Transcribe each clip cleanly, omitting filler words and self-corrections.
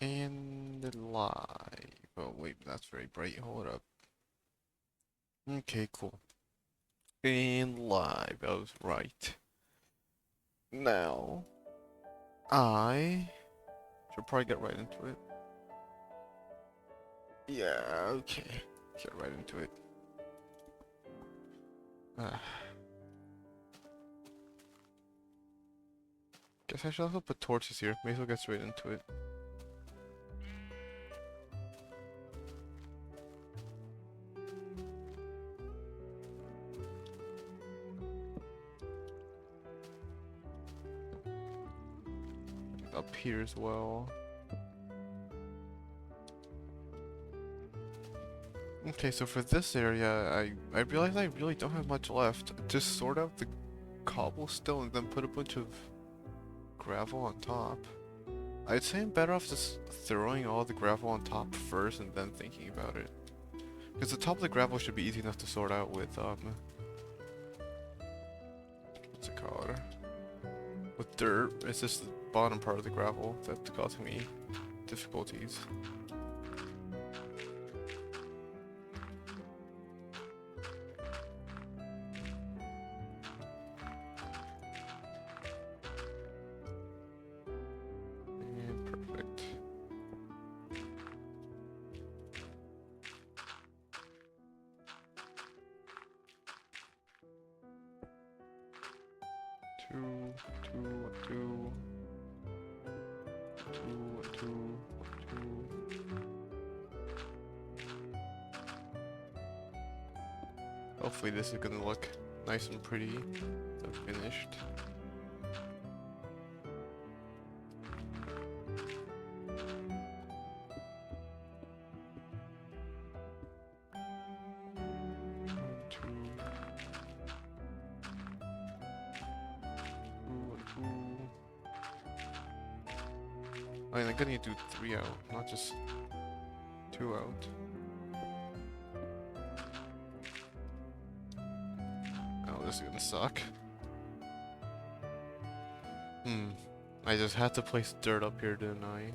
And live. Oh wait, that's very bright. Hold up. Okay, cool. And live. I was right. Now, I should probably get right into it. Yeah, okay. Get right into it. Uh, guess I should also put torches here. May as well get straight into it. Up here as well. Okay, so for this area, I realize I really don't have much left. Just sort out the cobblestone and then put a bunch of gravel on top. I'd say I'm better off just throwing all the gravel on top first and then thinking about it. Because the top of the gravel should be easy enough to sort out with, what's it called? With dirt. It's just the bottom part of the gravel that's causing me difficulties. And perfect. Two, two, two, two, two, two. Hopefully this is gonna look nice and pretty. So finished. One, two, two. I mean, I'm gonna do 3 out, not just 2 out. Oh, this is gonna suck. I just had to place dirt up here, didn't I?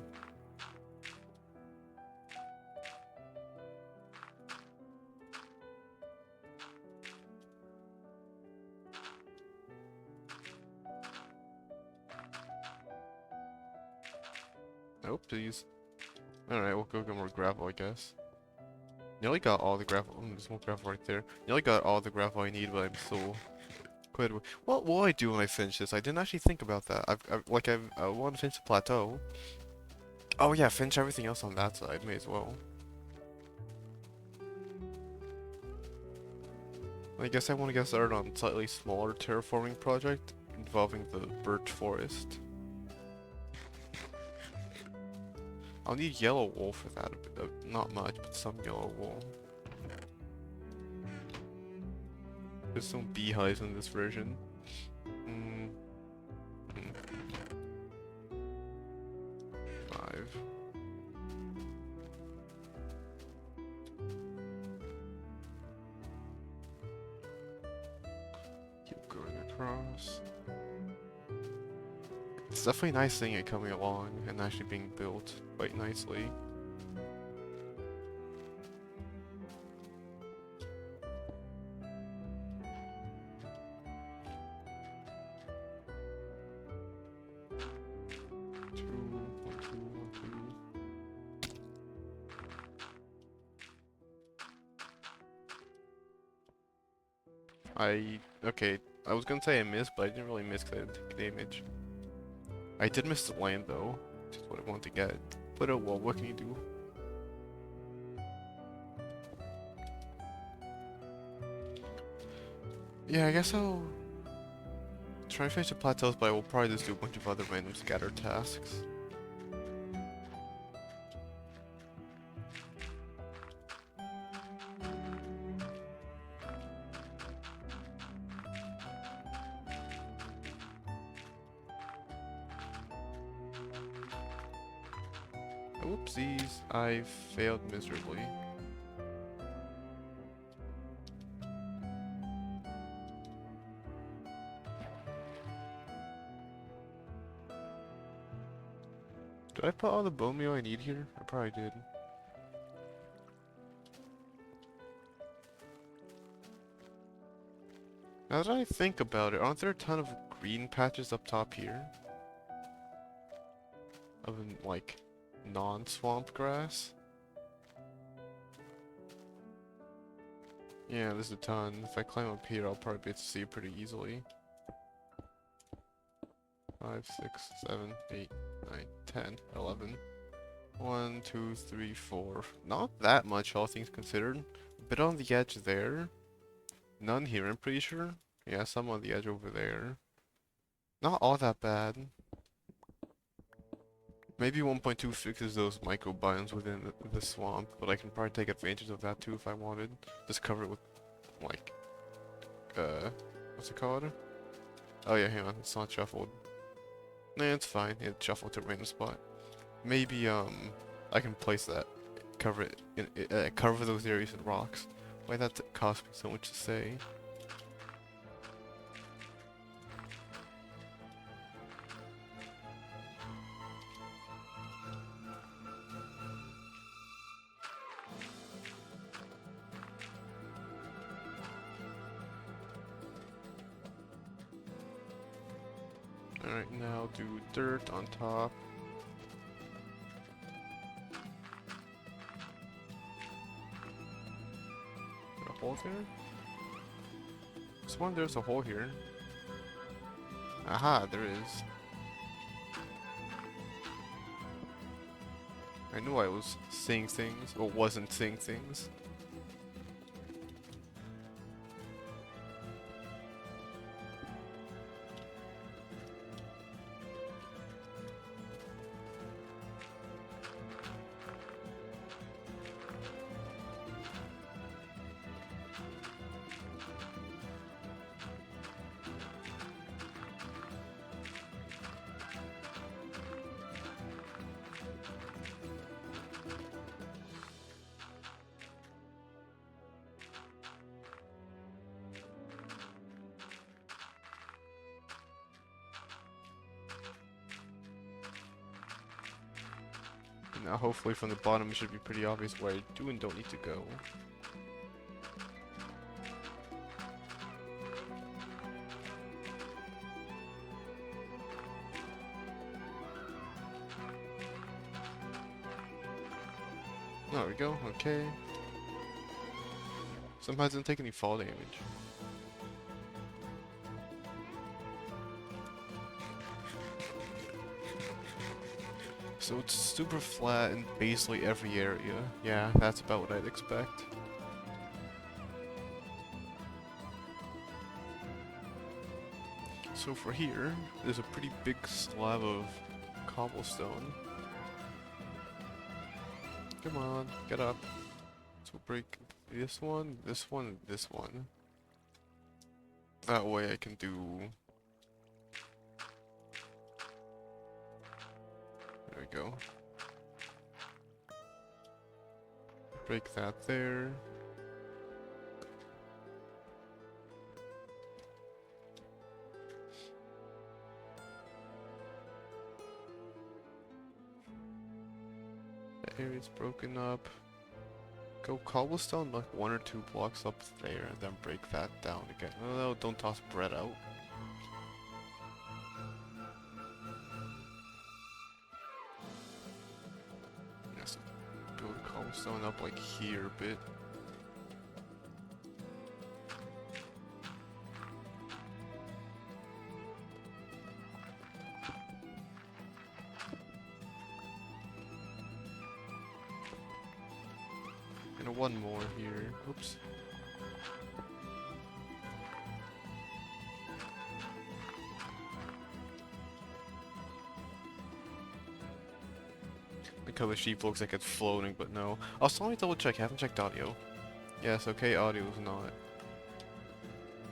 Oopsies. Alright, we'll go get more gravel, I guess. Nearly got all the gravel. There's more gravel right there. Nearly got all the gravel I need, but I'm still quite. What will I do when I finish this? I didn't actually think about that. I want to finish the plateau. Oh yeah, finish everything else on that side. May as well. I guess I want to get started on a slightly smaller terraforming project involving the birch forest. I'll need yellow wool for that. Not much, but some yellow wool. There's some beehives in this version. Mm. 5. Keep going across. It's definitely nice seeing it coming along and actually being built quite nicely. Okay, I was gonna say I missed, but I didn't really miss because I didn't take damage. I did miss the land though, which is what I wanted to get. But oh well, what can you do? Yeah, I guess I'll try and finish the plateaus, but I will probably just do a bunch of other random scatter tasks. Oopsies, I failed miserably. Did I put all the bone meal I need here? I probably did. Now that I think about it, aren't there a ton of green patches up top here? Of like non-swamp grass? Yeah, there's a ton. If I climb up here, I'll probably be able to see it pretty easily. 5, 6, 7, 8, 9, 10, 11. 1, 2, 3, 4. Not that much, all things considered. A bit on the edge there. None here, I'm pretty sure. Yeah, some on the edge over there. Not all that bad. Maybe 1.2 fixes those microbiomes within the swamp, but I can probably take advantage of that too if I wanted. Just cover it with, like, what's it called? Oh yeah, hang on, it's not shuffled. Nah, it's fine, it's shuffled to a random spot. Maybe, I can place that, cover it, cover those areas in rocks. Why that cost me so much to say. Alright, now do dirt on top. A hole there? This one, there's a hole here. Aha, there is. I knew I was seeing things, or wasn't seeing things. Now hopefully from the bottom it should be pretty obvious where I do and don't need to go. There we go, okay. Sometimes I didn't take any fall damage. So it's super flat in basically every area. Yeah, that's about what I'd expect. So for here, there's a pretty big slab of cobblestone. Come on, get up. So we'll break this one, this one, this one. That way I can do... There we go. Break that there. The area's broken up. Go cobblestone like 1 or 2 blocks up there and then break that down again. No, don't toss bread out. Yes, build cobblestone up like here a bit. And one more here. Oops. Like how the sheep looks like it's floating, but no. Also, let me double check. I haven't checked audio. Yes, okay, audio is not.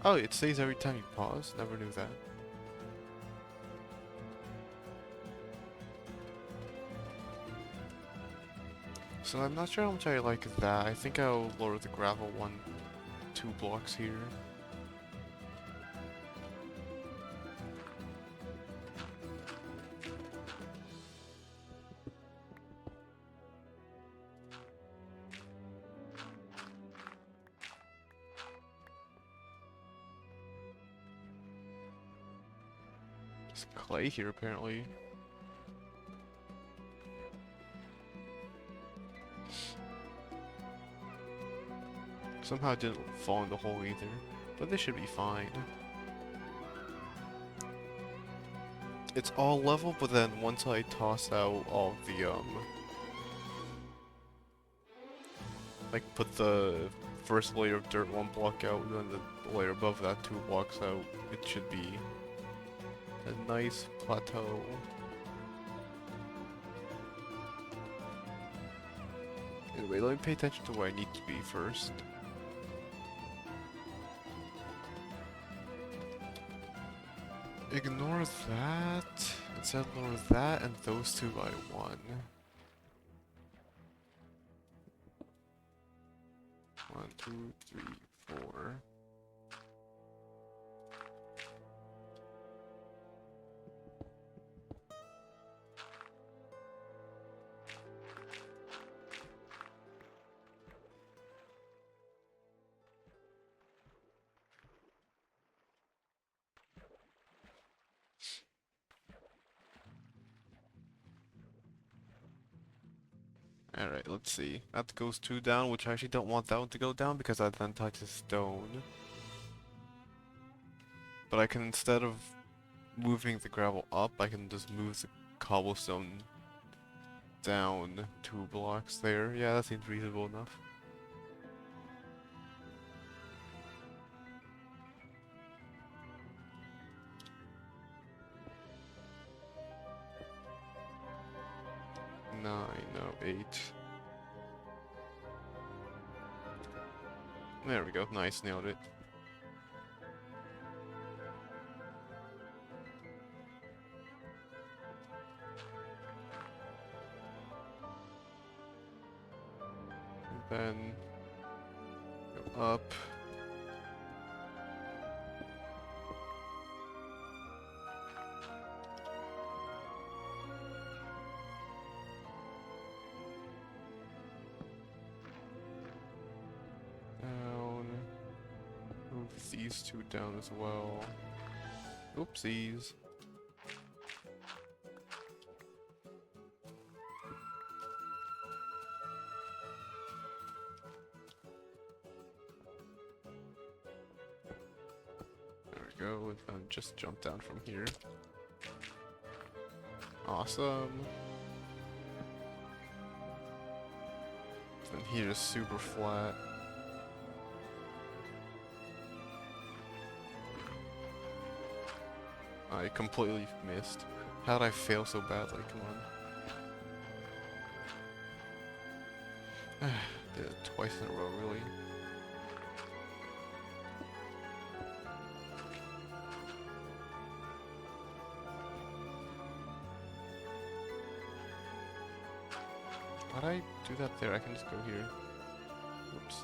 Oh, it says every time you pause? Never knew that. So I'm not sure how much I like that. I think I'll lower the gravel 2 blocks here. There's clay here apparently. Somehow it didn't fall in the hole either, but this should be fine. It's all level, but then once I toss out all of the, like put the first layer of dirt one block out, and then the layer above that 2 blocks out, it should be a nice plateau. Anyway, let me pay attention to where I need to be first. Ignore that. Instead, lower that and those 2 by 1. 1, 2, 3, 4. Alright, let's see. That goes 2 down, which I actually don't want that one to go down because that then touches stone. But I can, instead of moving the gravel up, I can just move the cobblestone down 2 blocks there. Yeah, that seems reasonable enough. No, 8. There we go. Nice, nailed it. And then go up. Down. Move these 2 down as well. Oopsies. There we go, and just jump down from here. Awesome. And here is super flat. I completely missed. How did I fail so badly? Come on. Did it twice in a row, really. Why'd I do that there? I can just go here. Oops.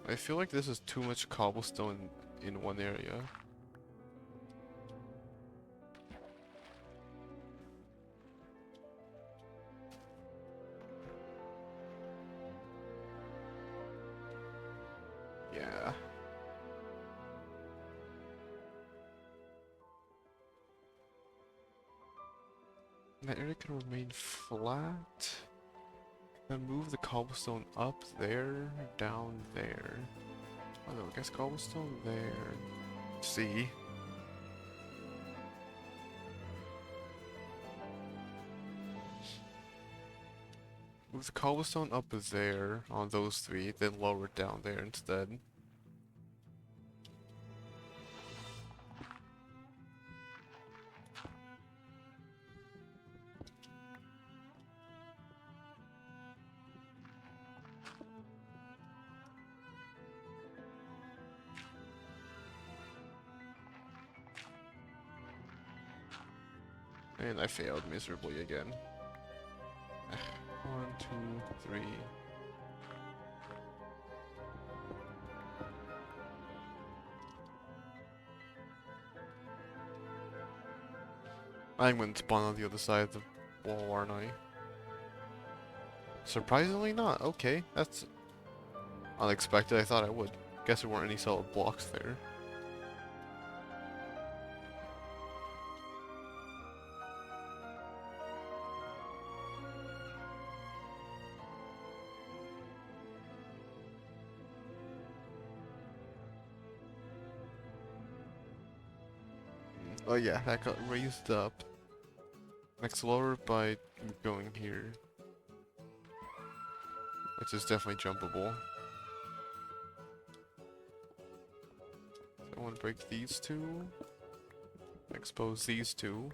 I feel like this is too much cobblestone in one area. Yeah. That area can remain flat. Then move the cobblestone up there, down there. Oh no, I guess cobblestone there. See? Move the cobblestone up there on those 3, then lower it down there instead. And I failed miserably again. 1, 2, 3. I'm going to spawn on the other side of the wall, aren't I? Surprisingly not. Okay, that's unexpected. I thought I would. Guess there weren't any solid blocks there. Oh yeah, that got raised up. Next lower by going here. Which is definitely jumpable. So I want to break these two. Expose these two.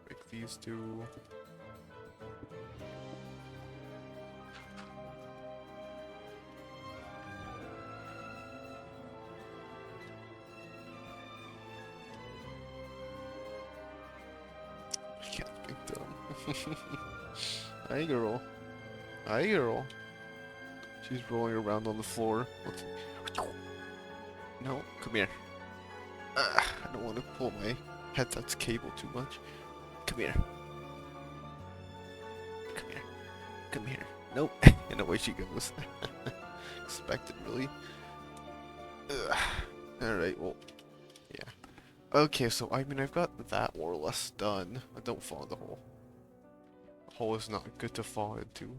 Break these two. I can't think dumb. Hi girl. Hi girl. She's rolling around on the floor. No, come here. I don't want to pull my headset's cable too much. Come here. Come here. Come here. Nope. And away she goes. Expected, really. Alright, well, yeah. Okay, so I mean, I've got that more or less done. I don't fall in the hole. The hole is not good to fall into.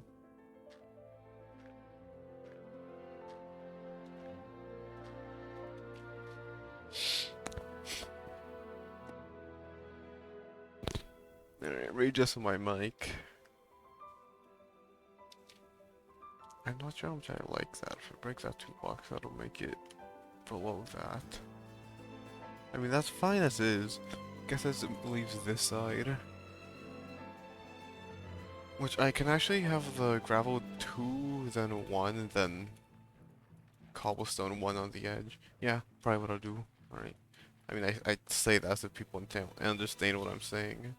Alright, readjusting my mic. I'm not sure how much I like that. If it breaks that 2 blocks, that'll make it below that. I mean, that's fine as is. Guess as it leaves this side. Which I can actually have the gravel 2, then 1, then cobblestone 1 on the edge. Yeah, probably what I'll do. Alright. I mean, I say that so people understand what I'm saying.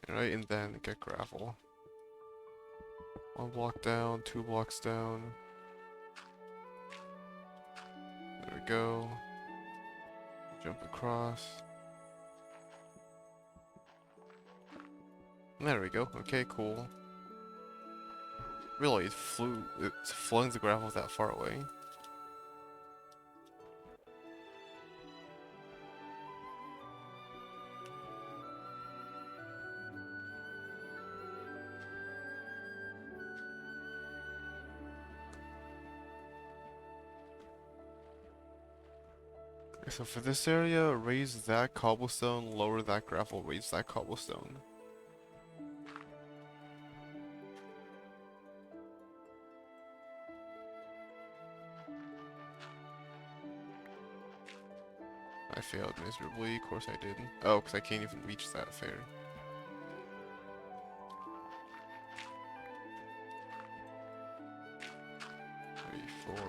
Alright, and then get gravel. 1 block down, 2 blocks down. There we go. Jump across. There we go. Okay, cool. Really, it's flung the gravel that far away. So for this area, raise that cobblestone, lower that gravel, raise that cobblestone. I failed miserably, of course I did. Oh, because I can't even reach that fair. Three, 4, 5.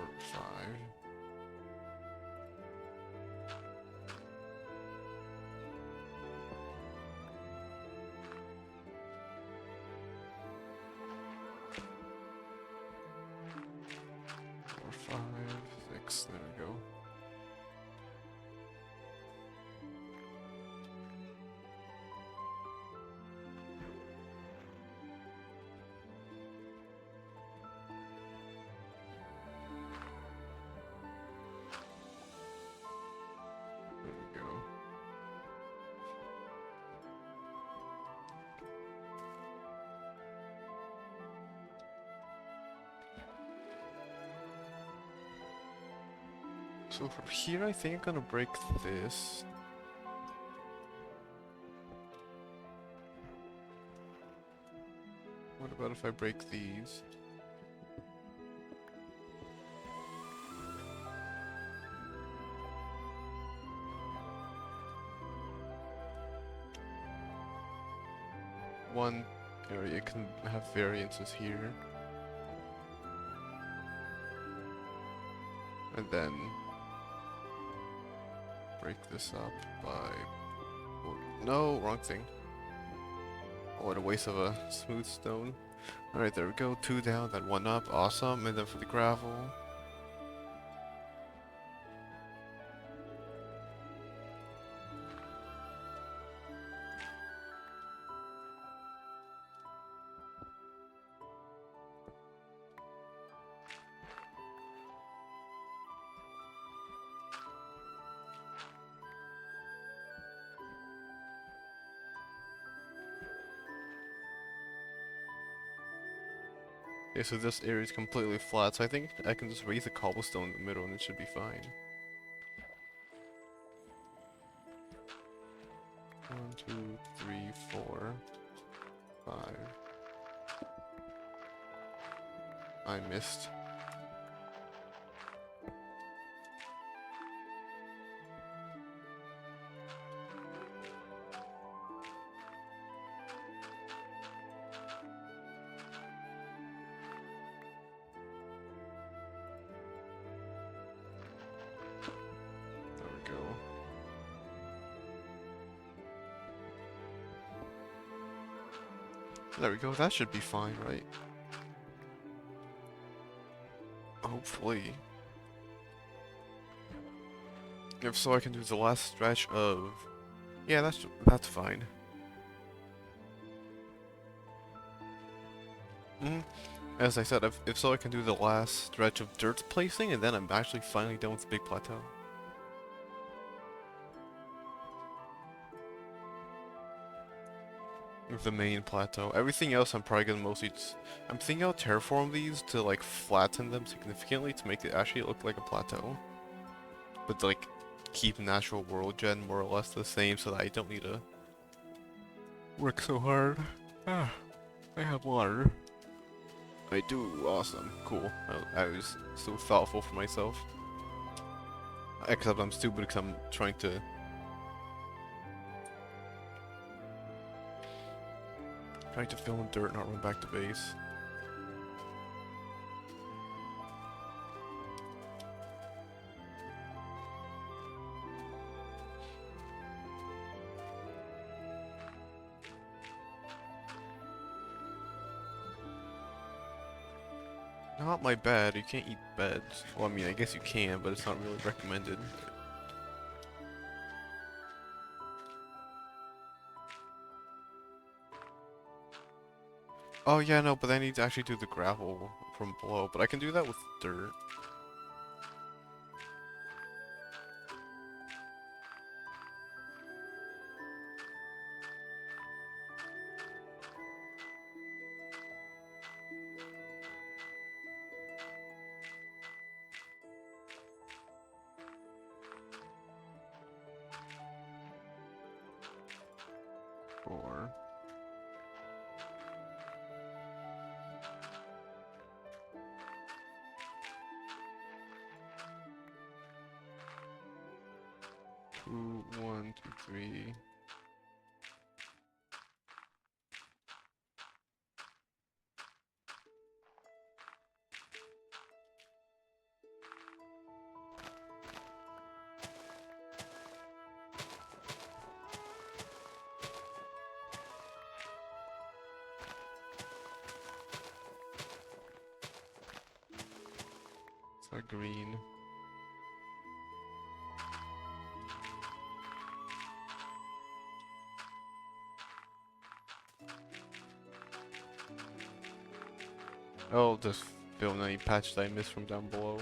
Four, 5, 6, there we go. There we go. So from here, I think I'm gonna break this. What about if I break these? One area can have variances here. And then break this up by... Oh, no, wrong thing. Oh, what a waste of a smooth stone. Alright, there we go. 2 down, then 1 up. Awesome. And then for the gravel. Okay, so this area is completely flat, so I think I can just raise a cobblestone in the middle and it should be fine. 1, 2, 3, 4, 5. I missed. There we go. There we go, that should be fine, right? Hopefully. If so, I can do the last stretch of... Yeah, that's fine. As I said, if so, I can do the last stretch of dirt placing, and then I'm actually finally done with the big plateau. With the main plateau. Everything else I'm probably gonna mostly just... I'm thinking I'll terraform these to like flatten them significantly to make it actually look like a plateau. But like, keep natural world gen more or less the same so that I don't need to work so hard. Ah, I have water. I do, awesome, cool. I was so thoughtful for myself. Except I'm stupid because I'm trying to fill in dirt, not run back to base. Not my bed, you can't eat beds. Well, I mean, I guess you can, but it's not really recommended. Oh yeah, no, but I need to actually do the gravel from below, but I can do that with dirt. Or... Two, 1, 2, 3... It's not green. Oh, just fill in any patch that I missed from down below.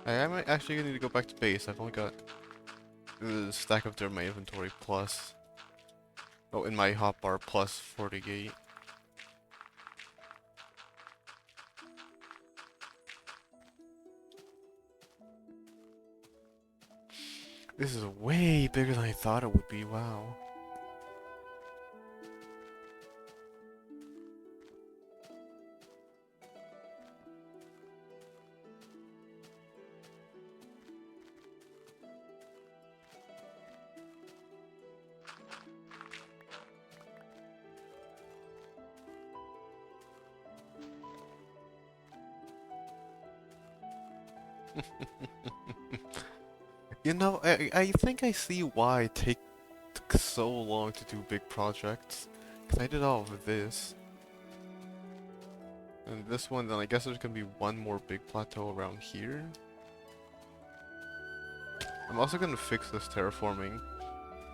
I might actually need to go back to base. I've only got the stack of dirt in my inventory plus... Oh, in my hotbar plus 48. This is way bigger than I thought it would be, wow. You know, I think I see why it takes so long to do big projects. Because I did all of this. And this one, then I guess there's gonna be one more big plateau around here. I'm also gonna fix this terraforming.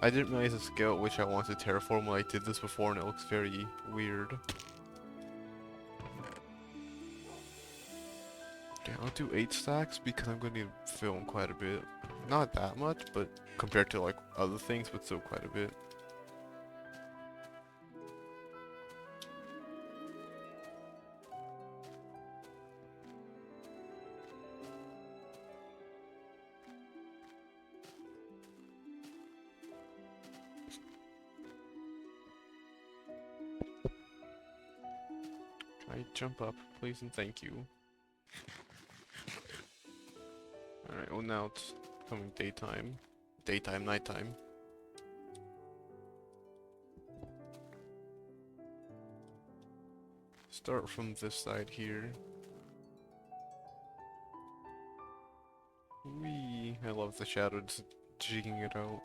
I didn't realize the scale at which I wanted to terraform when I did this before, and it looks very weird. Okay, I'll do 8 stacks because I'm gonna need to film quite a bit. Not that much, but compared to like other things, but still quite a bit. I jump up, please and thank you. Alright, well now it's coming daytime. Daytime, nighttime. Start from this side here. Whee! I love the shadow just jigging it out.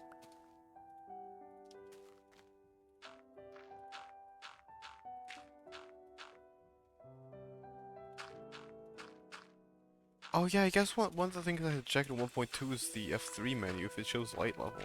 Oh yeah, I guess one of the things I had checked at 1.2 is the F3 menu if it shows light level.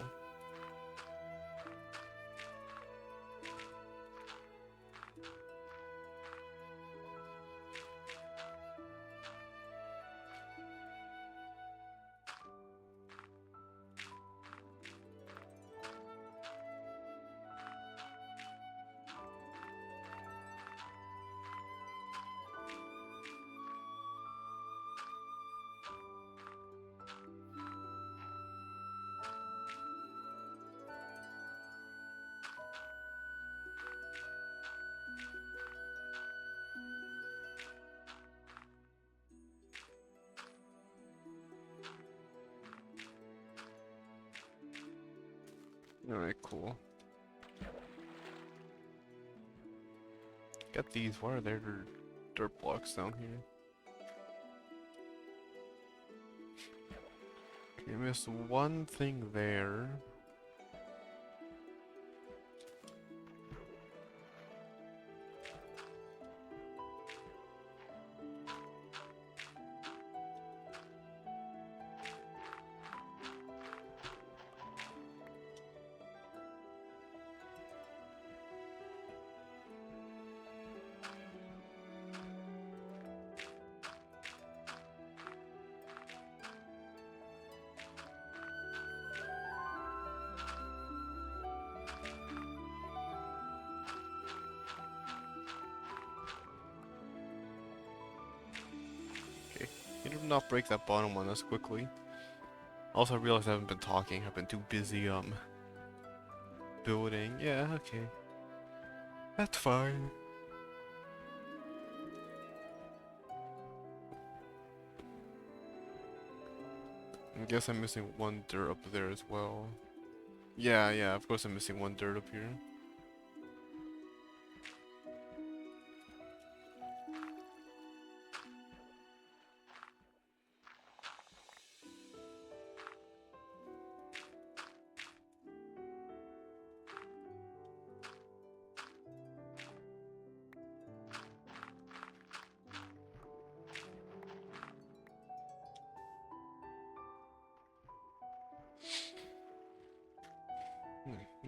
Alright, cool. Got these, why are there dirt blocks down here? Okay, missed one thing there. Okay, you did not break that bottom one as quickly. Also, I realized I haven't been talking. I've been too busy, building. Yeah, okay. That's fine. I guess I'm missing one dirt up there as well. Yeah, of course I'm missing one dirt up here.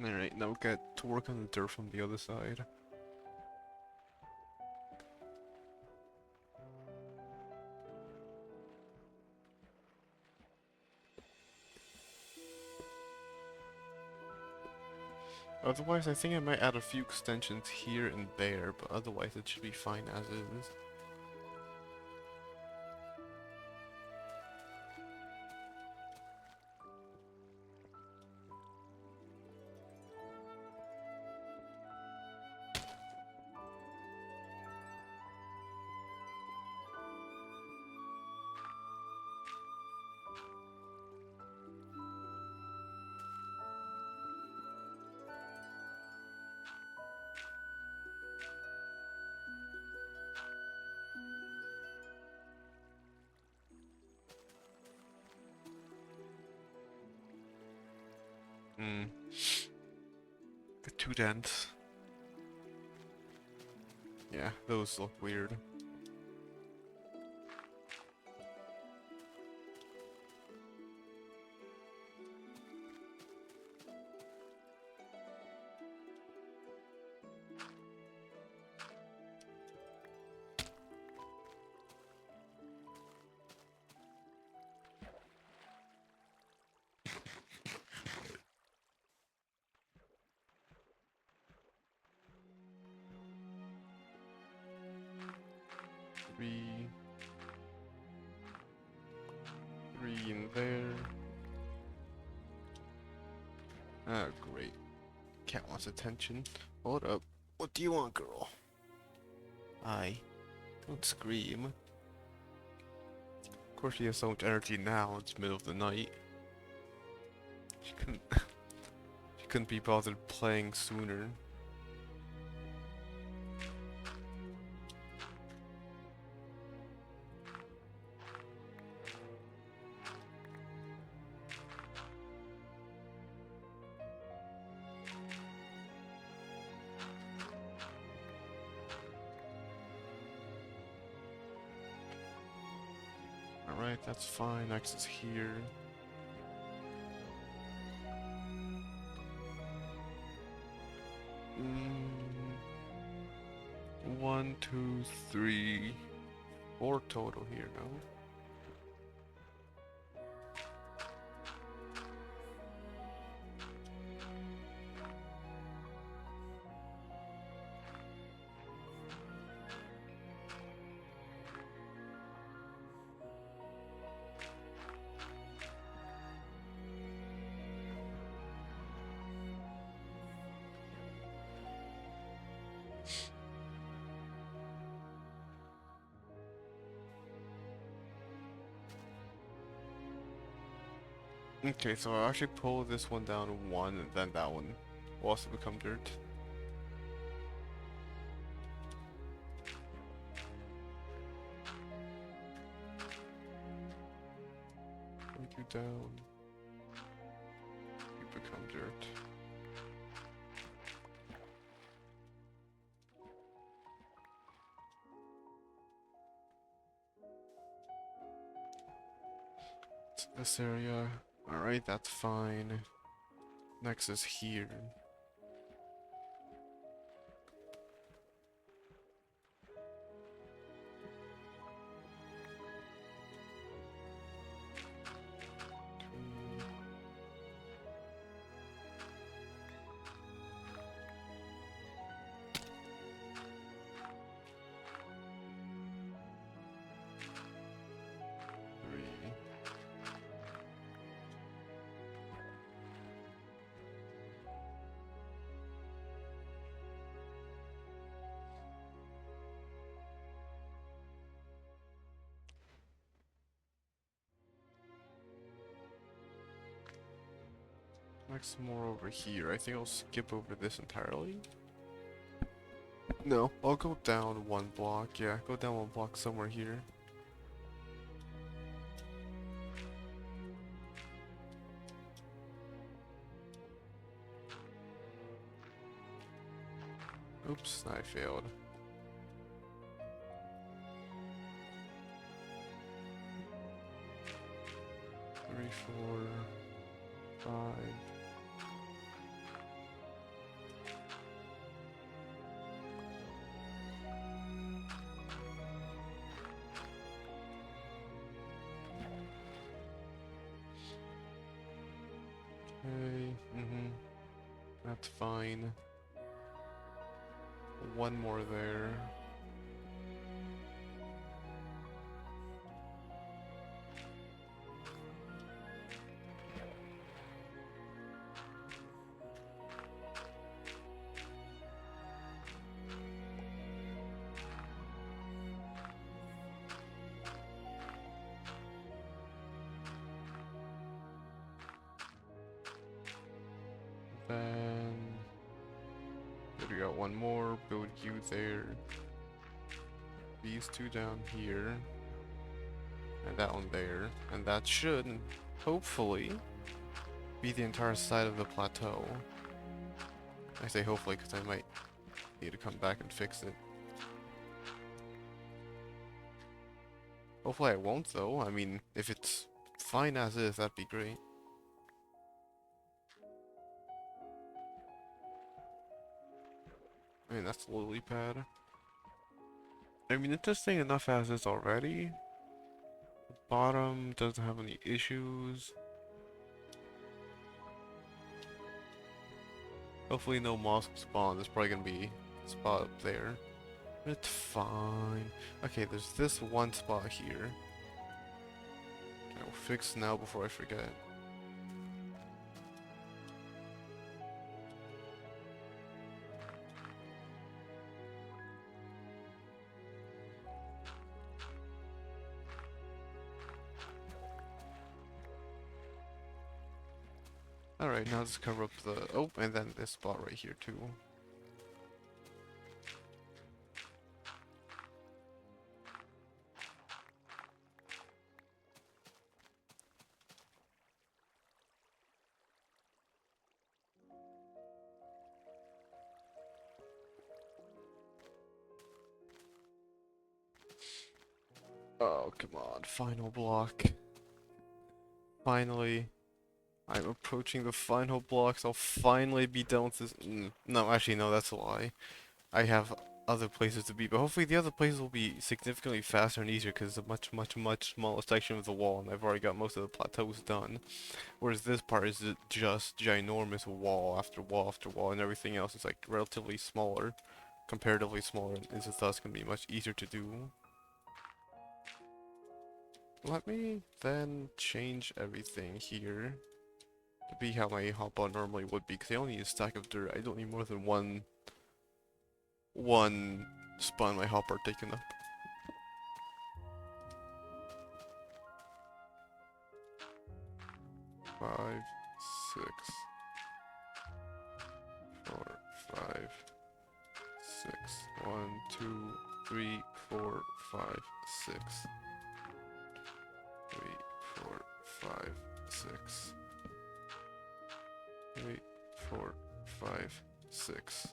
Alright, now we got to work on the dirt from the other side. Otherwise, I think I might add a few extensions here and there, but otherwise it should be fine as is. The two dents. Yeah, those look weird. Three in there. Ah, great. Cat wants attention. Hold up. What do you want, girl? Hi. Don't scream. Of course she has so much energy now, it's middle of the night. She couldn't she couldn't be bothered playing sooner. Alright, that's fine. Next is here. One, two, three, four total here now. Okay, so I'll actually pull this one down one, and then that one will also become dirt. Put you down. You become dirt. It's this area. Alright, that's fine. Next is here. Next more over here. I think I'll skip over this entirely. No, I'll go down one block. Yeah, go down one block somewhere here. Oops, I failed. Three, four, five. Okay, that's fine. One more there. Then we got one more, build you there. These two down here. And that one there. And that should, hopefully, be the entire side of the plateau. I say hopefully because I might need to come back and fix it. Hopefully I won't though. I mean, if it's fine as is, that'd be great. I mean, that's a lily pad. I mean, interesting enough as is already. The bottom doesn't have any issues. Hopefully no moss will spawn. There's probably gonna be a spot up there. It's fine. Okay, there's this one spot here. I will fix now before I forget. Alright, now let's cover up the... Oh, and then this spot right here too. Oh, come on. Final block. Finally. I'm approaching the final blocks. I'll finally be done with this. No, actually, no, that's a lie. I have other places to be, but hopefully the other places will be significantly faster and easier because it's a much, much, much smaller section of the wall, and I've already got most of the plateaus done. Whereas this part is just ginormous wall after wall after wall, and everything else is like relatively smaller, comparatively smaller, and is thus going to be much easier to do. Let me then change everything here to be how my hotbar normally would be, because I only need a stack of dirt. I don't need more than one spot in my hotbar taken up. Five, 6, 4, 5, 6. 1, 2, 3, 4, 5, 6. 3, 4, 5, 6. 3, 4, 5, 6.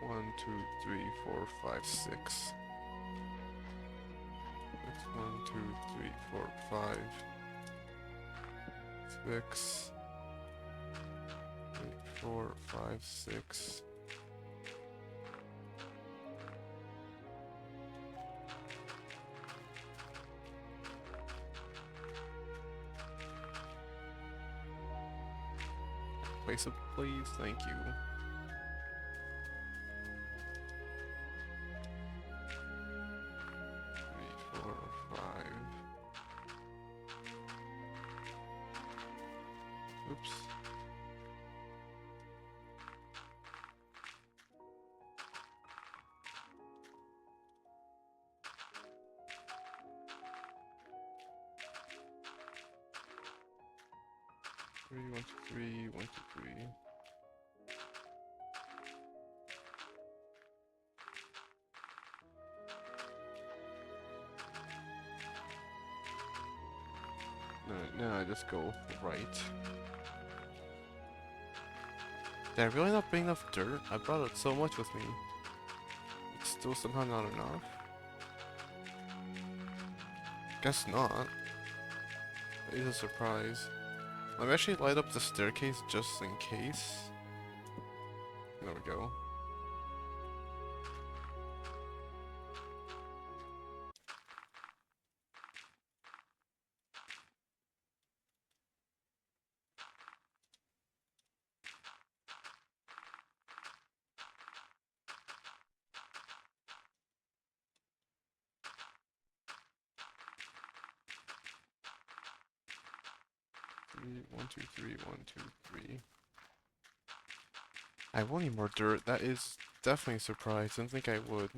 One, two, three, four, five, 6. 1, 2, 3, 4, 5, 6. 3, 4, 5, 6. Place it, please. Thank you. 3, 4, 5. Oops. Three, 1, 2, 3, 1, 2, 3. No, I just go right. Did I really not bring enough dirt? I brought it so much with me. It's still somehow not enough. Guess not. It is a surprise. Let me actually light up the staircase just in case. There we go. Three, 1, 2, 3, 1, 2, 3. I will need more dirt. That is definitely a surprise. Didn't think I would.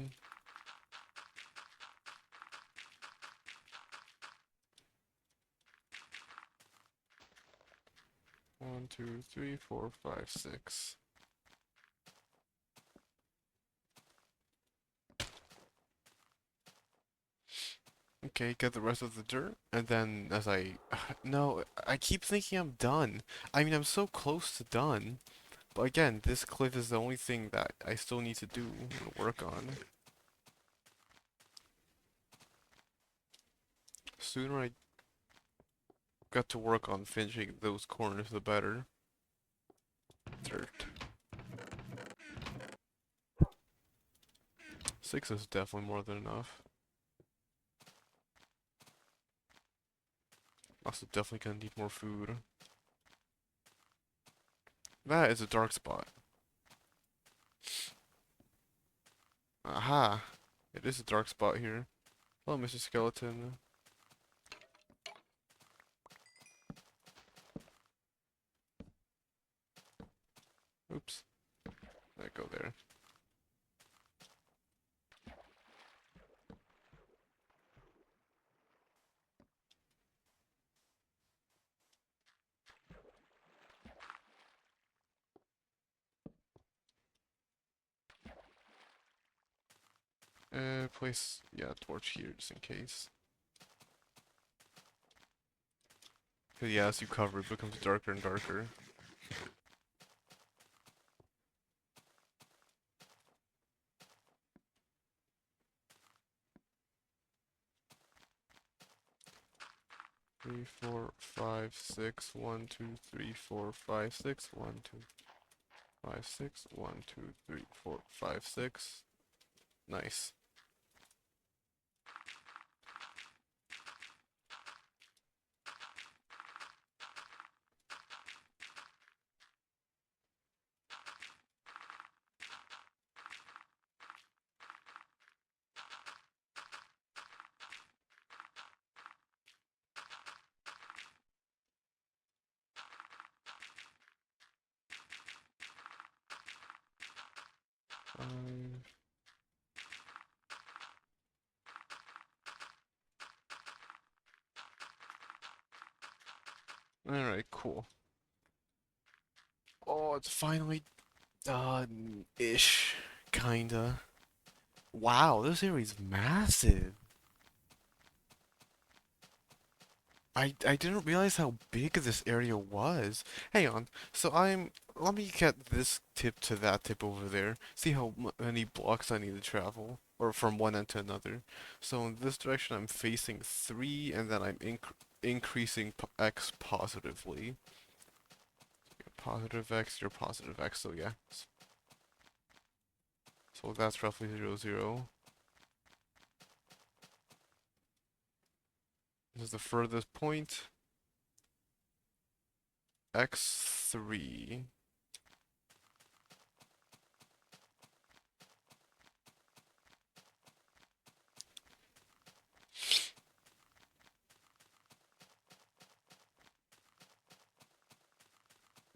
1, 2, 3, 4, 5, 6. Okay, get the rest of the dirt, and then as no, I keep thinking I'm done. I mean, I'm so close to done. But again, this cliff is the only thing that I still need to do and work on. Sooner I got to work on finishing those corners, the better. Dirt. 6 is definitely more than enough. Also definitely gonna need more food. That is a dark spot. Aha! It is a dark spot here. Hello, Mr. Skeleton. Place, yeah, torch here just in case. Cause yeah, as you cover, it becomes darker and darker. Three, four, five, six. 1, 2, 3, 4, 5, 6. 1, 2, 5, 6. 1, 2, 3, 4, 5, 6. Nice. Five. Alright, cool. Oh, it's finally done-ish. Kinda. Wow, this area's massive. I didn't realize how big this area was. Hang on. So let me get this tip to that tip over there. See how many blocks I need to travel, or from one end to another. So in this direction, I'm facing 3, and then I'm increasing x positively. Positive x, you're positive x. So yeah. So that's roughly 0, 0. This is the furthest point. X3.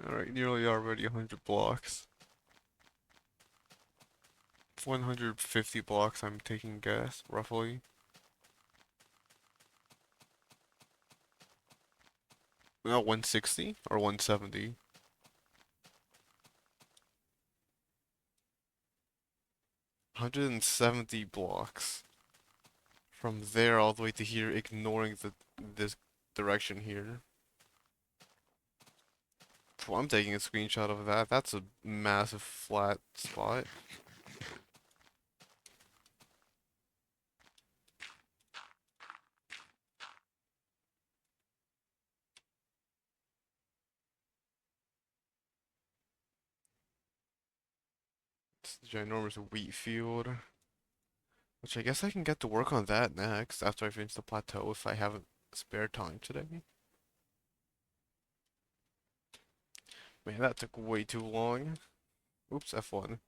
Alright, nearly already 100 blocks. 150 blocks I'm taking guess, roughly. No, 160 or 170? 170 blocks. From there all the way to here, ignoring this direction here. Well, I'm taking a screenshot of that. That's a massive flat spot. It's a ginormous wheat field. Which I guess I can get to work on that next, after I finish the plateau, if I have spare time today. Man, that took way too long. Oops, F1.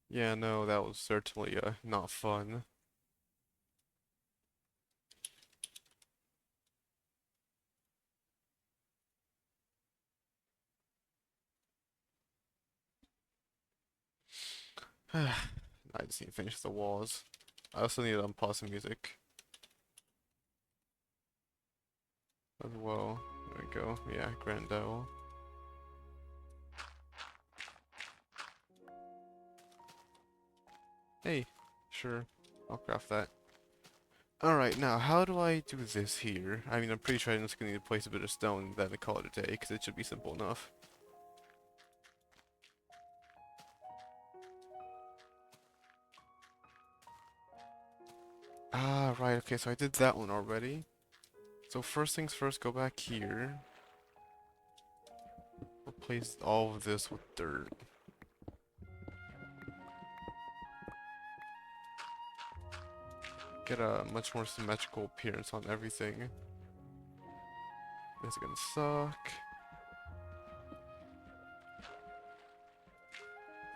Yeah, no, that was certainly not fun. I just need to finish the walls. I also need to unpause the music as well. There we go. Yeah, Grando. Hey, sure. I'll craft that. Alright, now how do I do this here? I mean, I'm pretty sure I'm just gonna need to place a bit of stone and then call it a day, because it should be simple enough. Ah, right, okay, so I did that one already. So first things first, go back here. Replace all of this with dirt. Get a much more symmetrical appearance on everything. This is gonna suck.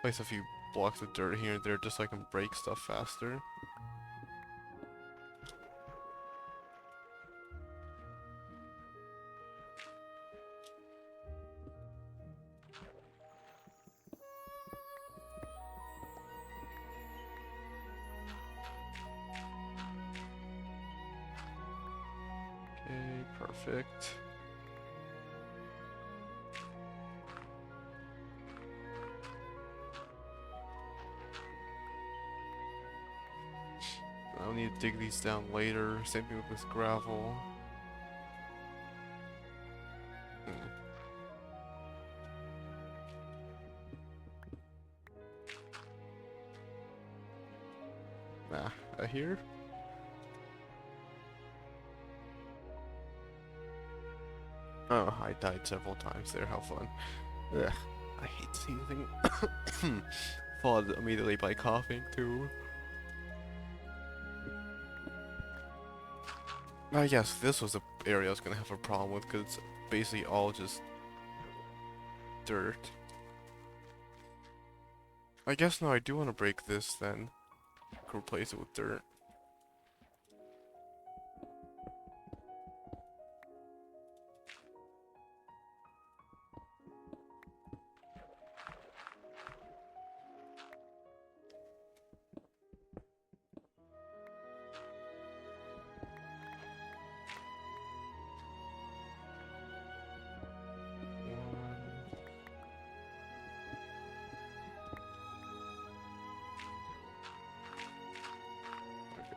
Place a few blocks of dirt here and there just so I can break stuff faster. Okay, perfect. I'll need to dig these down later. Same thing with this gravel. Nah, here? Oh, I died several times there, how fun. Ugh, I hate sneezing. Followed immediately by coughing, too. Yes, this was the area I was gonna have a problem with, because it's basically all just dirt. I guess no, I do want to break this then. Replace it with dirt.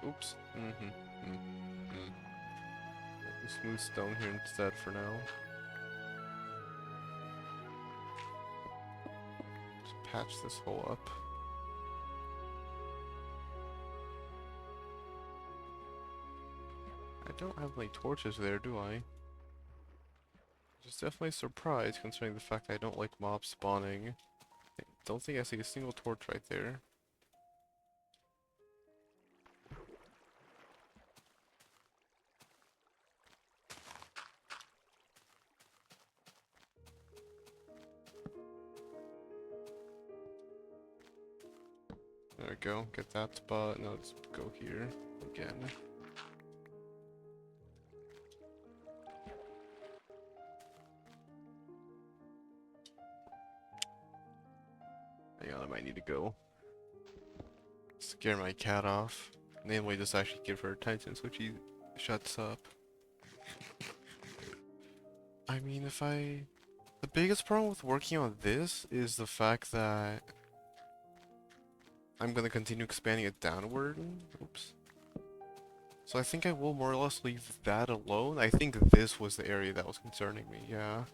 Oops. Smooth stone here instead for now. Just patch this hole up. I don't have any torches there, do I? Just definitely surprised considering the fact I don't like mob spawning. I don't think I see a single torch right there. There we go, get that spot, now let's go here again. Hang on, I might need to go scare my cat off. Namely, just actually give her attention so she shuts up. I mean, the biggest problem with working on this is the fact that I'm gonna continue expanding it downward. Oops. So I think I will more or less leave that alone. I think this was the area that was concerning me, yeah.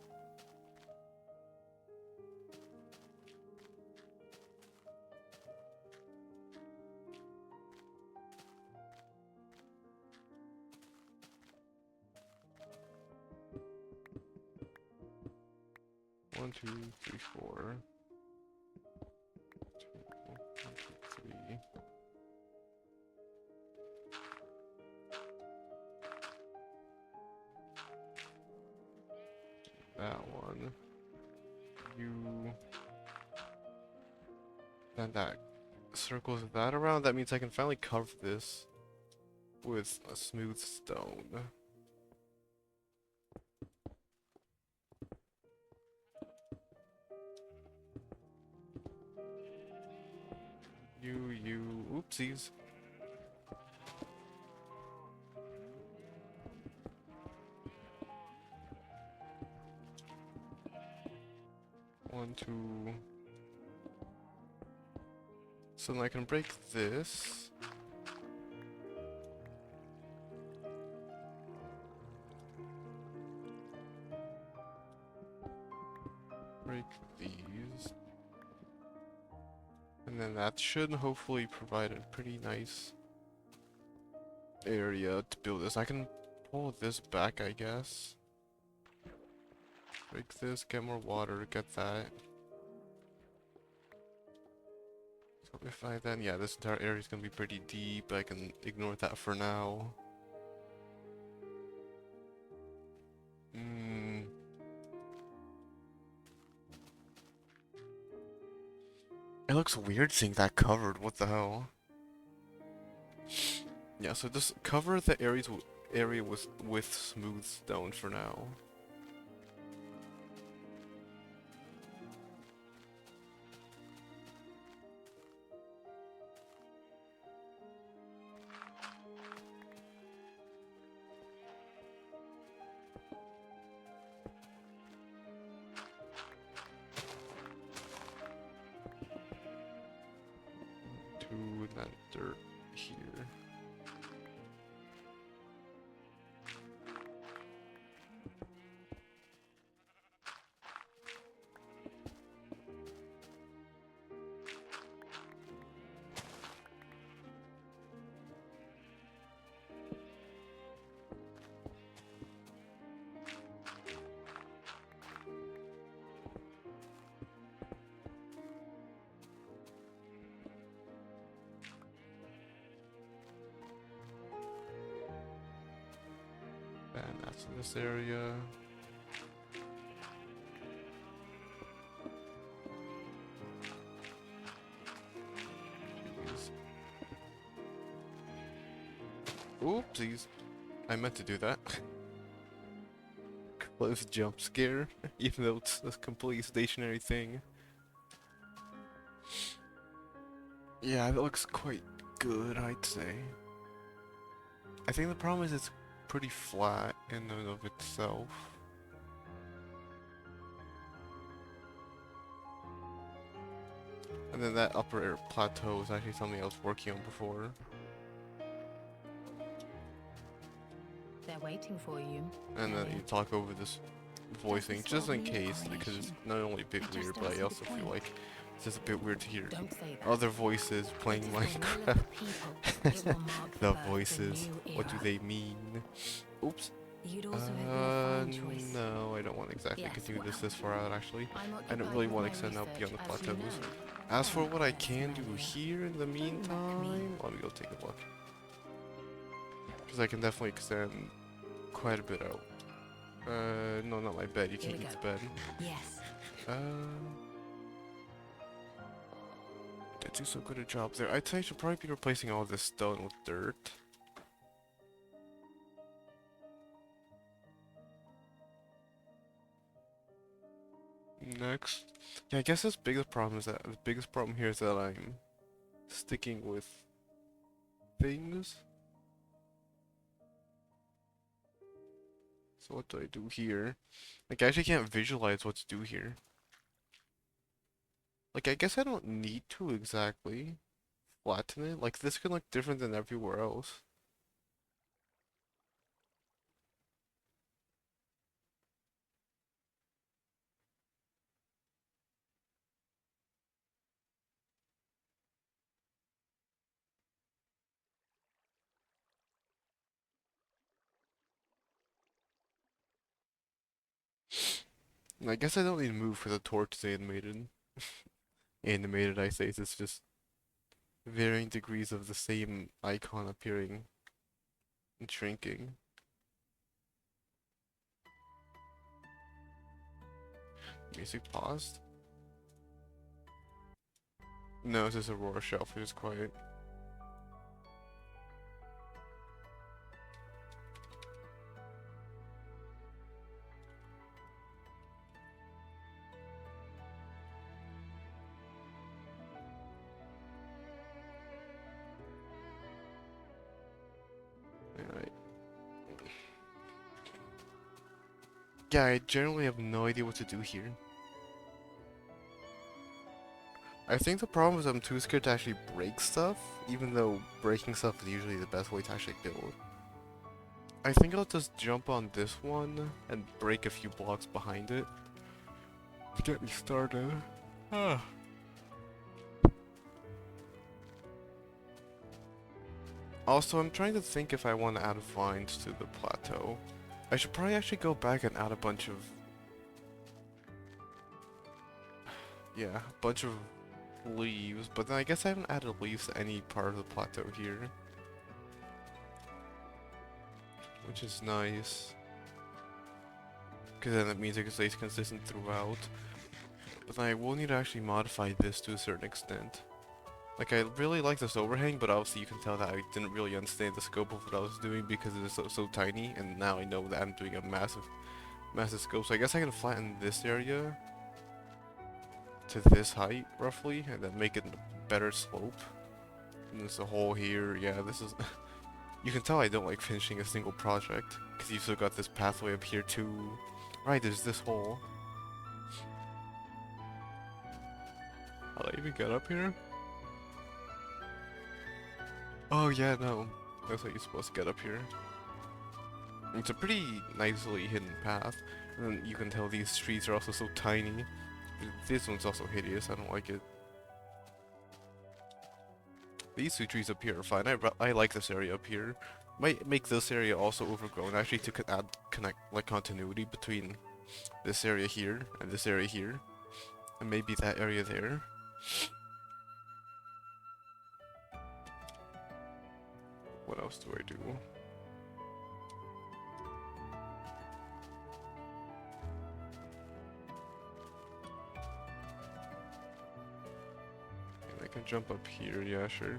One, two, three, four. One, two, three. That one. You. Then that circles that around. That means I can finally cover this with a smooth stone. Oopsies. One, two. So then I can break this. Break these. And then that should hopefully provide a pretty nice area to build this. I can pull this back, I guess. Break this, get more water, get that. So if I then, yeah, this entire area is gonna be pretty deep. I can ignore that for now. It looks weird seeing that covered. What the hell? Yeah, so just cover the area with smooth stone for now. That dirt here. And that's in this area. Oopsies. I meant to do that. Close jump scare, even though it's a completely stationary thing. Yeah, it looks quite good, I'd say. I think the problem is it's pretty flat in and of itself. And then that upper plateau is actually something I was working on before. They're waiting for you. And then you talk over this voicing, just in case, because it's not only a bit weird, but I also feel like it's just a bit weird to hear other voices playing Minecraft. The voices, what do they mean? Oops. No, I don't want to exactly continue this far out, actually. I don't really want to extend out beyond the plateaus. As for what I can do here in the meantime, let me go take a look. Because I can definitely extend quite a bit out. No, not my bed. You can't use bed. Yes. Did do so good a job there. I'd say I should probably be replacing all this stone with dirt. Next. Yeah, I guess the biggest problem here is that I'm sticking with things. So what do I do here? Like, I actually can't visualize what to do here. Like, I guess I don't need to exactly flatten it. Like, this can look different than everywhere else. And I guess I don't need to move for the torch to animated. Animated, I say, it's just varying degrees of the same icon appearing and shrinking. Music paused? No, it's just Aurora shelf, which is quiet. Alright. Yeah, I generally have no idea what to do here. I think the problem is I'm too scared to actually break stuff, even though breaking stuff is usually the best way to actually build. I think I'll just jump on this one and break a few blocks behind it to get me started. Also, I'm trying to think if I want to add vines to the plateau. I should probably actually go back and add a bunch of... Yeah, a bunch of leaves, but then I guess I haven't added leaves to any part of the plateau here. Which is nice. Because then it means it stays consistent throughout. But then I will need to actually modify this to a certain extent. Like, I really like this overhang, but obviously you can tell that I didn't really understand the scope of what I was doing because it is so tiny, and now I know that I'm doing a massive scope. So I guess I can flatten this area to this height, roughly, and then make it a better slope. And there's a hole here. Yeah, this is... You can tell I don't like finishing a single project, because you've still got this pathway up here too. Right, there's this hole. How do I even get up here? Oh yeah, no. That's how you're supposed to get up here. It's a pretty nicely hidden path. And then you can tell these trees are also so tiny. This one's also hideous, I don't like it. These two trees up here are fine. I like this area up here. Might make this area also overgrown, actually, to add continuity between this area here and this area here. And maybe that area there. What else do I do? jump up here, yeah, sure.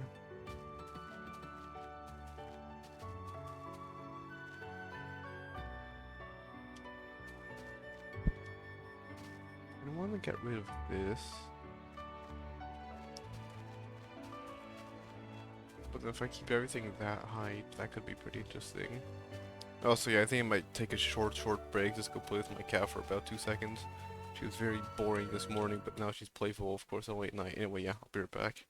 I want to get rid of this. But if I keep everything that height, that could be pretty interesting. Also, yeah, I think I might take a short break, just go play with my cat for about 2 seconds. She was very boring this morning, but now she's playful, of course, on late night. Anyway, yeah, I'll be right back.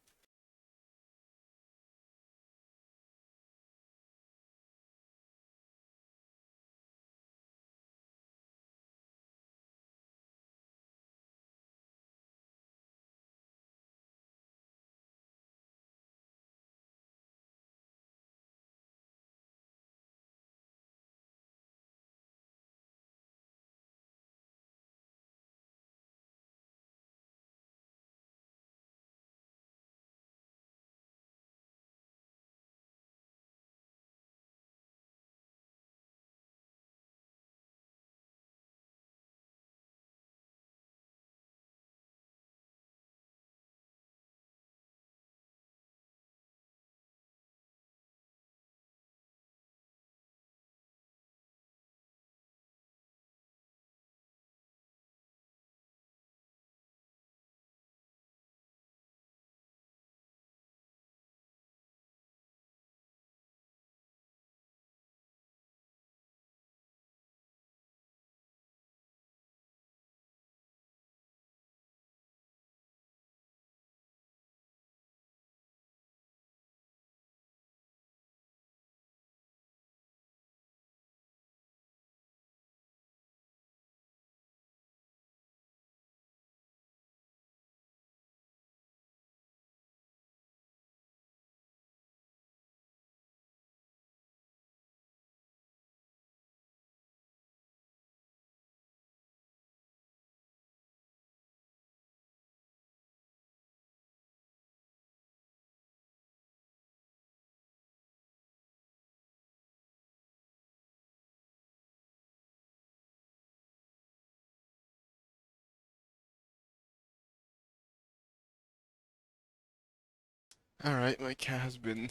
Alright, my cat has been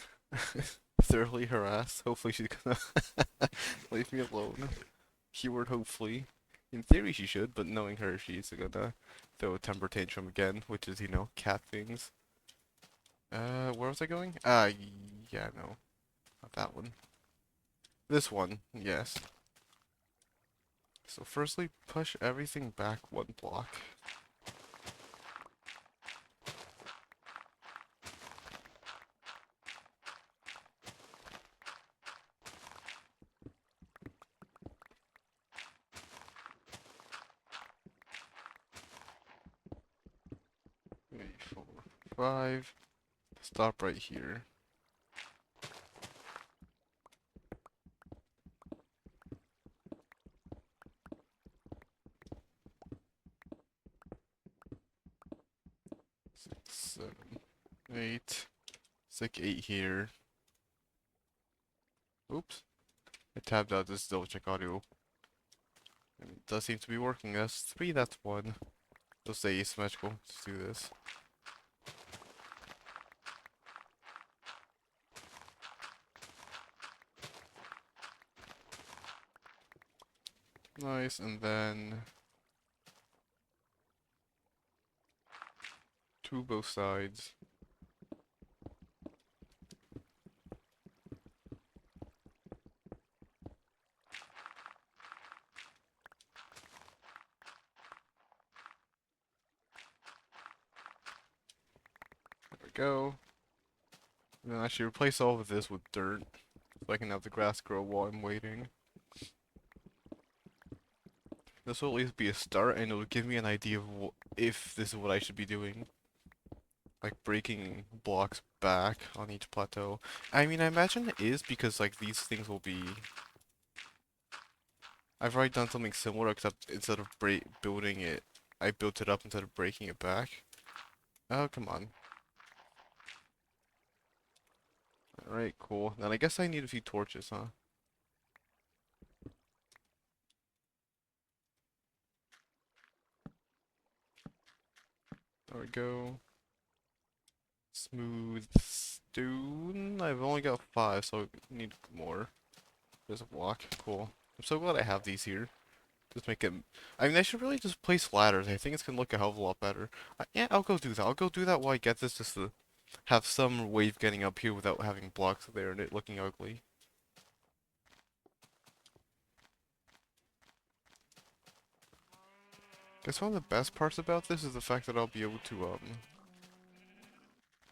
thoroughly harassed. Hopefully she's gonna leave me alone. Keyword hopefully. In theory she should, but knowing her, she's gonna throw a temper tantrum again, which is, you know, cat things. Where was I going? Yeah, no. Not that one. This one, yes. So firstly, push everything back 1 block. Three, 4, 5. Stop right here. Six, 7, 8. Stick 8 here. Oops. I tabbed out this double check audio. And it does seem to be working. That's 3, that's 1. They'll stay asymmetrical. Let's do this. Nice, and then 2 both sides. There we go. And then I should replace all of this with dirt, so I can have the grass grow while I'm waiting. This will at least be a start, and it'll give me an idea of if this is what I should be doing. Like breaking blocks back on each plateau. I mean, I imagine it is because like these things will be. I've already done something similar, except instead of building it, I built it up instead of breaking it back. Oh, come on. Alright, cool. Then I guess I need a few torches, huh? There we go. smooth stone. I've only got 5, so I need more. There's a block. Cool. I'm so glad I have these here. Just make it. I mean, I should really just place ladders. I think it's gonna look a hell of a lot better. Yeah, I'll go do that. I'll go do that while I get this, just to have some way of getting up here without having blocks there and it looking ugly. Guess one of the best parts about this is the fact that I'll be able to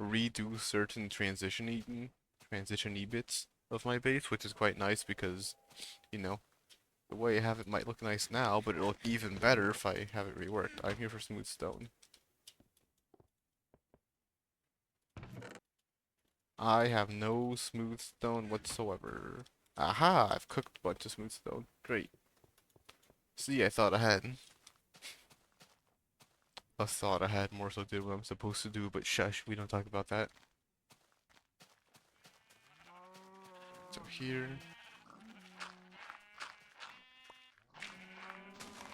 redo certain transition-y bits of my base, which is quite nice because, you know, the way I have it might look nice now, but it'll look even better if I have it reworked. I'm here for smooth stone. I have no smooth stone whatsoever. Aha! I've cooked a bunch of smooth stone. Great. See, I thought ahead. I thought ahead, more so did what I'm supposed to do, but shush, we don't talk about that. So here,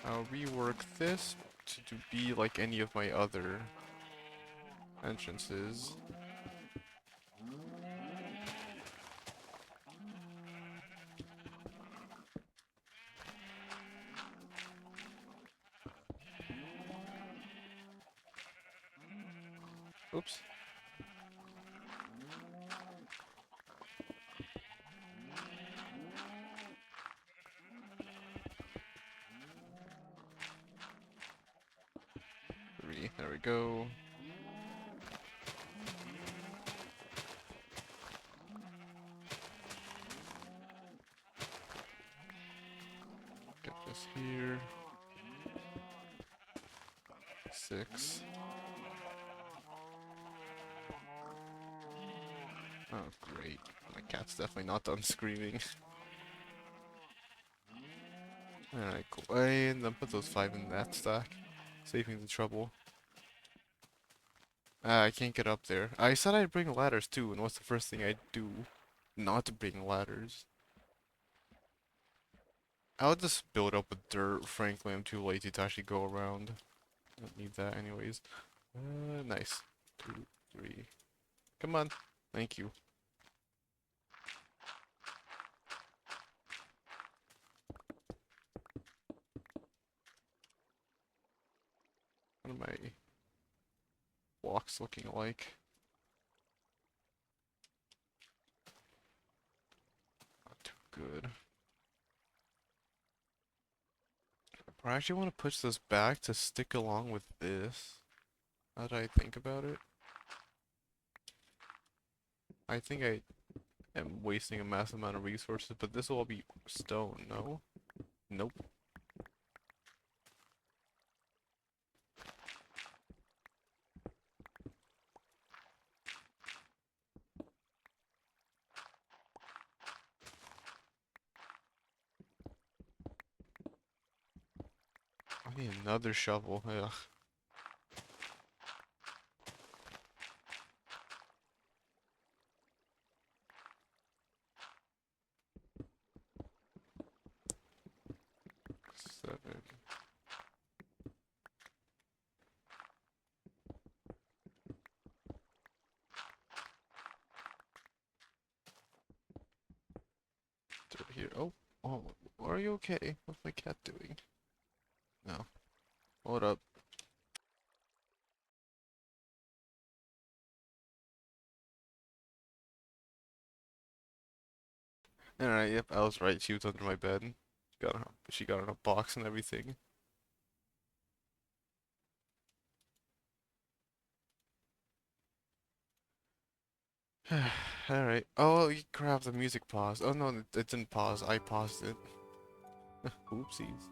I'll rework this to be like any of my other entrances. Oops. There we go. Get this here. 6. Oh, great. My cat's definitely not done screaming. Alright, cool. And then put those 5 in that stack. Saving the trouble. I can't get up there. I said I'd bring ladders too, and what's the first thing I'd do? Not to bring ladders. I'll just build up with dirt. Frankly, I'm too lazy to actually go around. Don't need that anyways. Nice. 2, 3. Come on. Thank you. What are my blocks looking like? Not too good. I actually want to push this back to stick along with this. How did I think about it? I think I am wasting a massive amount of resources, but this will all be stone, no? Nope. I need another shovel. Ugh. Seven. Over here. Oh, oh, are you okay? What's my cat doing? No. Hold up. Alright, yep, I was right. She was under my bed. She got in a box and everything. Alright. Oh, you grab the music pause. Oh no, it didn't pause. I paused it. Oopsies.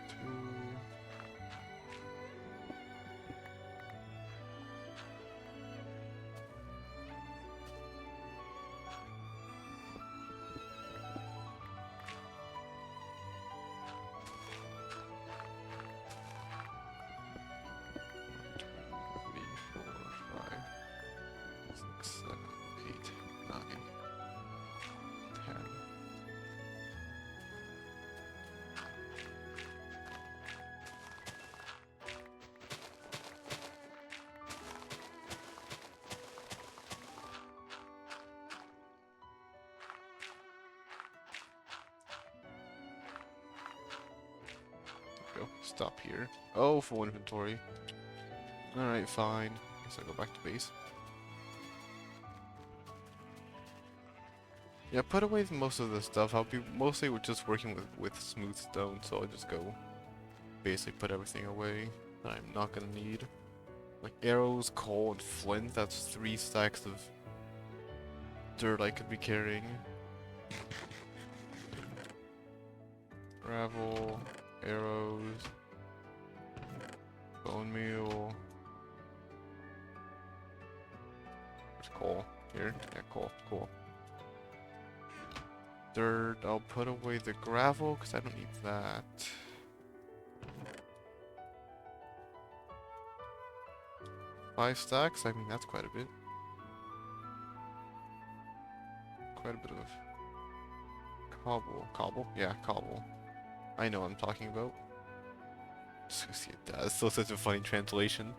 Two. stop here. Oh, full inventory. Alright, fine. Guess I go back to base. Yeah, put away most of the stuff. I'll be mostly just working with smooth stone, so I'll just go basically put everything away that I'm not gonna need. Like arrows, coal, and flint. That's 3 stacks of dirt I could be carrying. Gravel, arrows, bone meal. There's coal here. Yeah, coal. Dirt. I'll put away the gravel because I don't need that. Five stacks? I mean, that's quite a bit. Quite a bit of cobble. Cobble? Yeah, cobble. I know what I'm talking about. See, that's still such a funny translation.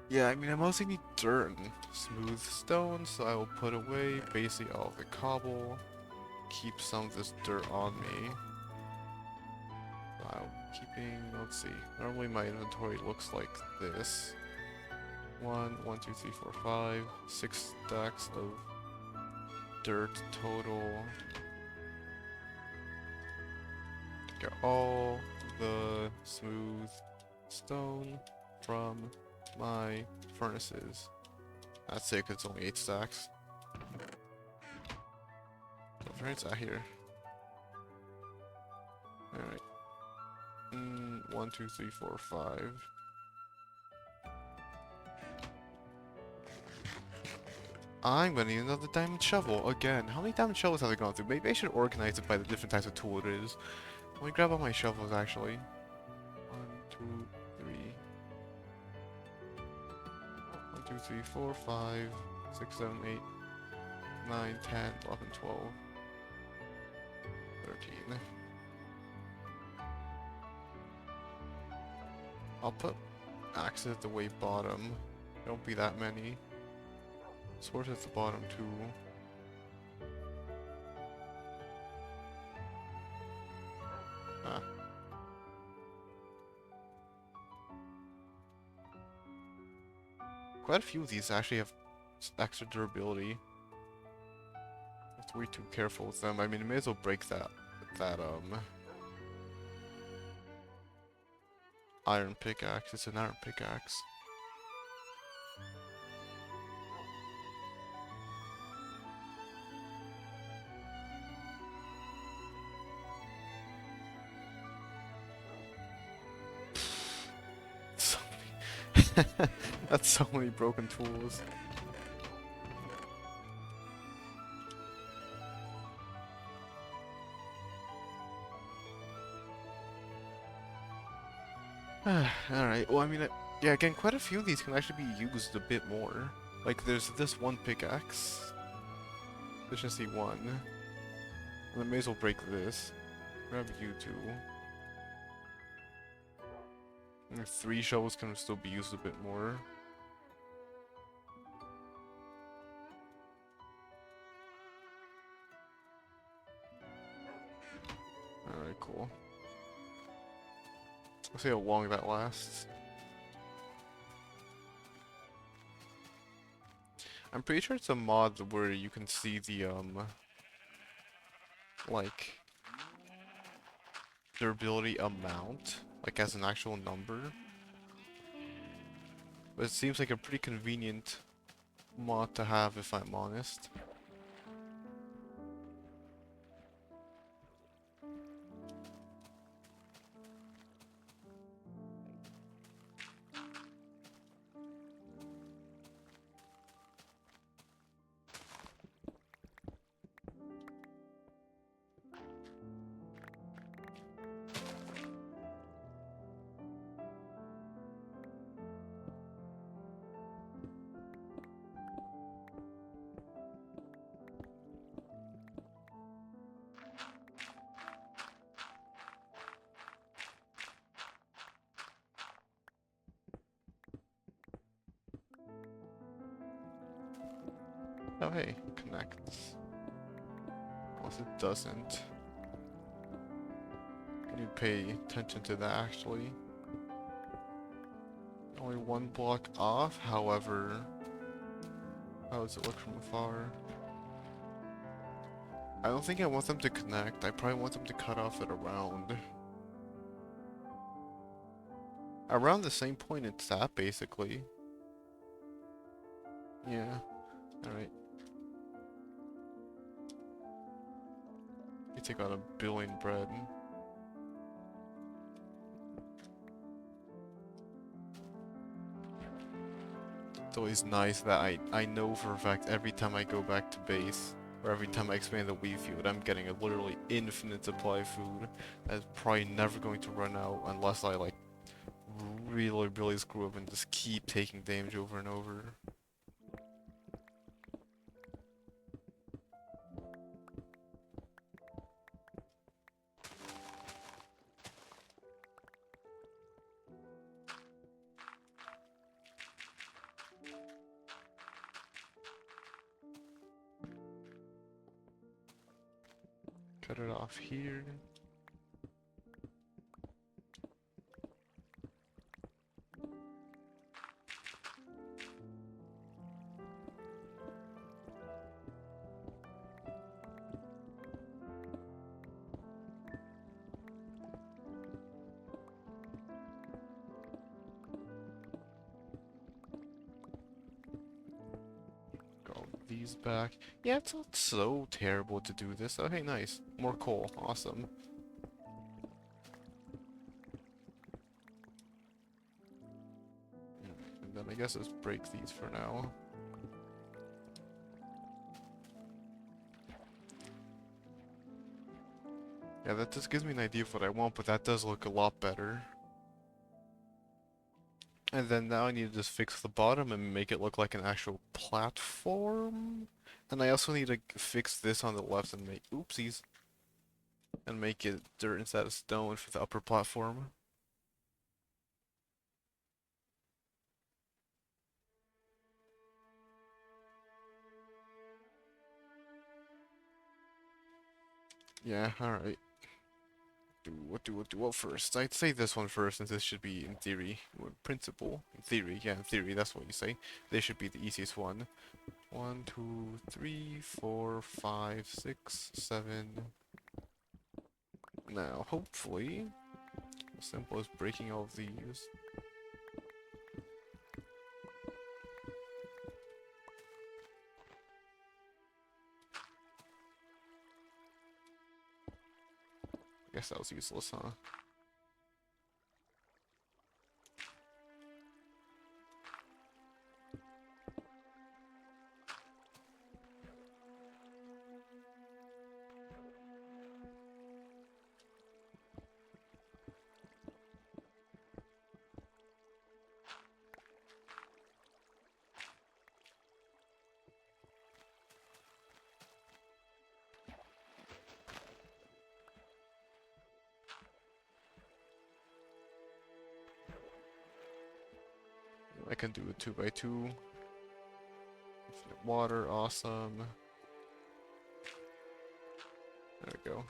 Yeah, I mean, I mostly need dirt and smooth stone, so I will put away basically all of the cobble. Keep some of this dirt on me. So let's see. Normally my inventory looks like this. 1, 2, 3, 4, 5, 6 stacks of dirt total. Get all the smooth stone from my furnaces. That's it, 'cause it's only 8 stacks. So furnace out here. Alright. 1, 2, 3, 4, 5. I'm gonna need another diamond shovel again. How many diamond shovels have I gone through? Maybe I should organize it by the different types of tool it is. Let me grab all my shovels actually. 1, 2, 3. 1, 2, 3, 4, 5, 6, 7, 8, 9, 10, 11, 12, 13. I'll put axes at the way bottom. Don't be that many. Swords at the bottom too. Ah. Quite a few of these actually have extra durability. Have to be too careful with them. I mean, I may as well break that iron pickaxe. It's an iron pickaxe. So many. That's so many broken tools. Alright, well I mean, yeah, again, quite a few of these can actually be used a bit more. Like, there's this one pickaxe. Efficiency 1. And I may as well break this. Grab you 2. And 3 shovels can still be used a bit more. Alright, cool. Let's see how long that lasts. I'm pretty sure it's a mod where you can see the, like, durability amount, like as an actual number. But it seems like a pretty convenient mod to have, if I'm honest. Oh hey, it connects. Unless it doesn't. I need to pay attention to that actually. Only one block off, however. How does it look from afar? I don't think I want them to connect. I probably want them to cut off at around the same point it's at, basically. Yeah. Alright. You take out 1 billion bread. It's always nice that I know for a fact every time I go back to base, or every time I expand the wheat field, I'm getting a literally infinite supply of food that's probably never going to run out unless I like really screw up and just keep taking damage over and over. Cut it off here. Got these back. Yeah, it's not so terrible to do this. Oh, hey, nice. More coal. Awesome. And then I guess let's break these for now. Yeah, that just gives me an idea of what I want, but that does look a lot better. And then now I need to just fix the bottom and make it look like an actual platform. And I also need to fix this on the left and make, oopsies, and make it dirt instead of stone for the upper platform. Yeah, alright. What first? I'd say this one first, since this should be, in theory, principle. In theory, yeah, in theory, that's what you say. This should be the easiest one. 1, 2, 3, 4, 5, 6, 7. Now, hopefully, as simple as breaking all of these. I guess that was useless, huh? I can do a 2x2. Infinite water, awesome. There we go.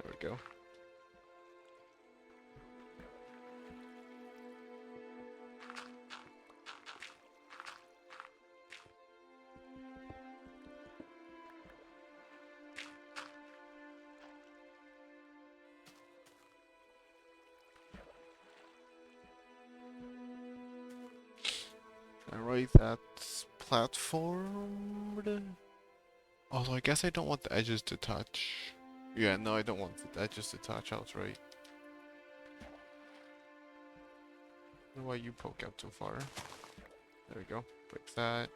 There we go. Alright, that's platformed. Although I guess I don't want the edges to touch. Yeah, no, I don't want the edges to touch. I was right. I don't know why you poke out so far. There we go. Break that.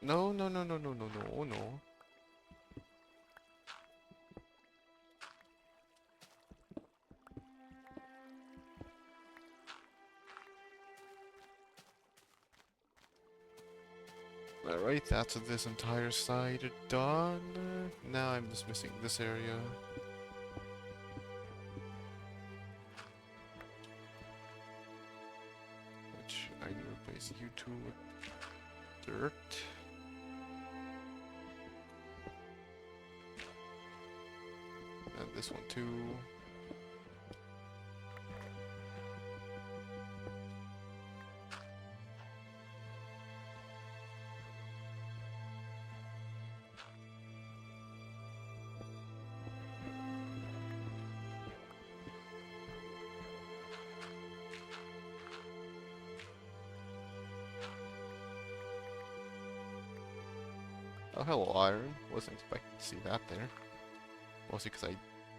No, no, no, no, no, no, no, oh no. Alright, that's this entire side done. Now I'm just missing this area. Which I need to replace you two with dirt. And this one too. Oh, hello, iron. Wasn't expecting to see that there. Mostly because I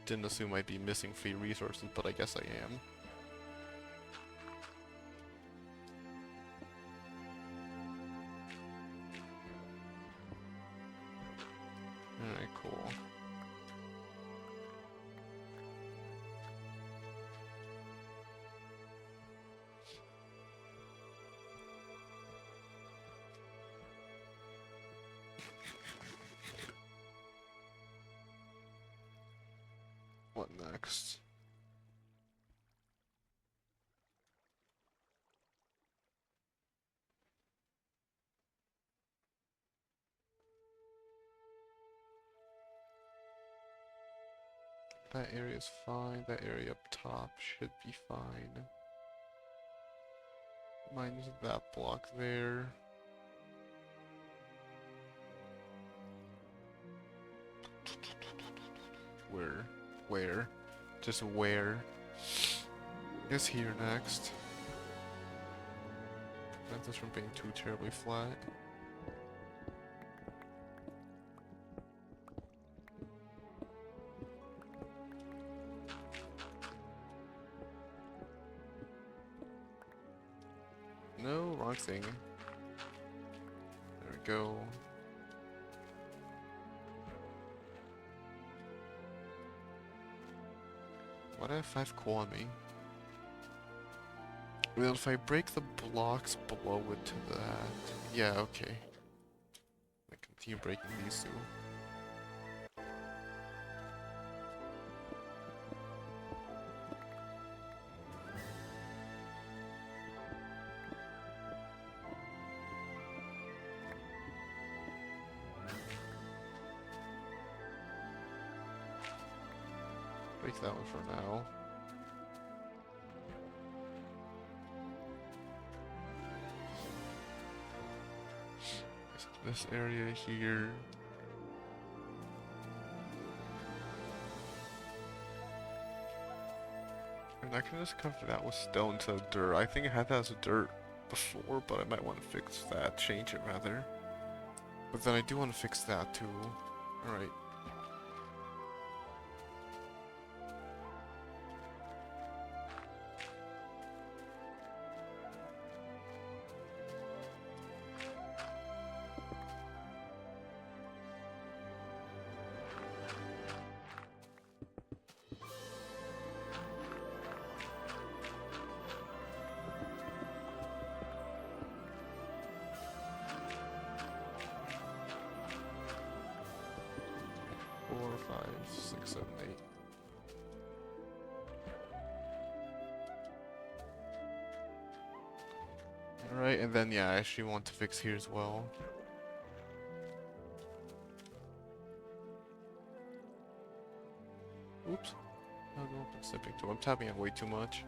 didn't assume I'd be missing free resources, but I guess I am. Alright, cool. What next? That area's fine. That area up top should be fine. Minus that block there. Where? Where? Just where? Is here next. Prevent this from being too terribly flat. No, wrong thing. There we go. Why do I have 5 coal on me? Well, if I break the blocks below it to that... Yeah, okay. I continue breaking these two. Break that one for now. This area here. And I can just cover that with stone instead of dirt. I think I had that as a dirt before, but I might want to fix that, change it rather. But then I do want to fix that too. Alright. Four, 5, 6, 7, 8. Alright, and then yeah, I actually want to fix here as well. Oops. I'll go up and stepping to. I'm tapping it way too much.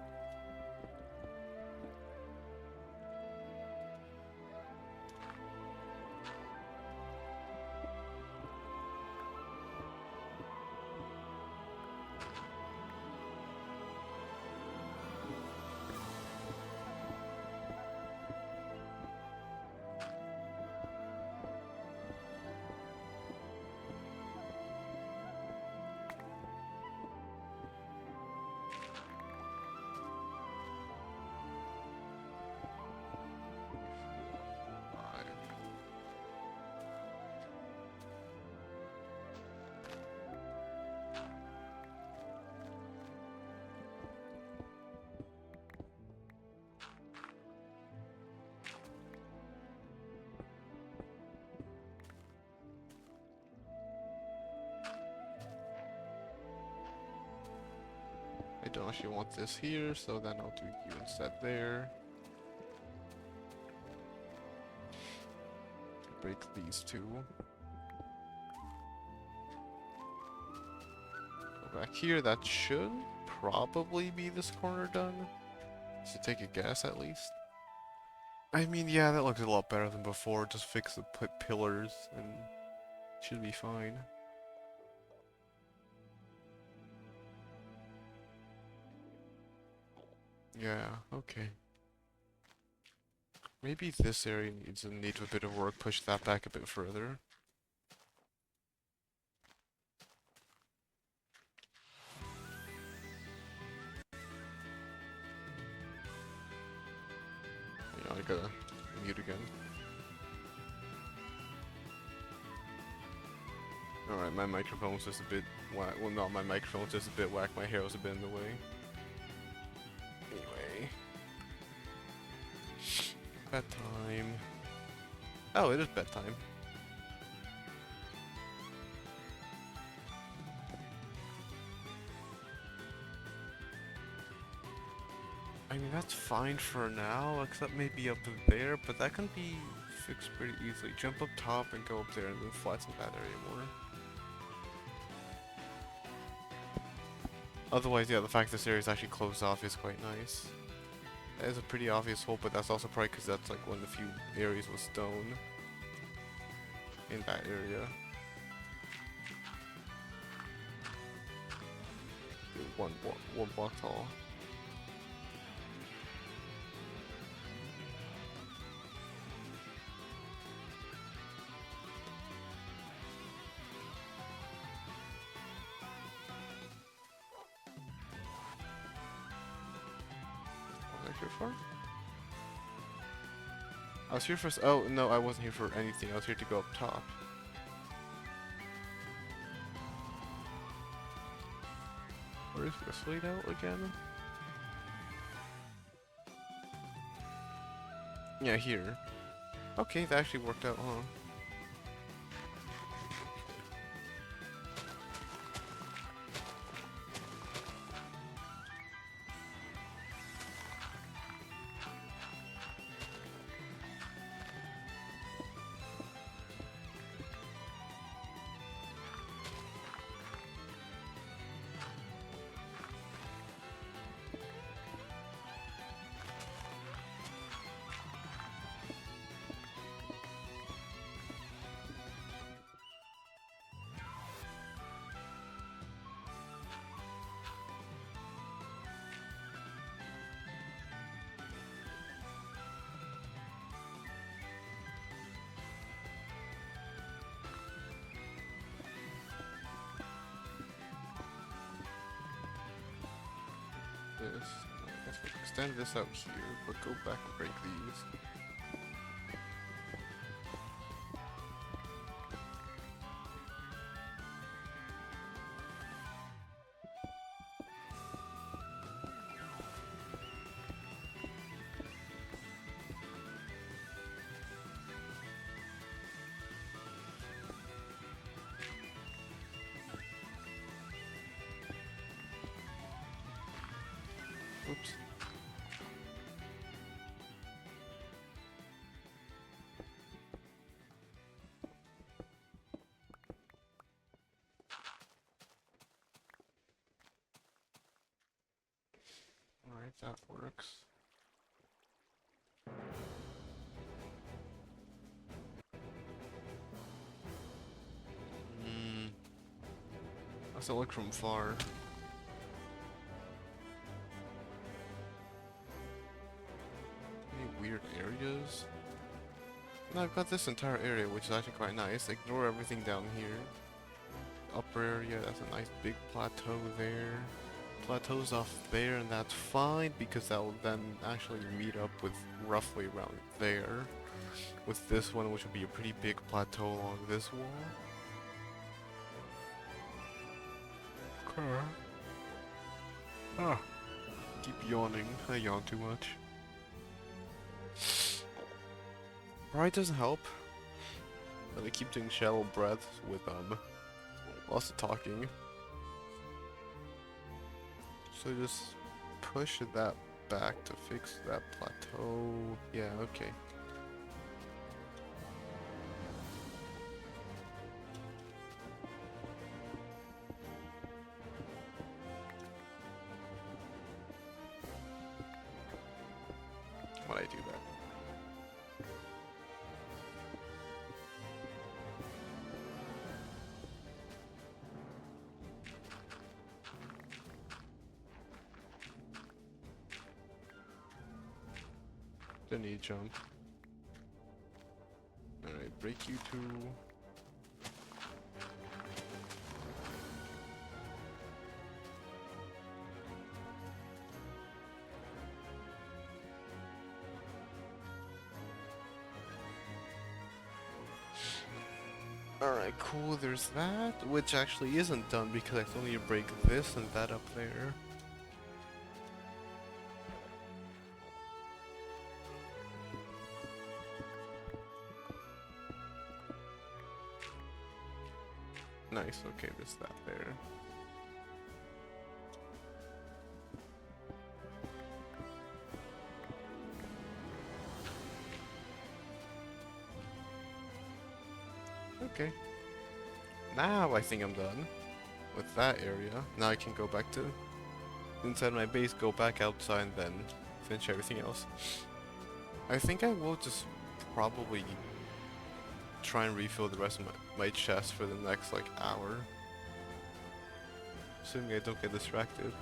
I don't actually want this here, so then I'll do you instead there. Break these two. Go back here, that should probably be this corner done. Should take a guess at least. I mean, yeah, that looks a lot better than before. Just fix the pillars and should be fine. Yeah, okay. Maybe this area needs a bit of work. Push that back a bit further. Yeah, I gotta mute again. Alright, my microphone's just a bit whack. Well, not my microphone's just a bit whack. My hair was a bit in the way. Anyway. Bedtime. Oh, it is bedtime. I mean, that's fine for now, except maybe up there, but that can be fixed pretty easily. Jump up top and go up there and then flatten that area more. Otherwise, yeah, the fact this area is actually closed off is quite nice. That is a pretty obvious hole, but that's also probably because that's like one of the few areas with stone in that area. One block tall. Here for? I was here for. Oh no, I wasn't here for anything. I was here to go up top. Where is this laid out again? Yeah, here. Okay, that actually worked out, huh? This. I guess we extend this out here, but go back and break these. Oops. Alright, that works. How's it look from far? Any weird areas? No, I've got this entire area, which is actually quite nice. Ignore everything down here. Upper area, that's a nice big plateau there. Plateaus off there, and that's fine because that will then actually meet up with roughly around there. With this one, which will be a pretty big plateau along this wall. Okay. Ah. Keep yawning. I yawn too much. Pride doesn't help. But I keep doing shallow breaths with lots of talking. So just push that back to fix that plateau. Yeah, okay. When I do that. Then you jump. Alright, break you two. Alright, cool, there's that, which actually isn't done because I still need to break this and that up there. Nice, okay, there's that there. Okay. Now I think I'm done with that area. Now I can go back to inside my base, go back outside, and then finish everything else. I think I will just probably try and refill the rest of my chest for the next like hour. Assuming I don't get distracted.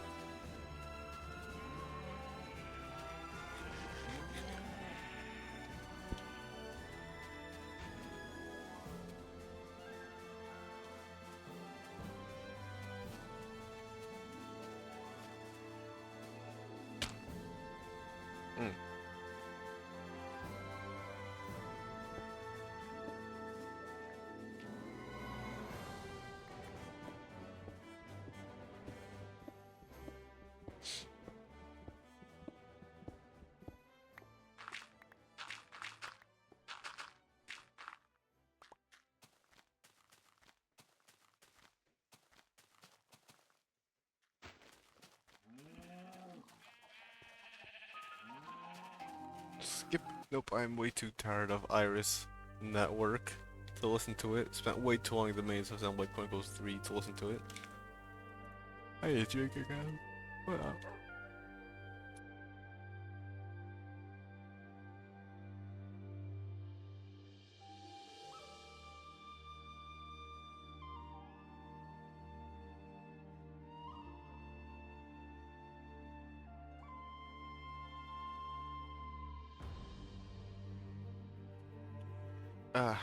Skip. Nope, I'm way too tired of Iris Network to listen to it. Spent way too long in the main, so I sound like Point Goes 3 to listen to it. I hate you again. What up?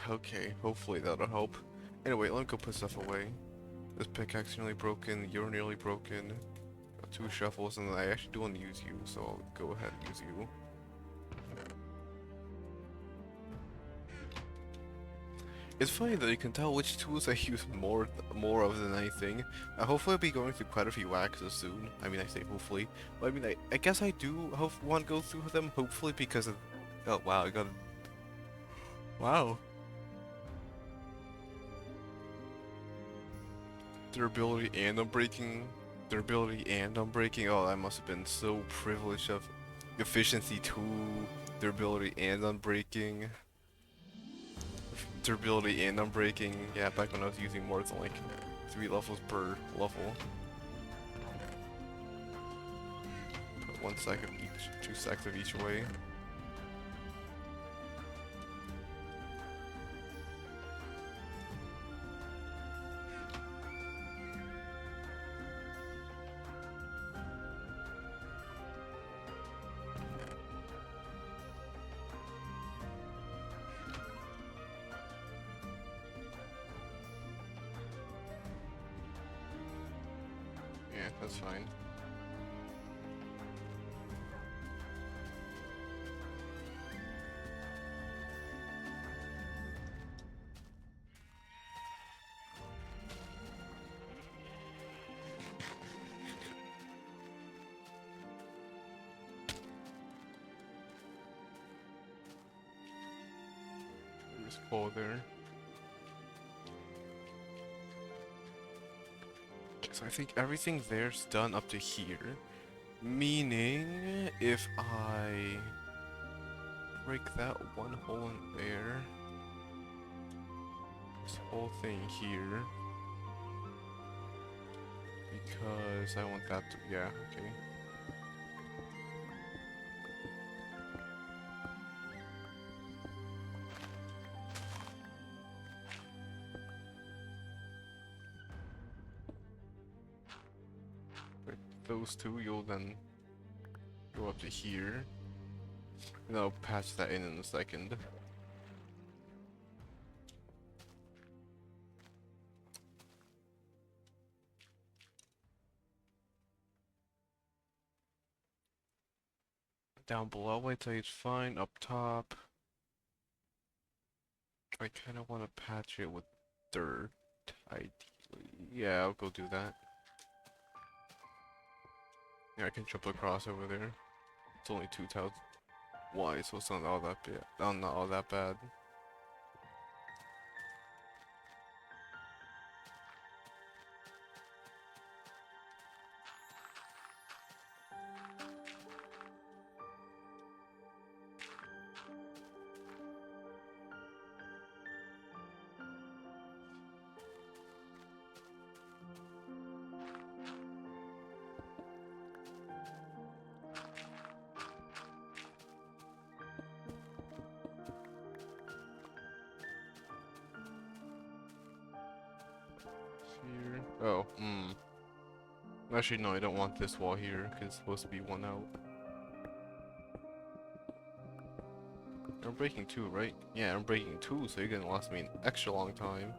Okay. Hopefully that'll help. Anyway, let me go put stuff away. This pickaxe nearly broken, you're nearly broken. Got 2 shuffles, and I actually do want to use you, so I'll go ahead and use you. It's funny that you can tell which tools I use more of than anything. Hopefully I'll be going through quite a few waxes soon. I mean, I say hopefully. But I mean, I guess I do want to go through them, hopefully, because of... Oh, wow, I got... Wow. Durability and unbreaking. Durability and unbreaking. Oh, I must have been so privileged of efficiency 2, durability and unbreaking. Durability and unbreaking. Yeah, back when I was using more than like 3 levels per level. Put 1 stack of each, 2 stacks of each away. Yeah, that's fine. There's coal there. So I think everything there's done up to here. Meaning, if I break that one hole in there, this whole thing here, because I want that to, yeah, okay. Break those two, you'll then go up to here, and I'll patch that in a second. Down below, I'd say it's fine. Up top, I kind of want to patch it with dirt, ideally. Yeah, I'll go do that. Yeah, I can jump across over there. It's only 2 tiles wide, so it's not all that bad. Not all that bad. Here. Oh, Actually, no, I don't want this wall here, because it's supposed to be one out. I'm breaking 2, right? Yeah, I'm breaking 2, so you're gonna last me an extra long time.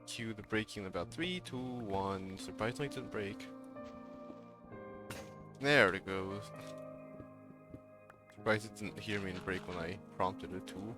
Cue the breaking in about 3, 2, 1. Surprisingly, it didn't break. There it goes. Surprised it didn't hear me and break when I prompted it to.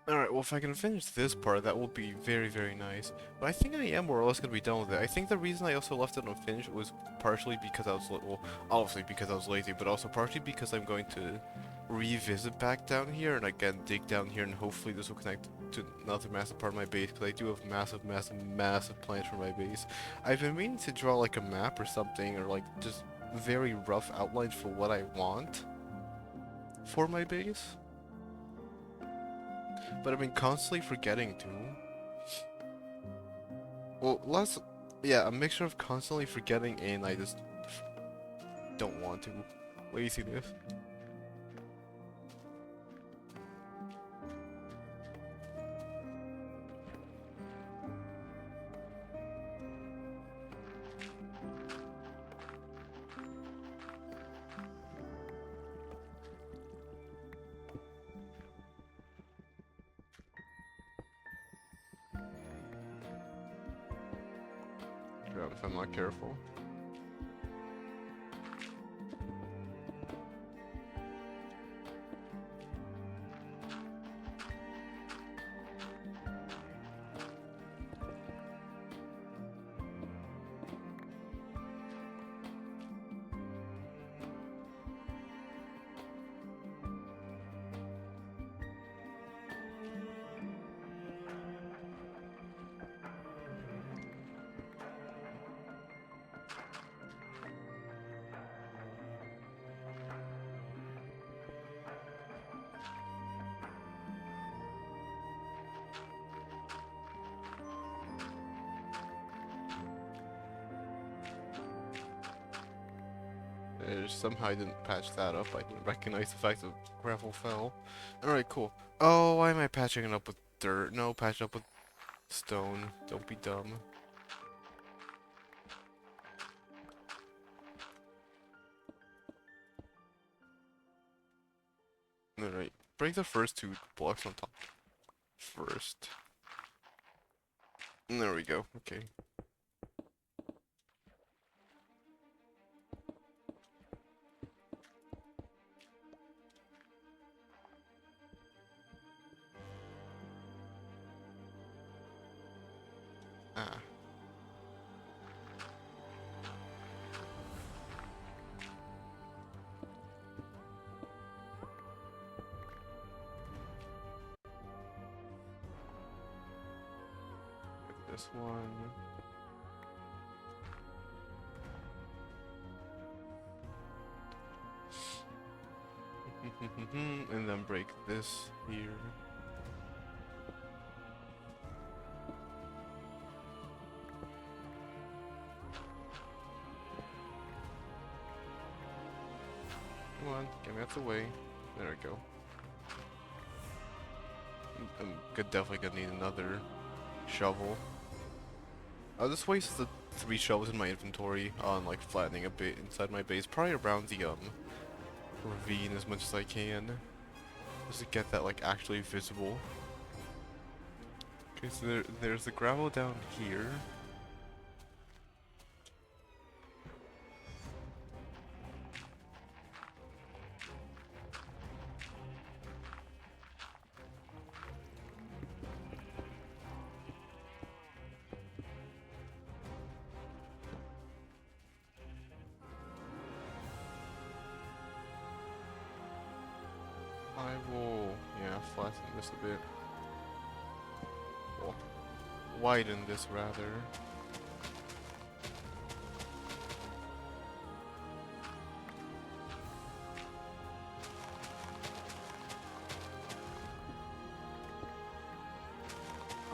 Alright, well if I can finish this part, that will be very, very nice. But I think I am more or less going to be done with it. I think the reason I also left it unfinished was partially because I was, well, obviously because I was lazy, but also partially because I'm going to revisit back down here, and again, dig down here, and hopefully this will connect to another massive part of my base, because I do have massive, massive, massive plans for my base. I've been meaning to draw like a map or something, or like just very rough outlines for what I want for my base. But I've been constantly forgetting to. Well, yeah, a mixture of constantly forgetting and I just don't want to. Laziness. Grab if I'm not careful. Somehow I didn't patch that up. I didn't recognize the fact that gravel fell. Alright, cool. Oh, why am I patching it up with dirt? No, patch it up with stone. Don't be dumb. Alright, break the first 2 blocks on top first. And there we go. Okay. Ah. this one. And then break this here. Come on, get me out the way. There we go. Definitely gonna need another shovel. I'll just waste the 3 shovels in my inventory on like flattening a bit inside my base, probably around the ravine as much as I can, just to get that like actually visible. Okay, so there's the gravel down here. I will, yeah, flatten this a bit. Well, widen this rather.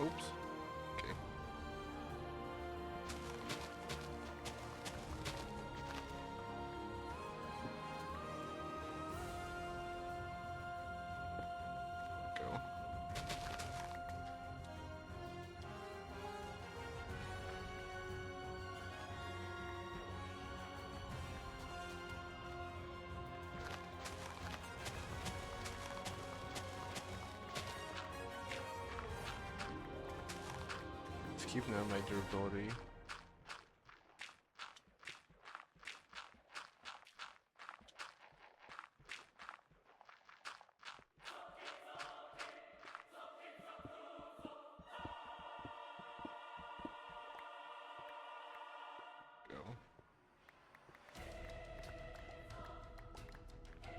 Oops. Okay. Go. Let's keep now my durability. Go.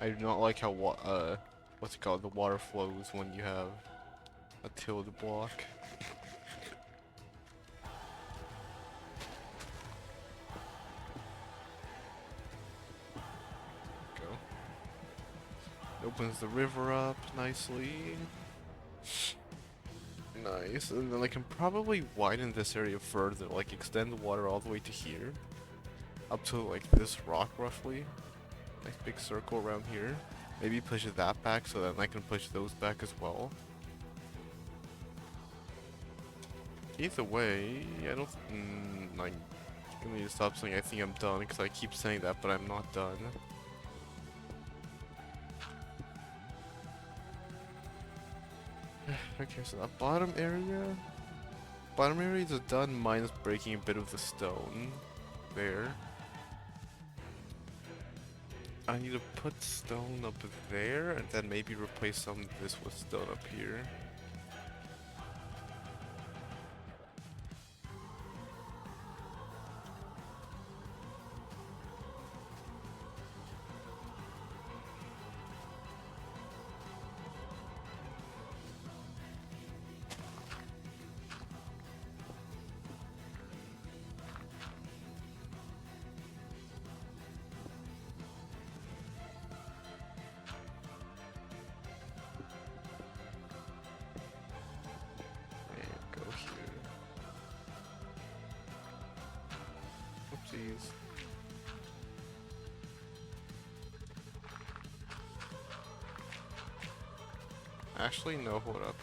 I do not like how what's it called? The water flows when you have a tilde block. Go. Opens the river up nicely. Nice, and then I can probably widen this area further, like extend the water all the way to here. Up to like this rock roughly. Nice big circle around here. Maybe push that back so that I can push those back as well. Either way, I don't... I'm gonna need to stop saying I think I'm done, because I keep saying that, but I'm not done. Okay, so that bottom area is done minus breaking a bit of the stone there. I need to put stone up there and then maybe replace some of this with stone up here. Oopsies. Actually, no, hold up.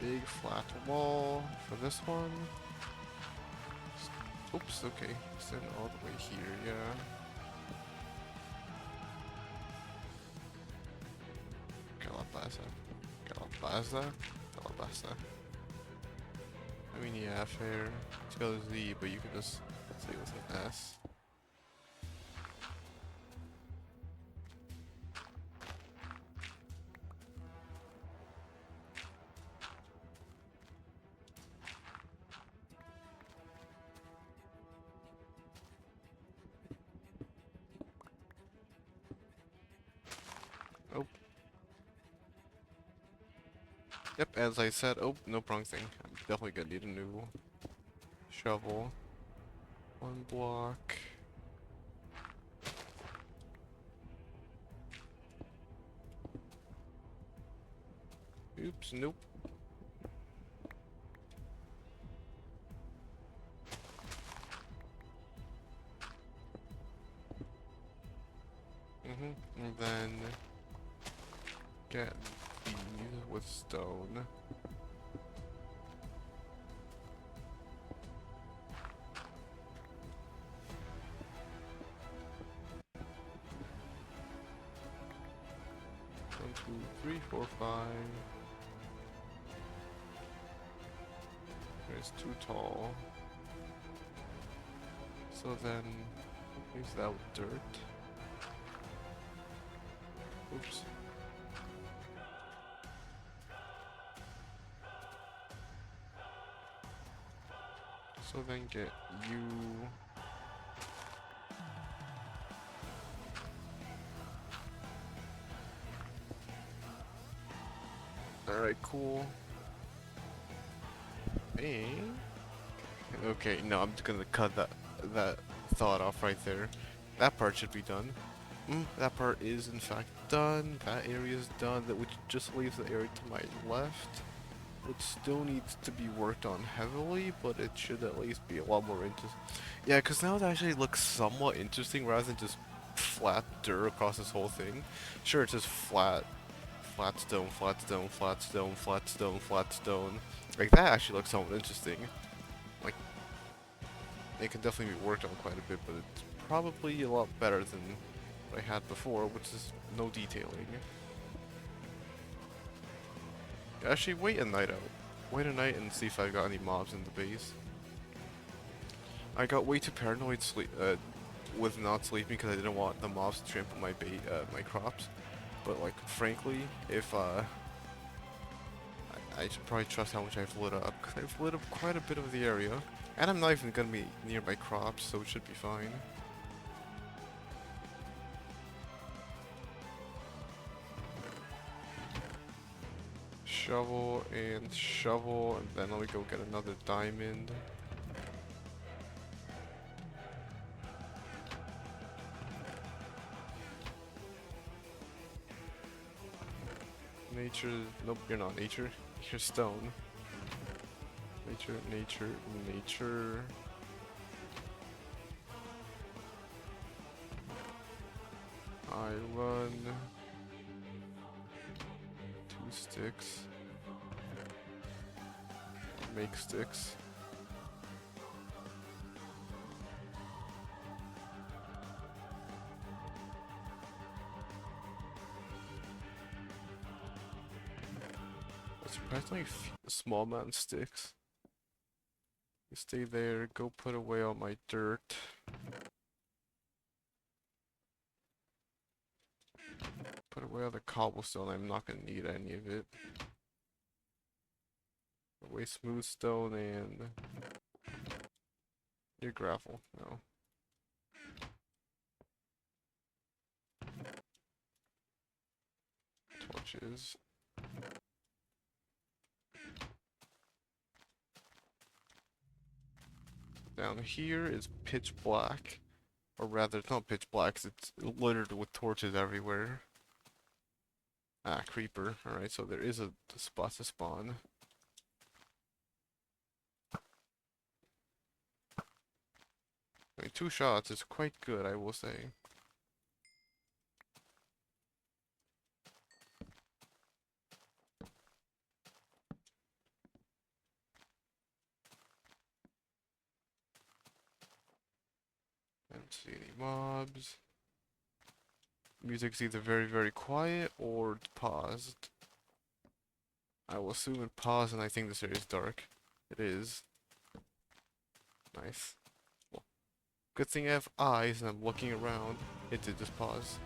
Big flat wall for this one. Oops, okay. Extend all the way here, yeah. Calabaza. Calabaza? Basta. I mean, yeah, fair. It's got a Z, but you could just say it with an S. Oh. Yep, as I said, oh, no wrong thing. I'm definitely gonna need a new shovel. One block. Oops, nope. And then get these with stone. One, two, three, four, five. It's too tall. So then, use that with dirt. Oops. So then get you. Alright, cool. And okay, no, I'm just gonna cut that thought off right there. That part should be done. That part is in fact done. That area is done. That which just leaves the area to my left, which still needs to be worked on heavily, but it should at least be a lot more interesting. Yeah, because now it actually looks somewhat interesting rather than just flat dirt across this whole thing. Sure, it's just flat stone, flat stone, flat stone, flat stone, flat stone. Like, that actually looks somewhat interesting. Like, it can definitely be worked on quite a bit, but it's probably a lot better than what I had before, which is no detailing. Actually, wait a night out. Wait a night and see if I've got any mobs in the base. I got way too paranoid with not sleeping because I didn't want the mobs to trample my crops. But like, frankly, if I should probably trust how much I've lit up, because I've lit up quite a bit of the area. And I'm not even gonna be near my crops, so it should be fine. Shovel, and then let me go get another diamond. Nature, nope, you're not nature, you're stone. Nature. Iron. 2 sticks. Make sticks. Surprisingly small amount of sticks. You stay there, go put away all my dirt. Put away all the cobblestone, I'm not gonna need any of it. Put away smooth stone and your gravel, no. Torches. Down here is pitch black. Or rather, it's not pitch black, it's littered with torches everywhere. Ah, creeper. Alright, so there is a spot to spawn. I mean, 2 shots is quite good, I will say. I don't see any mobs. Music's either very, very quiet or paused. I will zoom and pause, and I think this area is dark. It is. Nice. Well, good thing I have eyes and I'm looking around. It did just pause.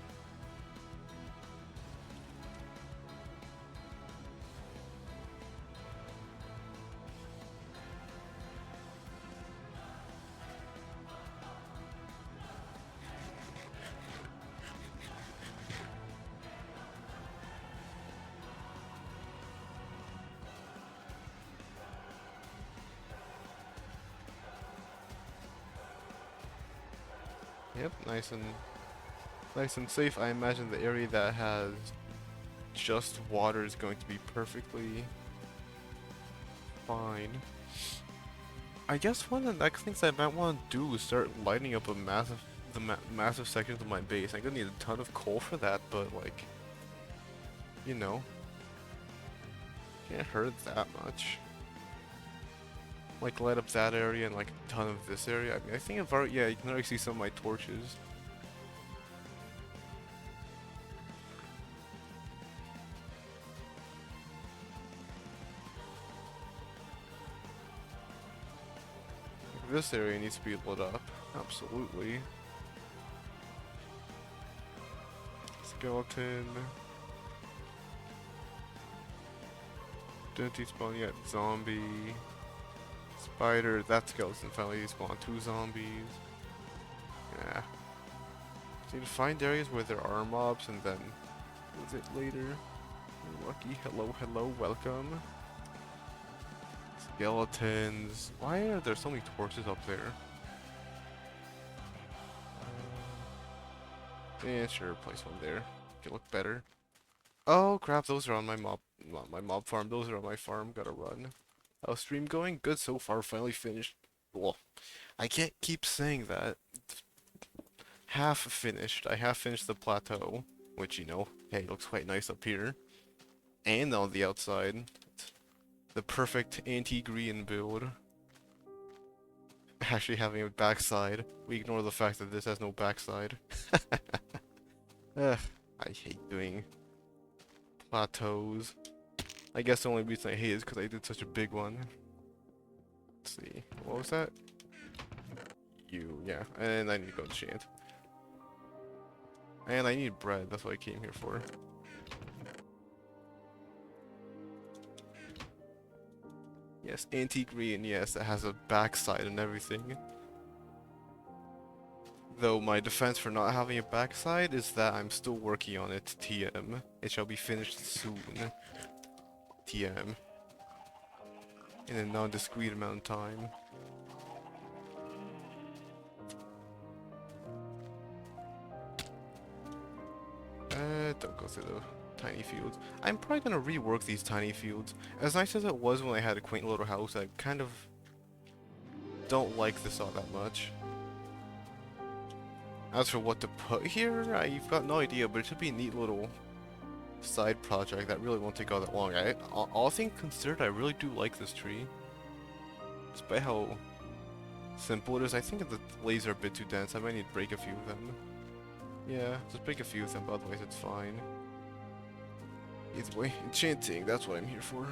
Yep, nice and safe. I imagine the area that has just water is going to be perfectly fine. I guess one of the next things I might want to do is start lighting up massive sections of my base. I'm gonna need a ton of coal for that, but like, you know, can't hurt that much. Like light up that area and like a ton of this area. I mean, I think I've already, yeah, you can already see some of my torches. This area needs to be lit up, absolutely. Skeleton. Didn't despawn yet. Zombie. Spider. That skeleton finally despawned 2 zombies. Yeah. So you need to find areas where there are mobs and then visit later. You're lucky. Hello, hello, welcome. Skeletons. Why are there so many torches up there? Yeah, sure, place one there. Make it look better. Oh crap, those are on my mob, not my mob farm, those are on my farm, gotta run. How's stream going? Good so far, finally finished. Well, I can't keep saying that. Half finished. I have finished the plateau, which, you know, hey, looks quite nice up here. And on the outside. The perfect anti-green build. Actually having a backside. We ignore the fact that this has no backside. Ugh, I hate doing plateaus. I guess the only reason I hate it is because I did such a big one. Let's see. What was that? You, yeah. And I need to go enchant. And I need bread, that's what I came here for. Yes, anti-green, yes, it has a backside and everything. Though my defense for not having a backside is that I'm still working on it, TM. It shall be finished soon. TM. In a non-discrete amount of time. Don't go through the tiny fields. I'm probably gonna rework these tiny fields. As nice as it was when I had a quaint little house, I kind of don't like this all that much. As for what to put here, I've got no idea, but it should be a neat little side project that really won't take all that long. All things considered, I really do like this tree. Despite how simple it is, I think the leaves are a bit too dense. I might need to break a few of them. Yeah, just break a few of them, but otherwise it's fine. Either way, enchanting, that's what I'm here for.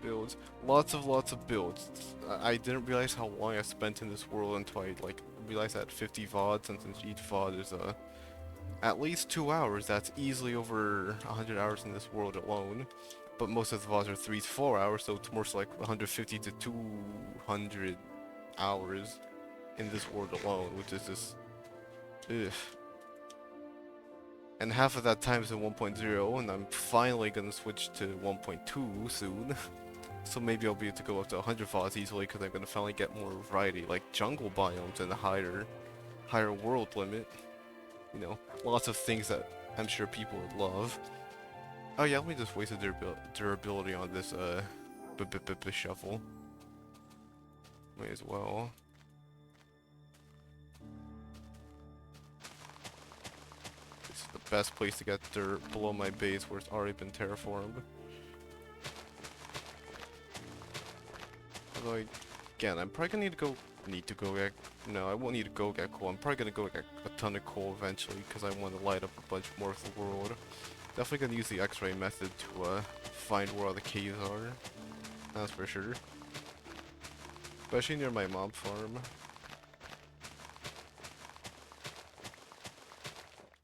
Builds. Lots of builds. I didn't realize how long I spent in this world until I like realized that 50 VODs, and since each VOD is at least 2 hours, that's easily over 100 hours in this world alone. But most of the VODs are 3 to 4 hours, so it's more so like 150 to 200 hours in this world alone, which is just ugh. And half of that time is in 1.0, and I'm finally gonna switch to 1.2 soon. So maybe I'll be able to go up to 100 VODs easily, because I'm gonna finally get more variety, like jungle biomes and a higher world limit. You know, lots of things that I'm sure people would love. Oh yeah, let me just waste the durability on this shuffle. May as well. This is the best place to get dirt below my base where it's already been terraformed. Although again, I'm probably gonna need to go get no, I won't need to go get coal. I'm probably gonna go get a ton of coal eventually because I want to light up a bunch more of the world. Definitely gonna use the X-ray method to find where all the caves are. That's for sure. Especially near my mob farm.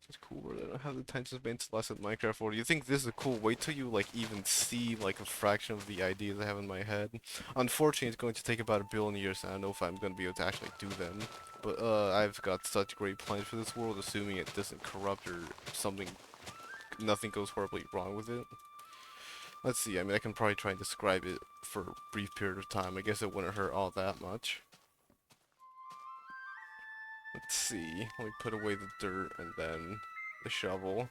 It's cool where they don't have the attention span to less in Minecraft. Or do you think this is a cool? Wait till you like even see like a fraction of the ideas I have in my head. Unfortunately, it's going to take about 1 billion years, and I don't know if I'm going to be able to actually do them. But I've got such great plans for this world, assuming it doesn't corrupt or something, nothing goes horribly wrong with it. Let's see, I mean, I can probably try and describe it for a brief period of time. I guess it wouldn't hurt all that much. Let's see, let me put away the dirt and then the shovel.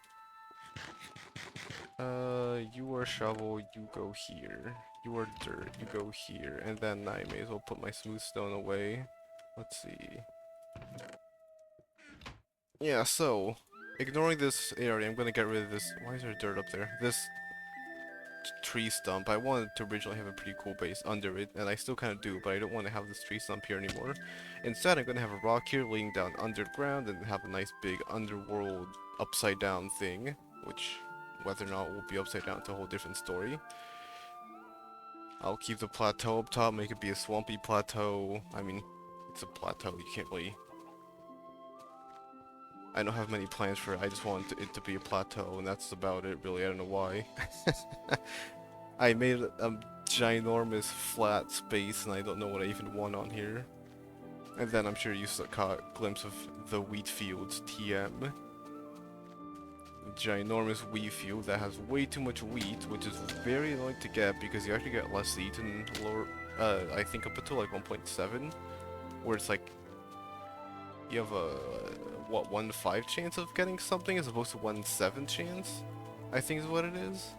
You are shovel, you go here. You are dirt, you go here. And then I may as well put my smooth stone away. Let's see. Yeah, so, ignoring this area, I'm gonna get rid of this. Why is there dirt up there? This tree stump. I wanted to originally have a pretty cool base under it, and I still kind of do, but I don't want to have this tree stump here anymore. Instead, I'm going to have a rock here leading down underground and have a nice big underworld upside down thing, which, whether or not it will be upside down, it's a whole different story. I'll keep the plateau up top, make it be a swampy plateau. I mean, it's a plateau, you can't really... I don't have many plans for it, I just want it to be a plateau, and that's about it, really. I don't know why. I made a ginormous flat space, and I don't know what I even want on here. And then I'm sure you caught a glimpse of the wheat fields, TM. Ginormous wheat field that has way too much wheat, which is very annoying to get, because you actually get less seeds in lower, I think up until like 1.7, where it's like, you have a, what, 1/5 chance of getting something as opposed to 1/7 chance, I think is what it is.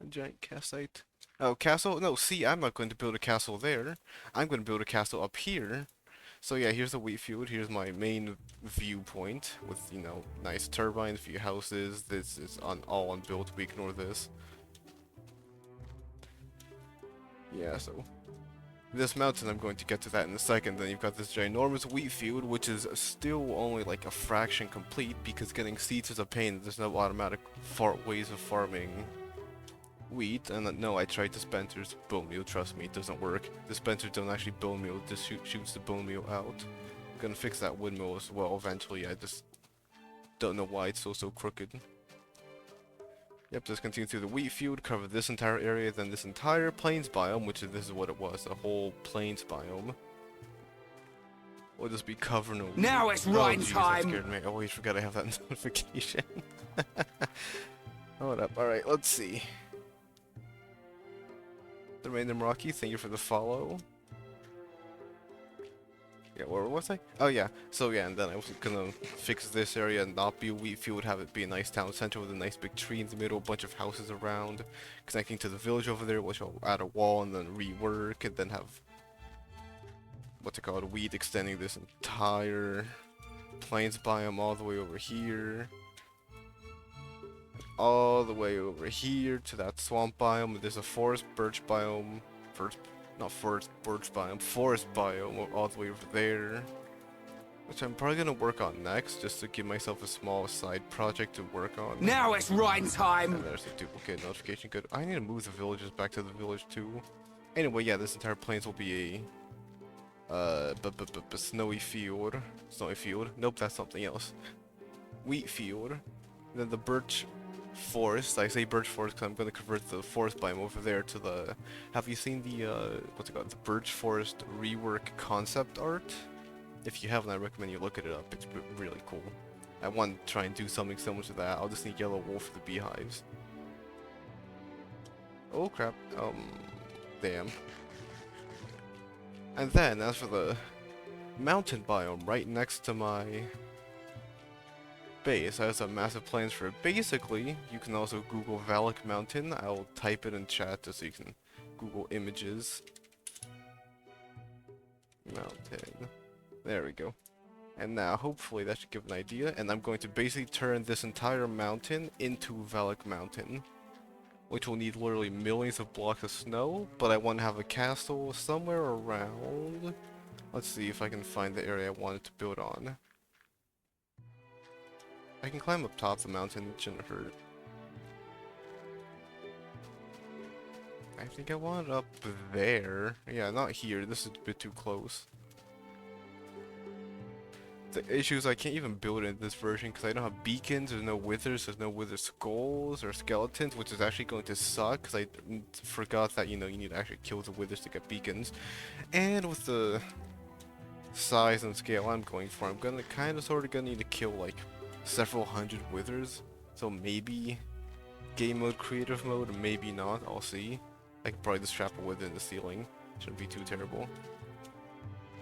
A giant castite. Oh, castle? No, see, I'm not going to build a castle there. I'm going to build a castle up here. So yeah, here's the wheat field. Here's my main viewpoint with, you know, nice turbines, few houses. This is all unbuilt. We ignore this. Yeah, so this mountain, I'm going to get to that in a second. Then you've got this ginormous wheat field, which is still only like a fraction complete because getting seeds is a pain. There's no automatic ways of farming wheat. And no, I tried dispensers, bone meal, trust me, it doesn't work. Dispensers don't actually bone meal, it just shoots the bone meal out. I'm gonna fix that windmill as well eventually. I just don't know why it's so crooked. Yep, just continue through the wheat field, cover this entire area, then this entire plains biome, which this is what it was, the whole plains biome. We'll just be covered in wheat. Now it's Oh, rhyme geez, time! That scared me. I always forgot I have that notification. Hold up, alright, let's see. The Random Rocky, thank you for the follow. Yeah, where was I? Oh yeah, so yeah, and then I was gonna fix this area and not be a wheat field, have it be a nice town center with a nice big tree in the middle, a bunch of houses around, connecting to the village over there, which I'll add a wall and then rework, and then have, what's it called, wheat extending this entire plains biome all the way over here. All the way over here to that swamp biome. There's a forest birch biome. Not forest birch biome. Forest biome all the way over there. Which I'm probably gonna work on next, just to give myself a small side project to work on. Now it's rhyme time! And there's a duplicate notification. Good. I need to move the villages back to the village too. Anyway, yeah, this entire plains will be a snowy field. Snowy field. Nope, that's something else. Wheat field. Then the birch forest. I say birch forest because I'm going to convert the forest biome over there to the... Have you seen the, what's it called? The birch forest rework concept art? If you haven't, I recommend you look it up. It's really cool. I want to try and do something similar to that. I'll just need yellow wool for the beehives. Oh crap. Damn. And then, as for the mountain biome right next to my base, I have some massive plans for it. Basically, you can also Google Valak Mountain. I'll type it in chat just so you can Google images. Mountain. There we go. And now, hopefully, that should give an idea. And I'm going to basically turn this entire mountain into Valak Mountain. which will need literally millions of blocks of snow, but I want to have a castle somewhere around. Let's see if I can find the area I wanted to build on. I can climb up top of the mountain, it shouldn't hurt. I think I want it up there. Yeah, not here, this is a bit too close. The issue is I can't even build it in this version because I don't have beacons, there's no withers, there's no wither skulls or skeletons, which is actually going to suck because I forgot that, you know, you need to actually kill the withers to get beacons. And with the size and scale I'm going for, I'm gonna sort of gonna need to kill like several hundred withers. So maybe game mode, creative mode, or maybe not, I'll see. I can probably just trap a wither in the ceiling, shouldn't be too terrible.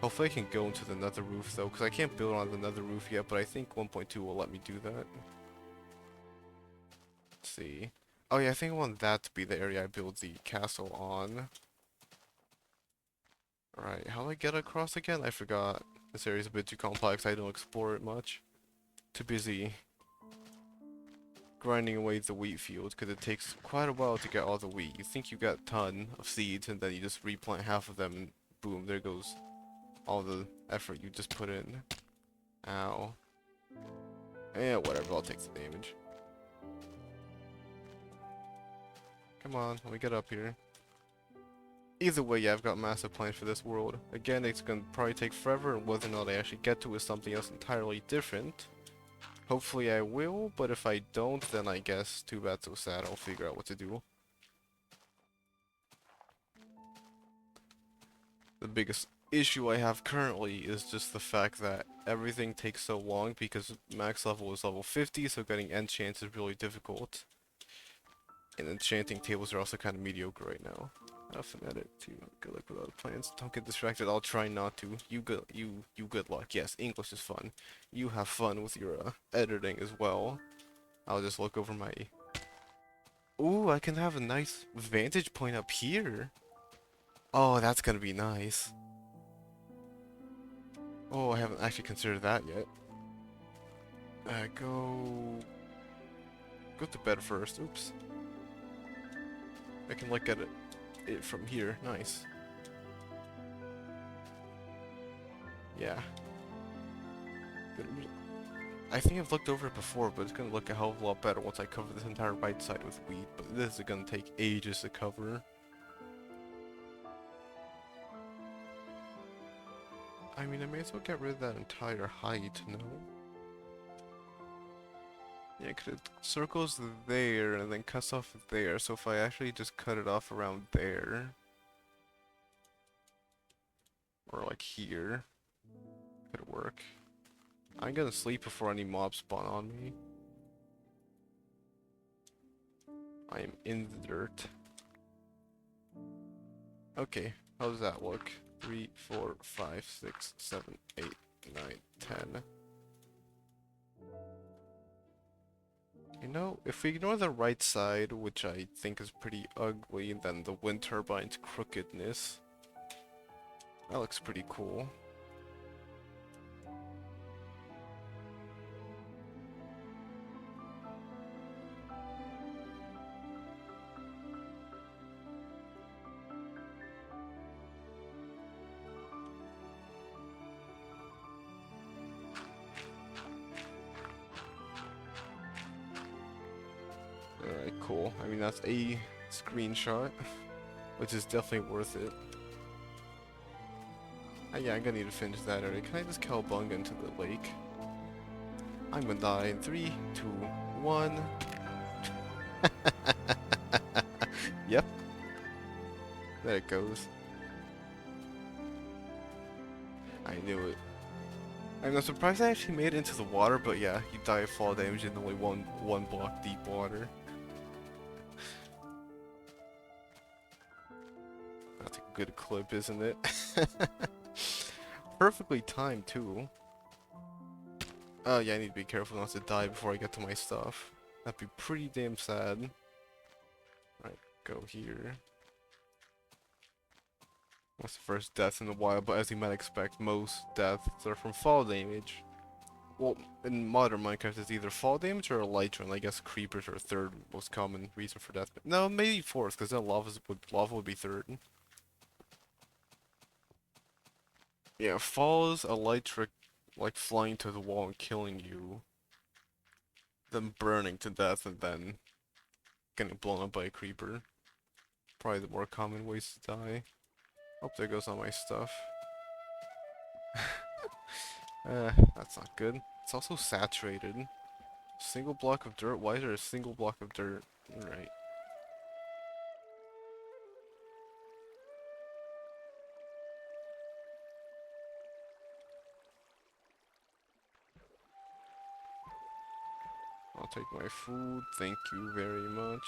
Hopefully I can go into the nether roof though, because I can't build on the nether roof yet, but I think 1.2 will let me do that. Let's see. Oh yeah, I think I want that to be the area I build the castle on. Alright, how do I get across again? I forgot. This area is a bit too complex, I don't explore it much. Too busy grinding away the wheat field, because it takes quite a while to get all the wheat. You think you got a ton of seeds, and then you just replant half of them, and boom, there goes all the effort you just put in. Ow. Yeah, whatever, I'll take the damage. Come on, let me get up here. Either way, yeah, I've got massive plans for this world. Again, it's gonna probably take forever, and whether or not I actually get to is something else entirely different. Hopefully I will, but if I don't, then I guess too bad, so sad. I'll figure out what to do. The biggest issue I have currently is just the fact that everything takes so long because max level is level 50, so getting enchants is really difficult. And enchanting tables are also kind of mediocre right now. Enough and edit too. Good luck with other plans. Don't get distracted. I'll try not to. You good luck. Yes, English is fun. You have fun with your editing as well. I'll just look over my. Ooh, I can have a nice vantage point up here. Oh, that's gonna be nice. Oh, I haven't actually considered that yet. Go to bed first. Oops. I can look at it from here. Nice. Yeah. I think I've looked over it before, but it's gonna look a hell of a lot better once I cover this entire right side with wheat. But this is gonna take ages to cover. I mean, I may as well get rid of that entire height, no? Yeah, cause it circles there and then cuts off there, so if I actually just cut it off around there, or like here, could work. I'm gonna sleep before any mobs spawn on me. I am in the dirt. Okay, how does that look? 3, 4, 5, 6, 7, 8, 9, 10. You know, if we ignore the right side, which I think is pretty ugly, then the wind turbine's crookedness, that looks pretty cool. Alright, cool. I mean, that's a screenshot, which is definitely worth it. Yeah, I'm gonna need to finish that area. Can I just cowabunga into the lake? I'm gonna die in 3, 2, 1. Yep. There it goes. I knew it. I'm surprised I actually made it into the water, but yeah, you die of fall damage in only one block deep water. That's a good clip, isn't it? Perfectly timed too. Oh yeah, I need to be careful not to die before I get to my stuff. That'd be pretty damn sad. Right, go here. That's the first death in a while, but as you might expect, most deaths are from fall damage. Well, in modern Minecraft, it's either fall damage or elytra, and I guess creepers are third most common reason for death. No, maybe fourth, because then lava would be third. Yeah, falls, elytra, like flying to the wall and killing you, then burning to death, and then getting blown up by a creeper. Probably the more common ways to die. Oh, there goes all my stuff. That's not good. It's also saturated. Single block of dirt? Why is there a single block of dirt? Alright. I'll take my food, thank you very much.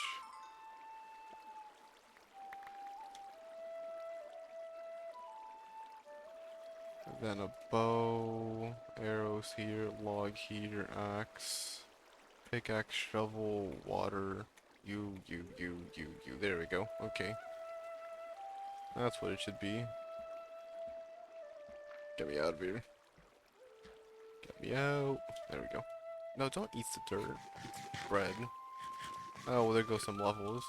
And then a bow, arrows here, log here, axe, pickaxe, shovel, water, you. There we go. Okay. That's what it should be. Get me out of here. Get me out. There we go. No, don't eat the dirt. Bread. Oh, well, there goes some levels.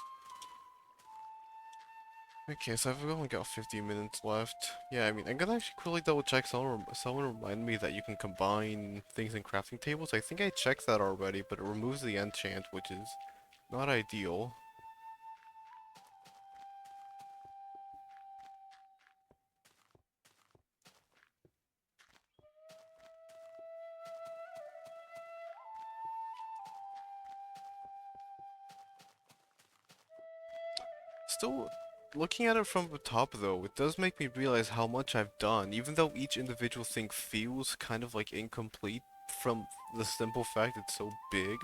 Okay, so I've only got 15 minutes left. Yeah, I mean, I'm gonna actually quickly double check. Someone reminded me that you can combine things in crafting tables. I think I checked that already, but it removes the enchant, which is not ideal. Still, looking at it from the top though, it does make me realize how much I've done, even though each individual thing feels kind of like incomplete from the simple fact it's so big.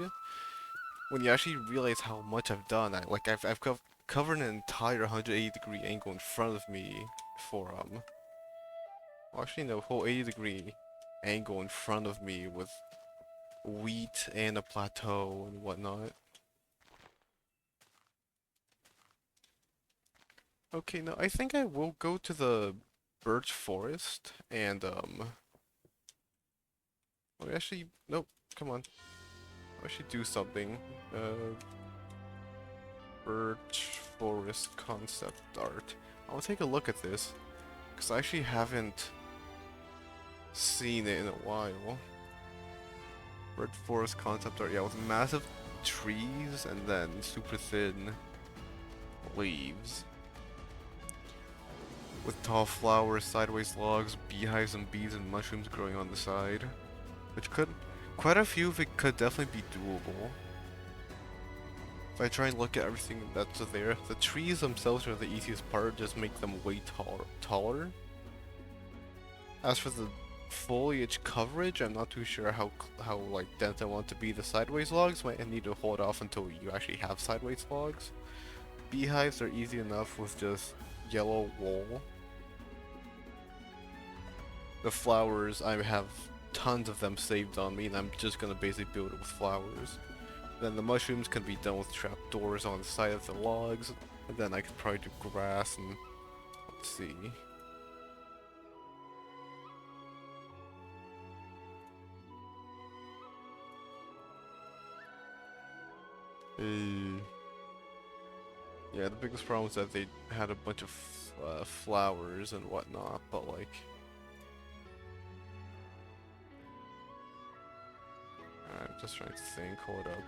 When you actually realize how much I've done, I've covered an entire 180-degree angle in front of me for well, actually no, whole 80-degree angle in front of me with wheat and a plateau and whatnot. Okay, no, I think I will go to the birch forest and well, actually, nope, come on. I should do something. Birch forest concept art. I'll take a look at this, because I actually haven't seen it in a while. Birch forest concept art, yeah, with massive trees and then super thin leaves. With tall flowers, sideways logs, beehives and bees and mushrooms growing on the side. Which could, quite a few of it could definitely be doable. If I try and look at everything that's there, the trees themselves are the easiest part, just make them way taller. As for the foliage coverage, I'm not too sure how like dense I want to be. The sideways logs might need to hold off until you actually have sideways logs. Beehives are easy enough with just yellow wool. The flowers, I have tons of them saved on me, and I'm just gonna basically build it with flowers. Then the mushrooms can be done with trapdoors on the side of the logs, and then I could probably do grass and let's see. Yeah, the biggest problem was that they had a bunch of flowers and whatnot, but like, I'm just trying to think. Hold up,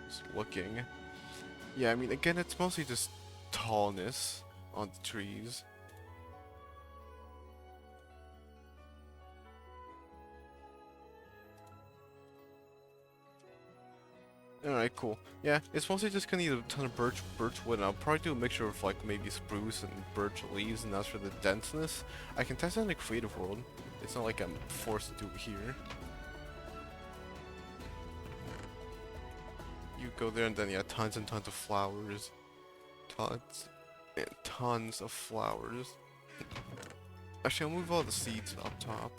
just looking. Yeah, I mean, again, it's mostly just tallness on the trees. Alright, cool. Yeah, it's mostly just gonna need a ton of birch wood, and I'll probably do a mixture of like maybe spruce and birch leaves, and as for the denseness, I can test it in the creative world. It's not like I'm forced to do it here. You go there and then yeah, tons and tons of flowers. Tons and tons of flowers. Actually, I'll move all the seeds up top.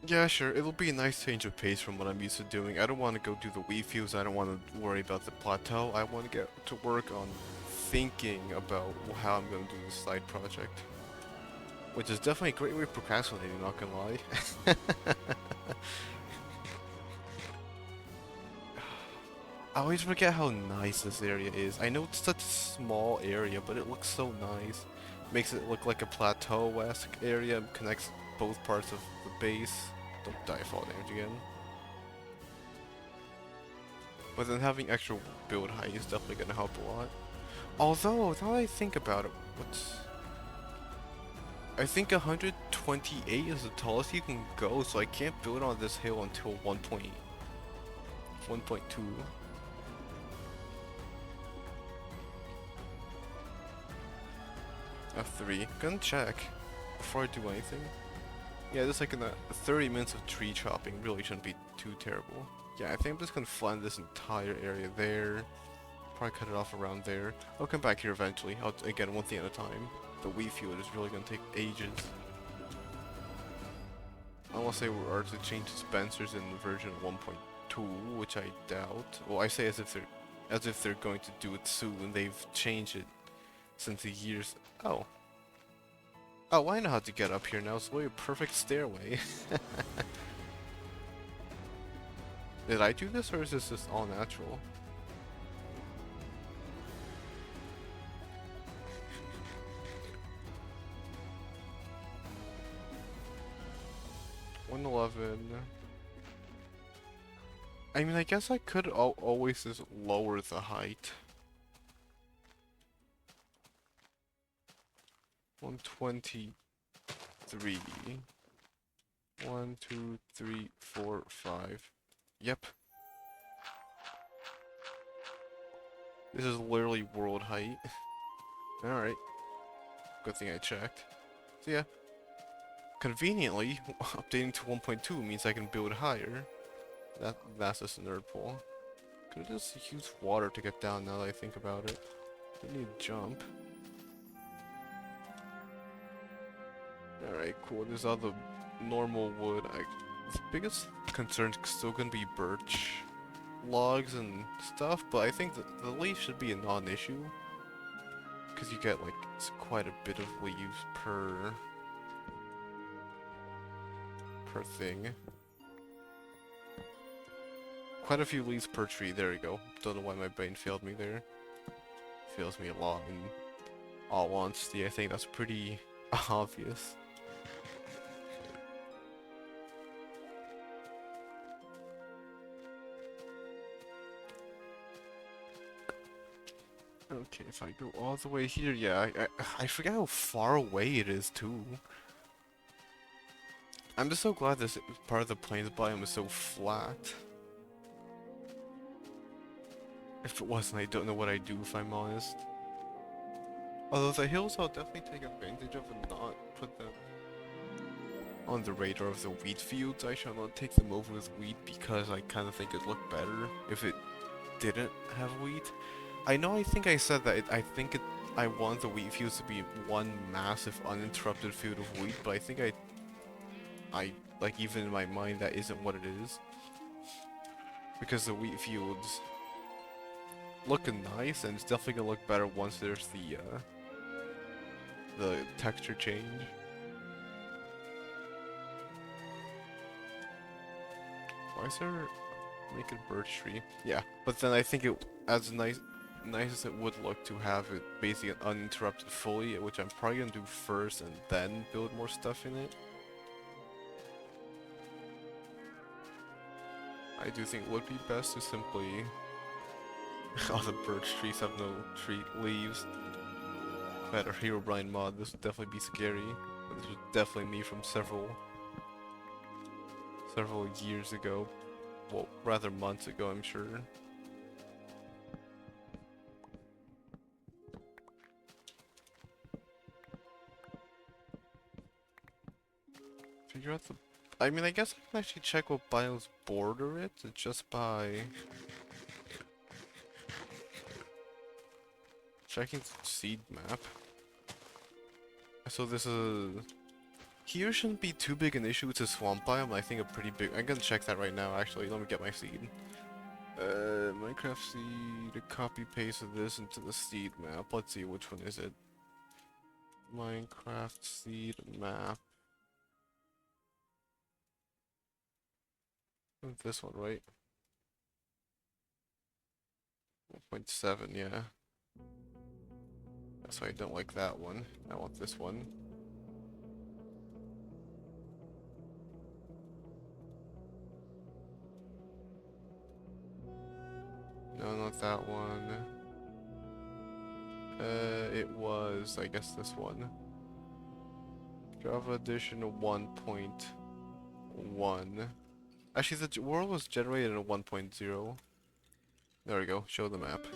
Yeah, sure. It'll be a nice change of pace from what I'm used to doing. I don't want to go do the wheat fields. I don't want to worry about the plateau. I want to get to work on thinking about how I'm going to do this side project. Which is definitely a great way of procrastinating, not gonna lie. I always forget how nice this area is. I know it's such a small area, but it looks so nice. Makes it look like a plateau-esque area, connects both parts of the base. Don't die fall damage again. But then having extra build height is definitely gonna help a lot. Although, now that I think about it, what's... I think 128 is the tallest you can go, so I can't build on this hill until 1.2. F3. Gonna check before I do anything. Yeah, just like in 30 minutes of tree chopping really shouldn't be too terrible. Yeah, I think I'm just gonna flatten this entire area there. Probably cut it off around there. I'll come back here eventually. Again, one thing at a time. The wheat field is really gonna take ages. Unless they were to change dispensers in version 1.2, which I doubt. Well, I say as if they're going to do it soon. They've changed it since the years. Oh. Oh, I know how to get up here now. It's really a perfect stairway. Did I do this, or is this just all natural? $111. I mean, I guess I could always just lower the height. 123. 1, 2, 3, 4, 5. Yep. This is literally world height. Alright. Good thing I checked. So yeah. Conveniently, updating to 1.2 means I can build higher. That's just a nerd pull. Could have just used water to get down now that I think about it. Didn't need to jump. Alright, cool. There's all the normal wood. The biggest concern's still gonna be birch logs and stuff, but I think the leaf should be a non-issue. Because you get, like, quite a bit of leaves per thing. Quite a few leaves per tree. There we go. Don't know why my brain failed me there. Fails me a lot in all honesty. I think that's pretty obvious. Okay, if I go all the way here, yeah, I forget how far away it is too. I'm just so glad this part of the plains biome is so flat. If it wasn't, I don't know what I'd do if I'm honest. Although the hills I'll definitely take advantage of and not put them on the radar of the wheat fields. I shall not take them over with wheat because I kind of think it'd look better if it didn't have wheat. I know I think I said that I want the wheat fields to be one massive uninterrupted field of wheat, but I think I like even in my mind that isn't what it is. Because the wheat fields look nice and it's definitely gonna look better once there's the texture change. Why is there make a birch tree? Yeah, but then I think it as nice as it would look to have it basically uninterrupted fully, which I'm probably gonna do first and then build more stuff in it. I do think it would be best to simply all the birch trees have no tree leaves. If I had a Herobrine mod, this would definitely be scary. But this was definitely me from several years ago. Well, rather months ago, I'm sure. Figure out the... I mean, I guess I can actually check what biomes border it just by... checking the seed map. So this is Here shouldn't be too big an issue. It's a swamp biome. I think a pretty big. I'm gonna check that right now. Actually, let me get my seed. Minecraft seed. Copy paste this into the seed map. Let's see which one is it. Minecraft seed map. This one, right? 1.7, yeah. That's why I don't like that one. I want this one. No, not that one. It was, I guess, this one. Java Edition 1.1. Actually, the world was generated in 1.0. There we go, show the map.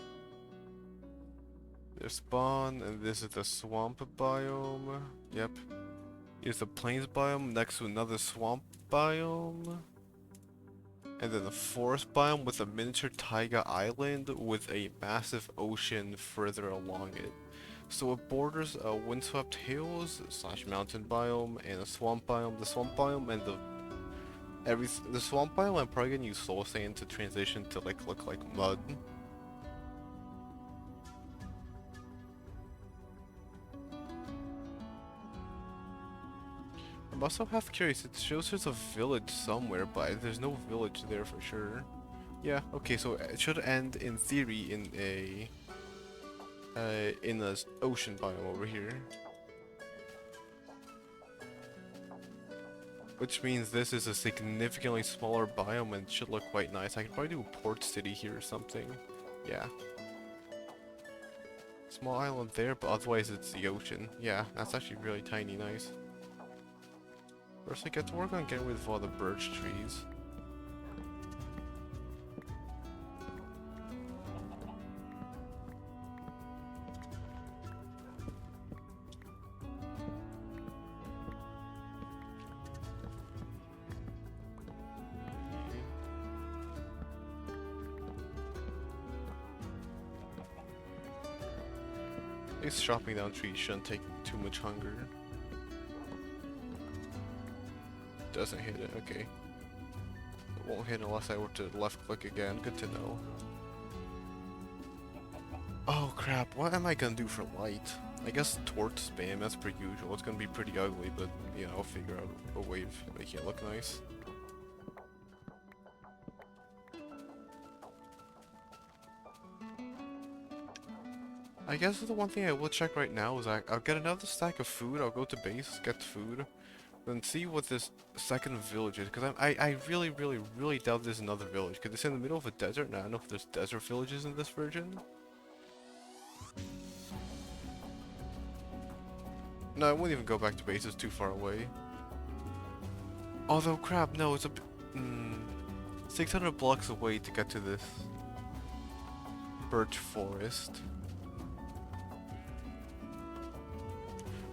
There's spawn, and this is the swamp biome. Yep. Here's the plains biome next to another swamp biome. And then the forest biome with a miniature taiga island with a massive ocean further along it. So it borders a windswept hills / mountain biome and a swamp biome. The swamp biome and the swamp biome I'm probably gonna use soul sand to transition to like look like mud. I'm also half curious, it shows there's a village somewhere, but there's no village there for sure. Yeah, okay, so it should end in theory in a ocean biome over here. Which means this is a significantly smaller biome and should look quite nice. I could probably do a port city here or something. Yeah. Small island there, but otherwise it's the ocean. Yeah, that's actually really tiny nice. First I get to work on getting rid of all the birch trees. At least chopping down trees shouldn't take too much hunger. Doesn't hit it, okay. It won't hit unless I were to left click again, good to know. Oh crap, what am I gonna do for light? I guess torch spam as per usual. It's gonna be pretty ugly, but you know, I'll figure out a way of making it look nice. I guess the one thing I will check right now is I'll get another stack of food, I'll go to base, get food, then see what this second village is, because I really doubt there's another village, because it's in the middle of a desert, and I don't know if there's desert villages in this version. No, I wouldn't even go back to base, it's too far away. Although, crap, no, it's 600 blocks away to get to this birch forest.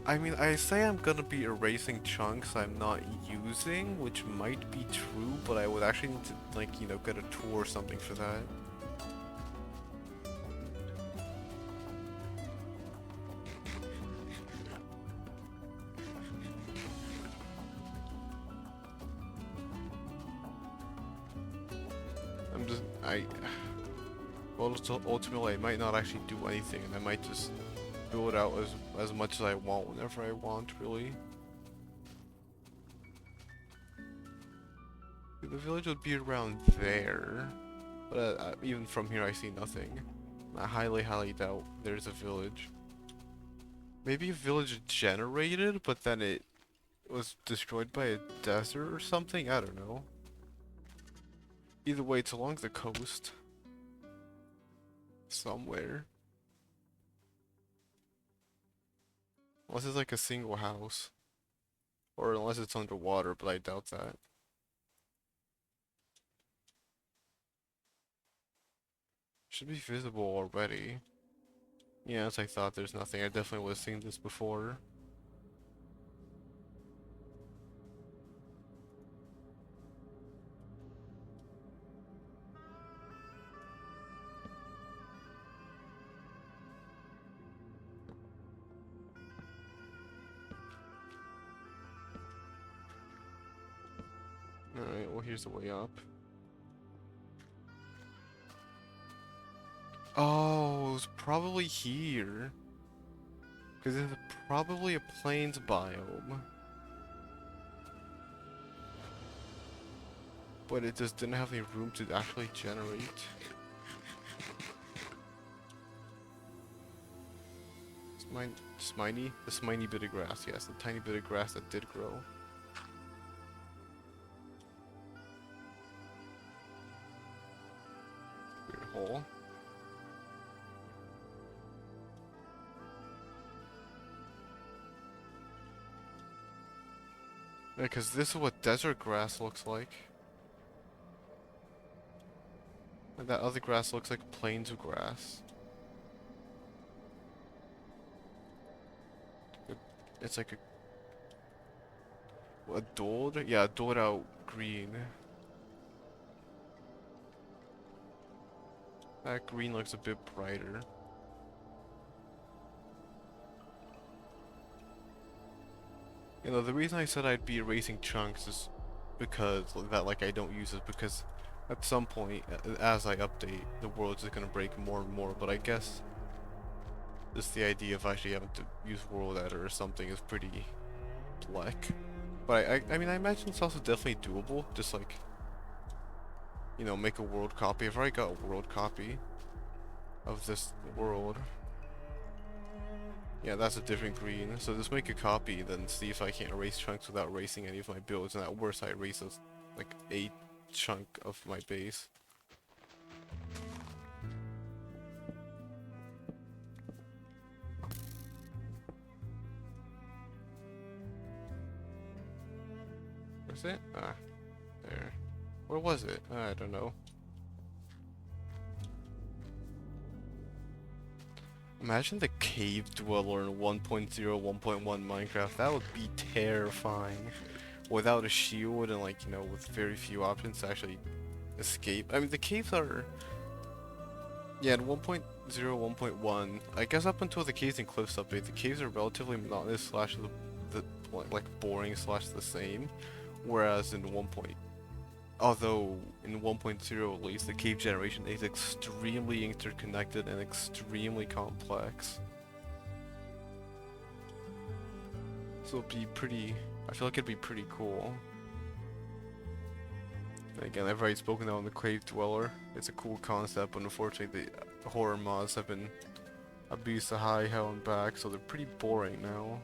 I mean, I say I'm gonna be erasing chunks I'm not using, which might be true, but I would actually need to, like, you know, get a tool or something for that. Well, ultimately I might not actually do anything, and I might just build out as much as I want whenever I want, really. The village would be around there, but even from here I see nothing. I highly doubt there's a village. Maybe a village generated, but then it was destroyed by a desert or something? I don't know. Either way, it's along the coast. Somewhere. Unless it's like a single house. Or unless it's underwater, but I doubt that. Should be visible already. Yeah, as I thought, there's nothing. I definitely would have seen this before. well, here's the way up. Oh, it was probably here. Because it's probably a plains biome. But it just didn't have any room to actually generate. The sminy bit of grass, yes, the tiny bit of grass that did grow. Weird hole. Yeah, because this is what desert grass looks like. And that other grass looks like plains grass. It's like a dulled? Yeah, dulled out green. That green looks a bit brighter. You know, the reason I said I'd be erasing chunks is because that, like, I don't use it because at some point, as I update, the world's just gonna break more and more, but I guess just the idea of actually having to use world editor or something is pretty black. But I mean, I imagine it's also definitely doable, just like, you know, make a world copy. I've already got a world copy of this world. Yeah, that's a different green. So just make a copy, then see if I can't erase chunks without erasing any of my builds. And at worst, I erase like a chunk of my base. Where's it? Ah, there. Where was it? I don't know. Imagine the cave dweller in 1.0, 1.1 Minecraft. That would be terrifying. Without a shield and, like, you know, with very few options to actually escape. I mean, the caves are... Yeah, in 1.0, 1.1, I guess up until the Caves and Cliffs update, the caves are relatively monotonous slash like boring slash the same. Whereas in 1. Although in 1.0 at least, the cave generation is extremely interconnected and extremely complex. So it'd be pretty... I feel like it'd be pretty cool. And again, I've already spoken on the Cave Dweller. It's a cool concept, but unfortunately the horror mods have been abused to high hell and back, so they're pretty boring now.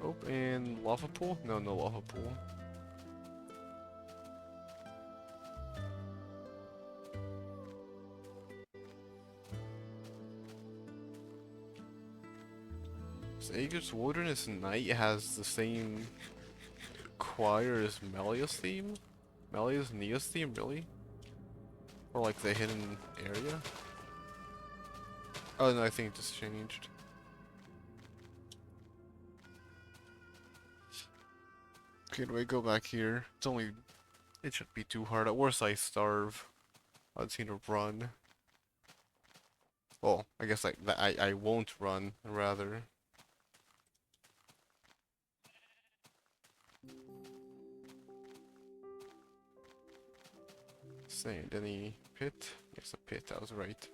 Oh, and lava pool? No, no lava pool. Aegir's Wilderness Night has the same choir as Melia's theme? Melia's Nea's theme, really? Or like the hidden area? Oh no, I think it just changed. Okay, do I go back here? It shouldn't be too hard. At worst I starve. I'd seem to run. Well, I guess I won't run, rather. Sand, any pit? Yes, a pit, I was right.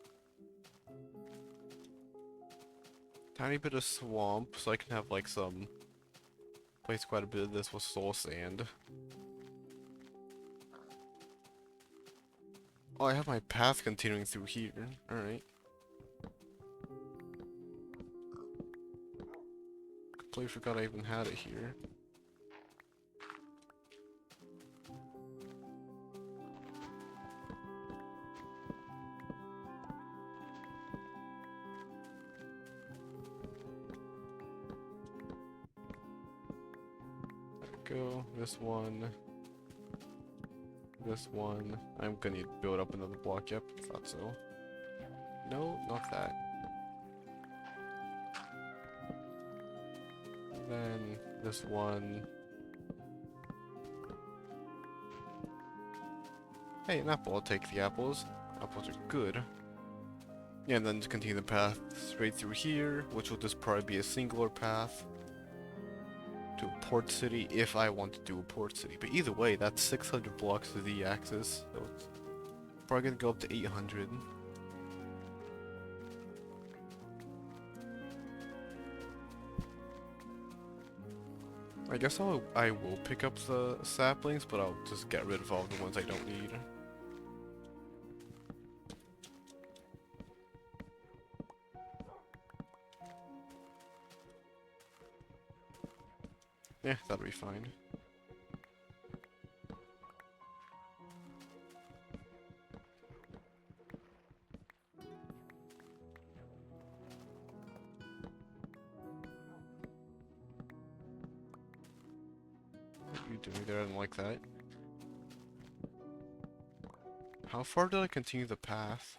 Tiny bit of swamp, so I can have like some... Place quite a bit of this with soul sand. Oh, I have my path continuing through here. Alright. Completely forgot I even had it here. Go, this one. This one. I'm gonna need to build up another block, yep, thought so. No, not that. Then this one. Hey, an apple, I'll take the apples. Apples are good. Yeah, and then just continue the path straight through here, which will just probably be a singular path. port city if I want to do a port city. But either way, that's 600 blocks to the axis. So it's probably gonna go up to 800. I guess I will pick up the saplings, but I'll just get rid of all the ones I don't need. Yeah, that'll be fine. What are you doing there? I don't like that. How far did I continue the path?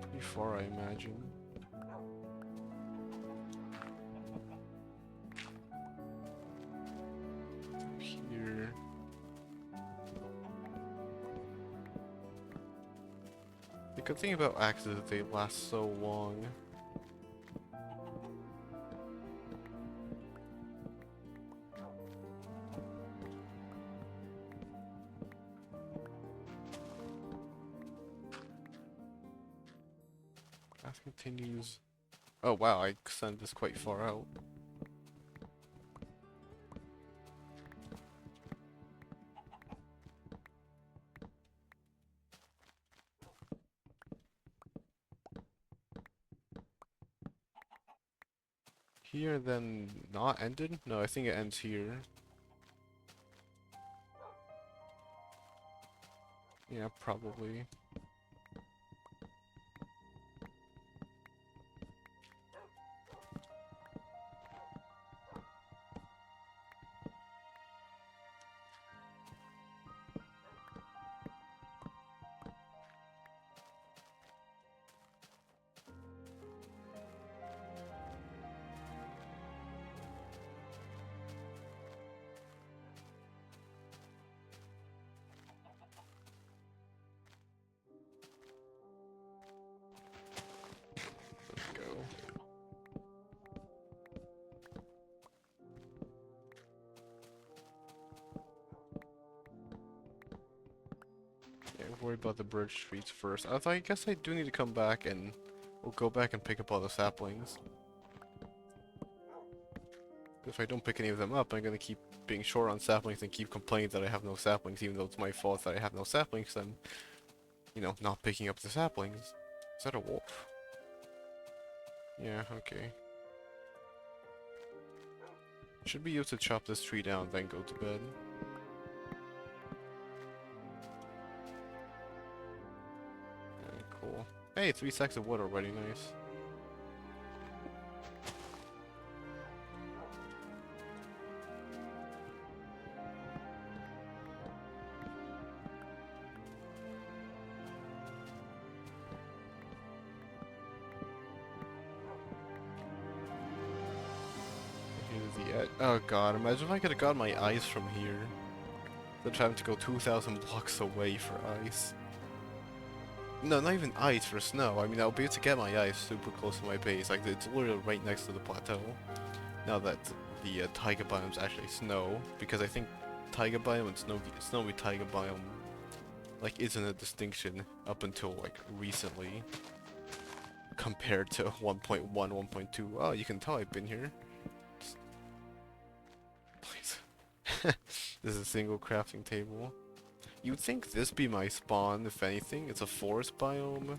Pretty far, I imagine. Here. The good thing about axes is that they last so long. Path continues. Oh wow, I extended this quite far out. Here, then not ended? No, I think it ends here. Yeah, probably. Let's go. Yeah, worry about the birch trees first. I guess I do need to come back and we'll go back and pick up all the saplings. If I don't pick any of them up, I'm gonna keep being short on saplings and keep complaining that I have no saplings, even though it's my fault that I have no saplings. I'm, you know, not picking up the saplings. Is that a wolf? Yeah, okay. Should be able to chop this tree down, then go to bed. Okay, cool. Hey, 3 sacks of wood already, nice. Here's the oh god, imagine if I could have got my ice from here. Instead of having to go 2,000 blocks away for ice. No, not even ice, for snow. I mean, I'll be able to get my ice super close to my base. Like, it's literally right next to the plateau. Now that the taiga biome's actually snow. Because I think taiga biome and snowy taiga biome, like, isn't a distinction up until, like, recently. Compared to 1.1, 1.2. Oh, you can tell I've been here. Please. This is a single crafting table. You'd think this be my spawn, if anything. It's a forest biome.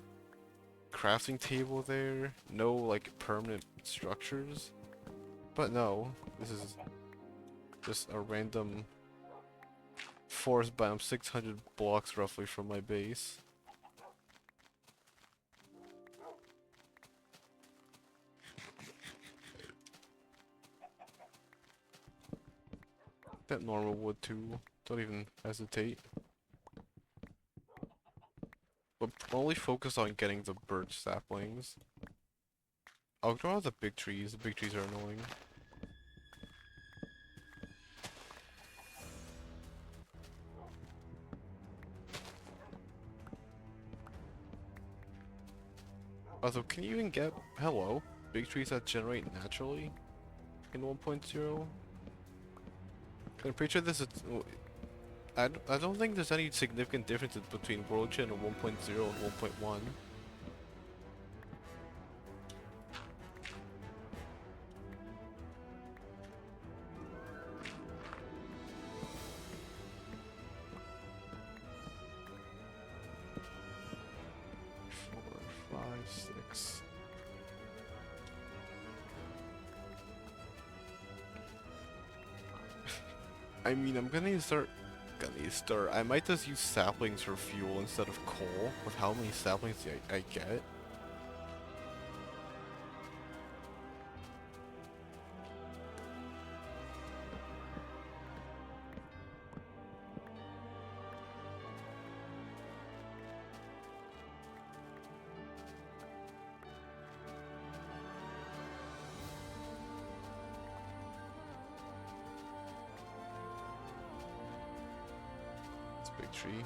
Crafting table there. No, like, permanent structures. But no, this is just a random forest biome 600 blocks roughly from my base. That normal wood too. Don't even hesitate. But only focus on getting the birch saplings. I'll draw the big trees. The big trees are annoying. Also, can you even get... Hello? big trees that generate naturally in 1.0. I'm pretty sure this is. I don't think there's any significant differences between World Gen 1.0 and 1.1. I mean, I'm gonna start. I might just use saplings for fuel instead of coal. With how many saplings I get. Big tree.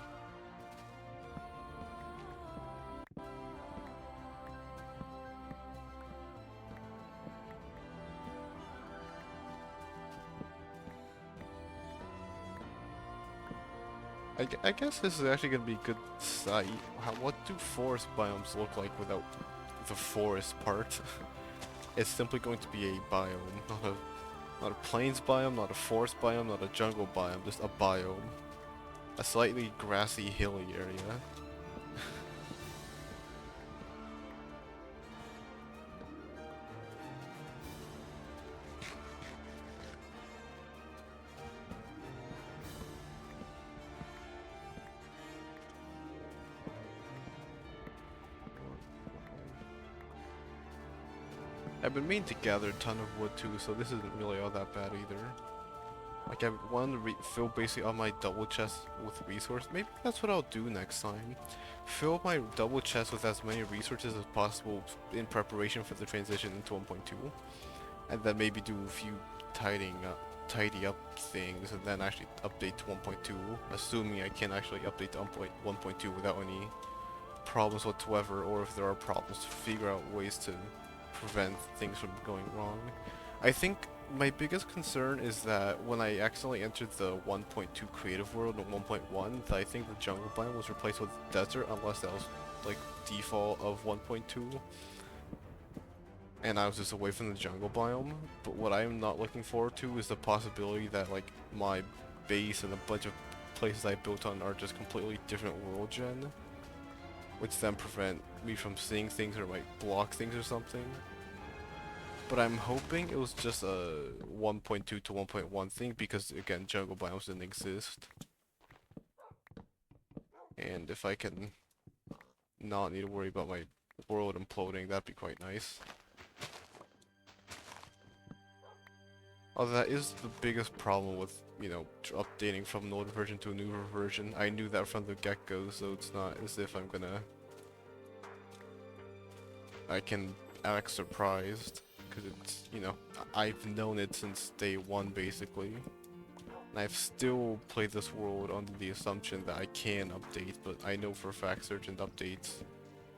I guess this is actually gonna be a good sight. What do forest biomes look like without the forest part? It's simply going to be a biome, not a plains biome, not a forest biome, not a jungle biome, just a biome. A slightly grassy, hilly area. I've been meaning to gather a ton of wood too, so this isn't really all that bad either. Like I want to fill basically all my double chests with resources. Maybe that's what I'll do next time. Fill my double chest with as many resources as possible in preparation for the transition into 1.2. And then maybe do a few tidy up things and then actually update to 1.2. Assuming I can actually update to 1.2 without any problems whatsoever, or if there are problems, to figure out ways to prevent things from going wrong. I think my biggest concern is that when I accidentally entered the 1.2 creative world in 1.1, that I think the jungle biome was replaced with desert, unless that was like default of 1.2. And I was just away from the jungle biome. But what I am not looking forward to is the possibility that like my base and a bunch of places I built on are just completely different world gen, which then prevent me from seeing things or might block things or something. But I'm hoping it was just a 1.2 to 1.1 thing because, again, jungle biomes didn't exist. And if I can not need to worry about my world imploding, that'd be quite nice. Although that is the biggest problem with, you know, updating from an older version to a newer version. I knew that from the get-go, so it's not as if I can act surprised. Because it's, you know, I've known it since day one, basically. And I've still played this world under the assumption that I can update, but I know for a fact certain updates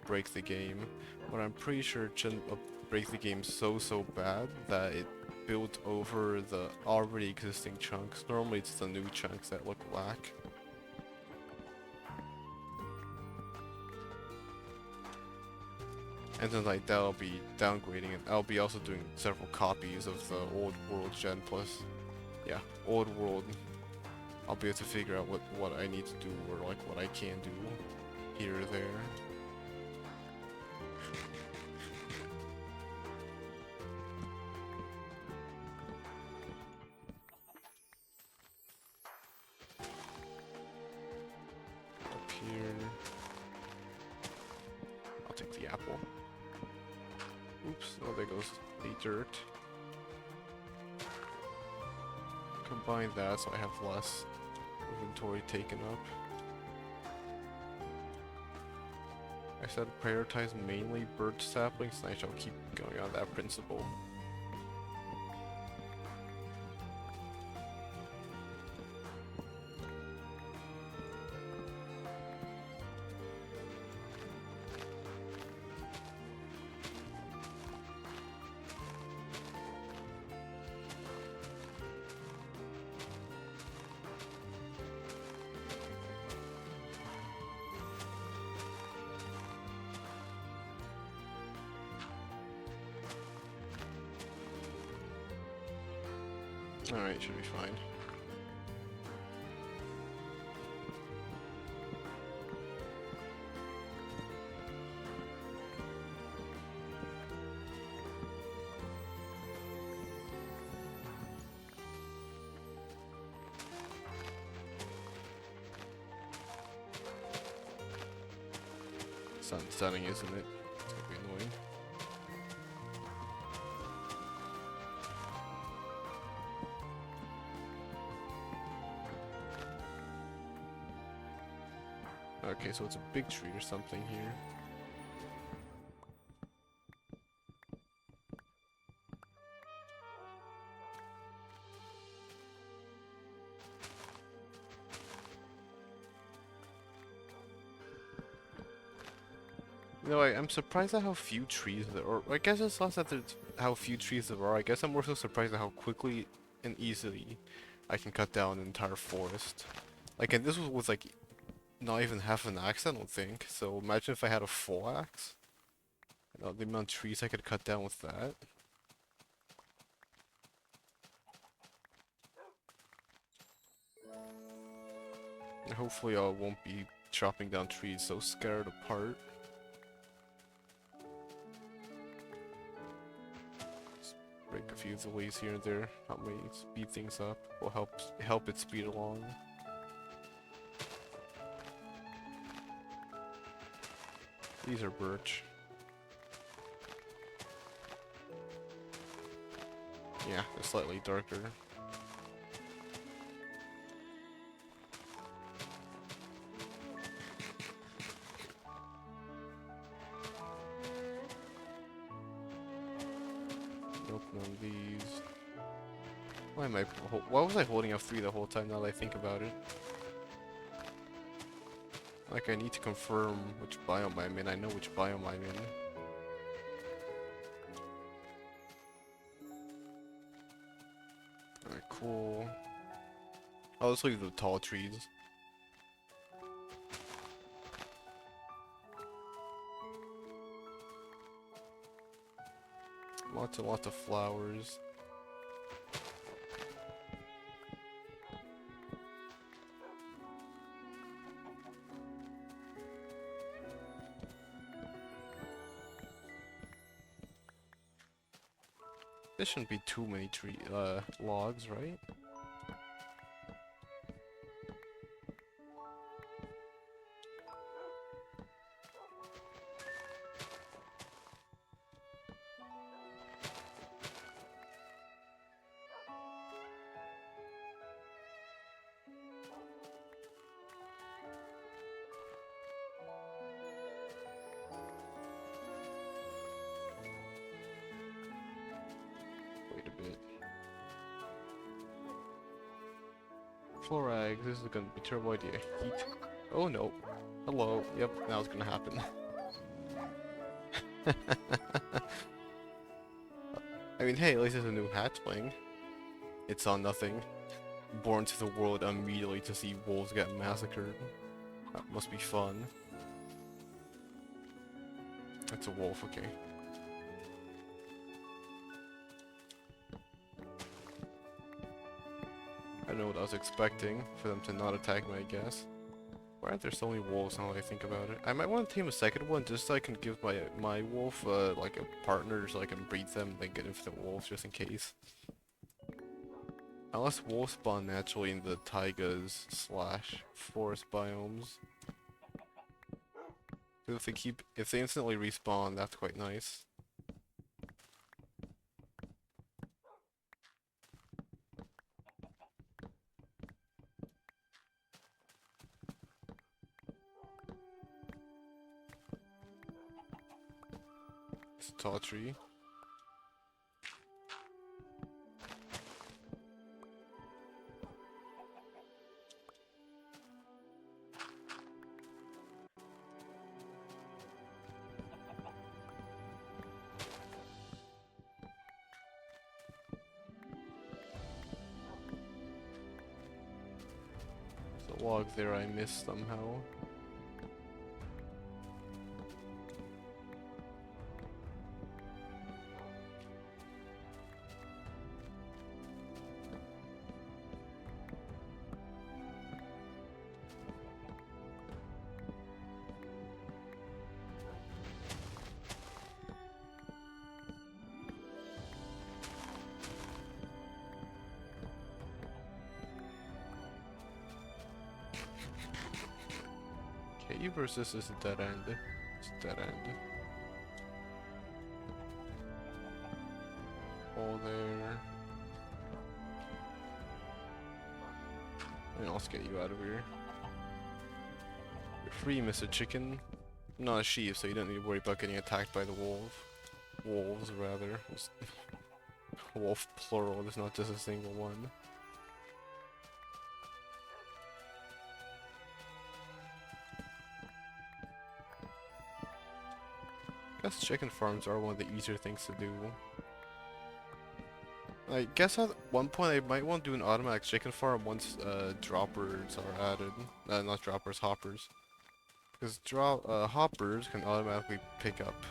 break the game. But I'm pretty sure it shouldn't break the game so bad that it built over the already existing chunks. Normally it's the new chunks that look whack. And then like that I'll be downgrading it. I'll be also doing several copies of the old world gen plus, yeah, old world. I'll be able to figure out what I need to do or like what I can do here or there. Up here, I'll take the apple. Oops, oh there goes the dirt. Combine that so I have less inventory taken up. I said prioritize mainly birch saplings, and I shall keep going on that principle. Alright, should be fine. Sun setting, isn't it? It's gonna be annoying. Okay, so it's a big tree or something here. You know, I'm surprised at how few trees there are. I guess it's less that there's how few trees there are. I guess I'm more so surprised at how quickly and easily I can cut down an entire forest. Like, and this was with like not even half an axe, I don't think. So imagine if I had a full axe. You know, the amount of trees I could cut down with that. And hopefully I won't be chopping down trees so scared apart. Break a few of the ways here and there, help me speed things up, will help it speed along. These are birch. Yeah, they're slightly darker. Nope, none of these. Why was I holding F3 the whole time now that I think about it? Like, I need to confirm which biome I'm in. I know which biome I'm in. Alright, cool. I'll just leave the tall trees. Lots and lots of flowers. There shouldn't be too many logs, right? Wait a bit. Floor eggs, this is gonna be a terrible idea. Heat. Oh no. Hello. Yep, now it's gonna happen. I mean, hey, at least there's a new hatchling. It's on nothing. Born to the world immediately to see wolves get massacred. That must be fun. That's a wolf, okay. I don't know what I was expecting for them to not attack me, I guess. Why aren't there so many wolves now that I think about it? I might want to tame a second one just so I can give my wolf like a partner so I can breed them and then get infinite wolves just in case. Unless wolves spawn naturally in the taigas / forest biomes. If they instantly respawn, that's quite nice. It's a tall tree. There's a log there I missed somehow. you versus is a dead end. It's a dead end. All there. And let's get you out of here. You're free, Mr. Chicken. Not a sheep, so you don't need to worry about getting attacked by the wolf. Wolves, rather. Just wolf plural, there's not just a single one. I guess chicken farms are one of the easier things to do. I guess at one point I might want to do an automatic chicken farm once droppers are added. Not droppers, hoppers. Because hoppers can automatically pick up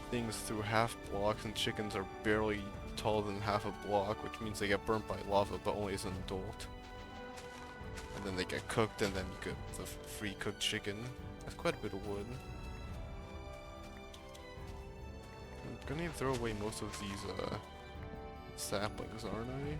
things through half blocks, and chickens are barely taller than half a block, which means they get burnt by lava, but only as an adult. And then they get cooked, and then you get the free cooked chicken. That's quite a bit of wood. I'm gonna need to throw away most of these saplings, aren't I?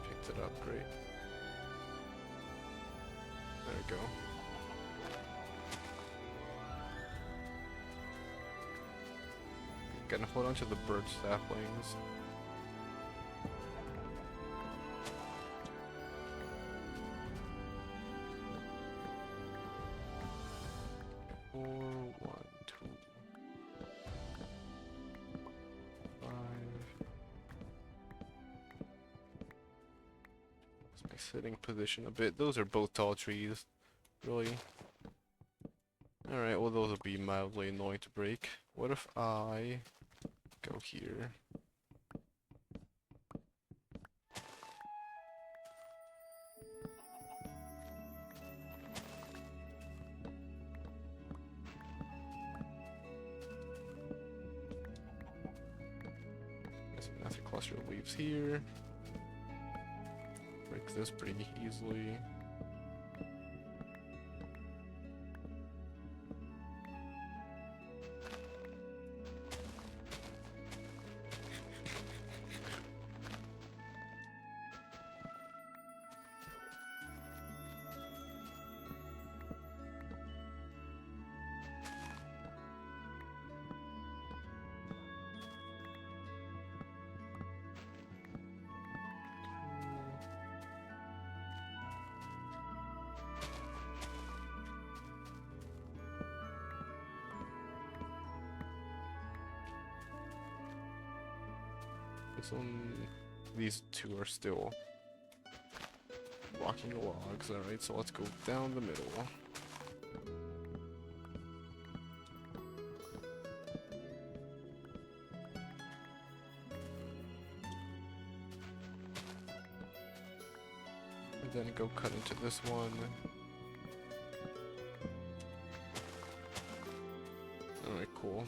Picked it up, great. There we go. Gonna hold on to the birch saplings. Sitting position a bit. Those are both tall trees. Really? Alright, well those will be mildly annoying to break. What if I go here? There's a massive cluster of leaves here. Break this pretty easily. These two are still blocking the logs. Alright, so let's go down the middle. And then go cut into this one. Alright, cool.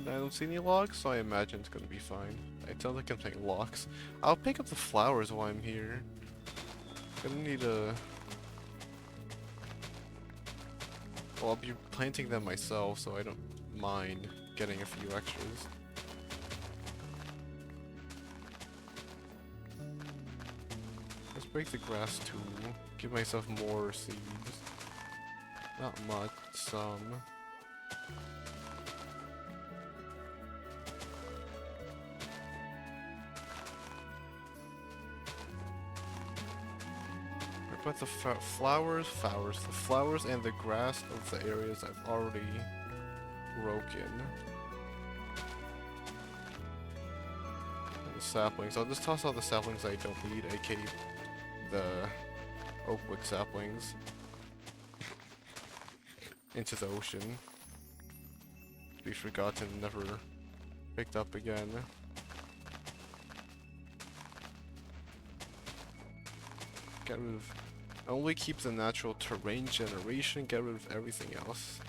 I don't see any logs, so I imagine it's gonna be fine. It sounds like I'm saying locks. I'll pick up the flowers while I'm here. Gonna need a... Well, I'll be planting them myself, so I don't mind getting a few extras. Let's break the grass too. Give myself more seeds. Not much, some. But the flowers and the grass of the areas I've already broken. And the saplings. I'll just toss all the saplings I don't need, aka the oakwood saplings, into the ocean. To be forgotten, never picked up again. Get rid of... Only keep the natural terrain generation, get rid of everything else.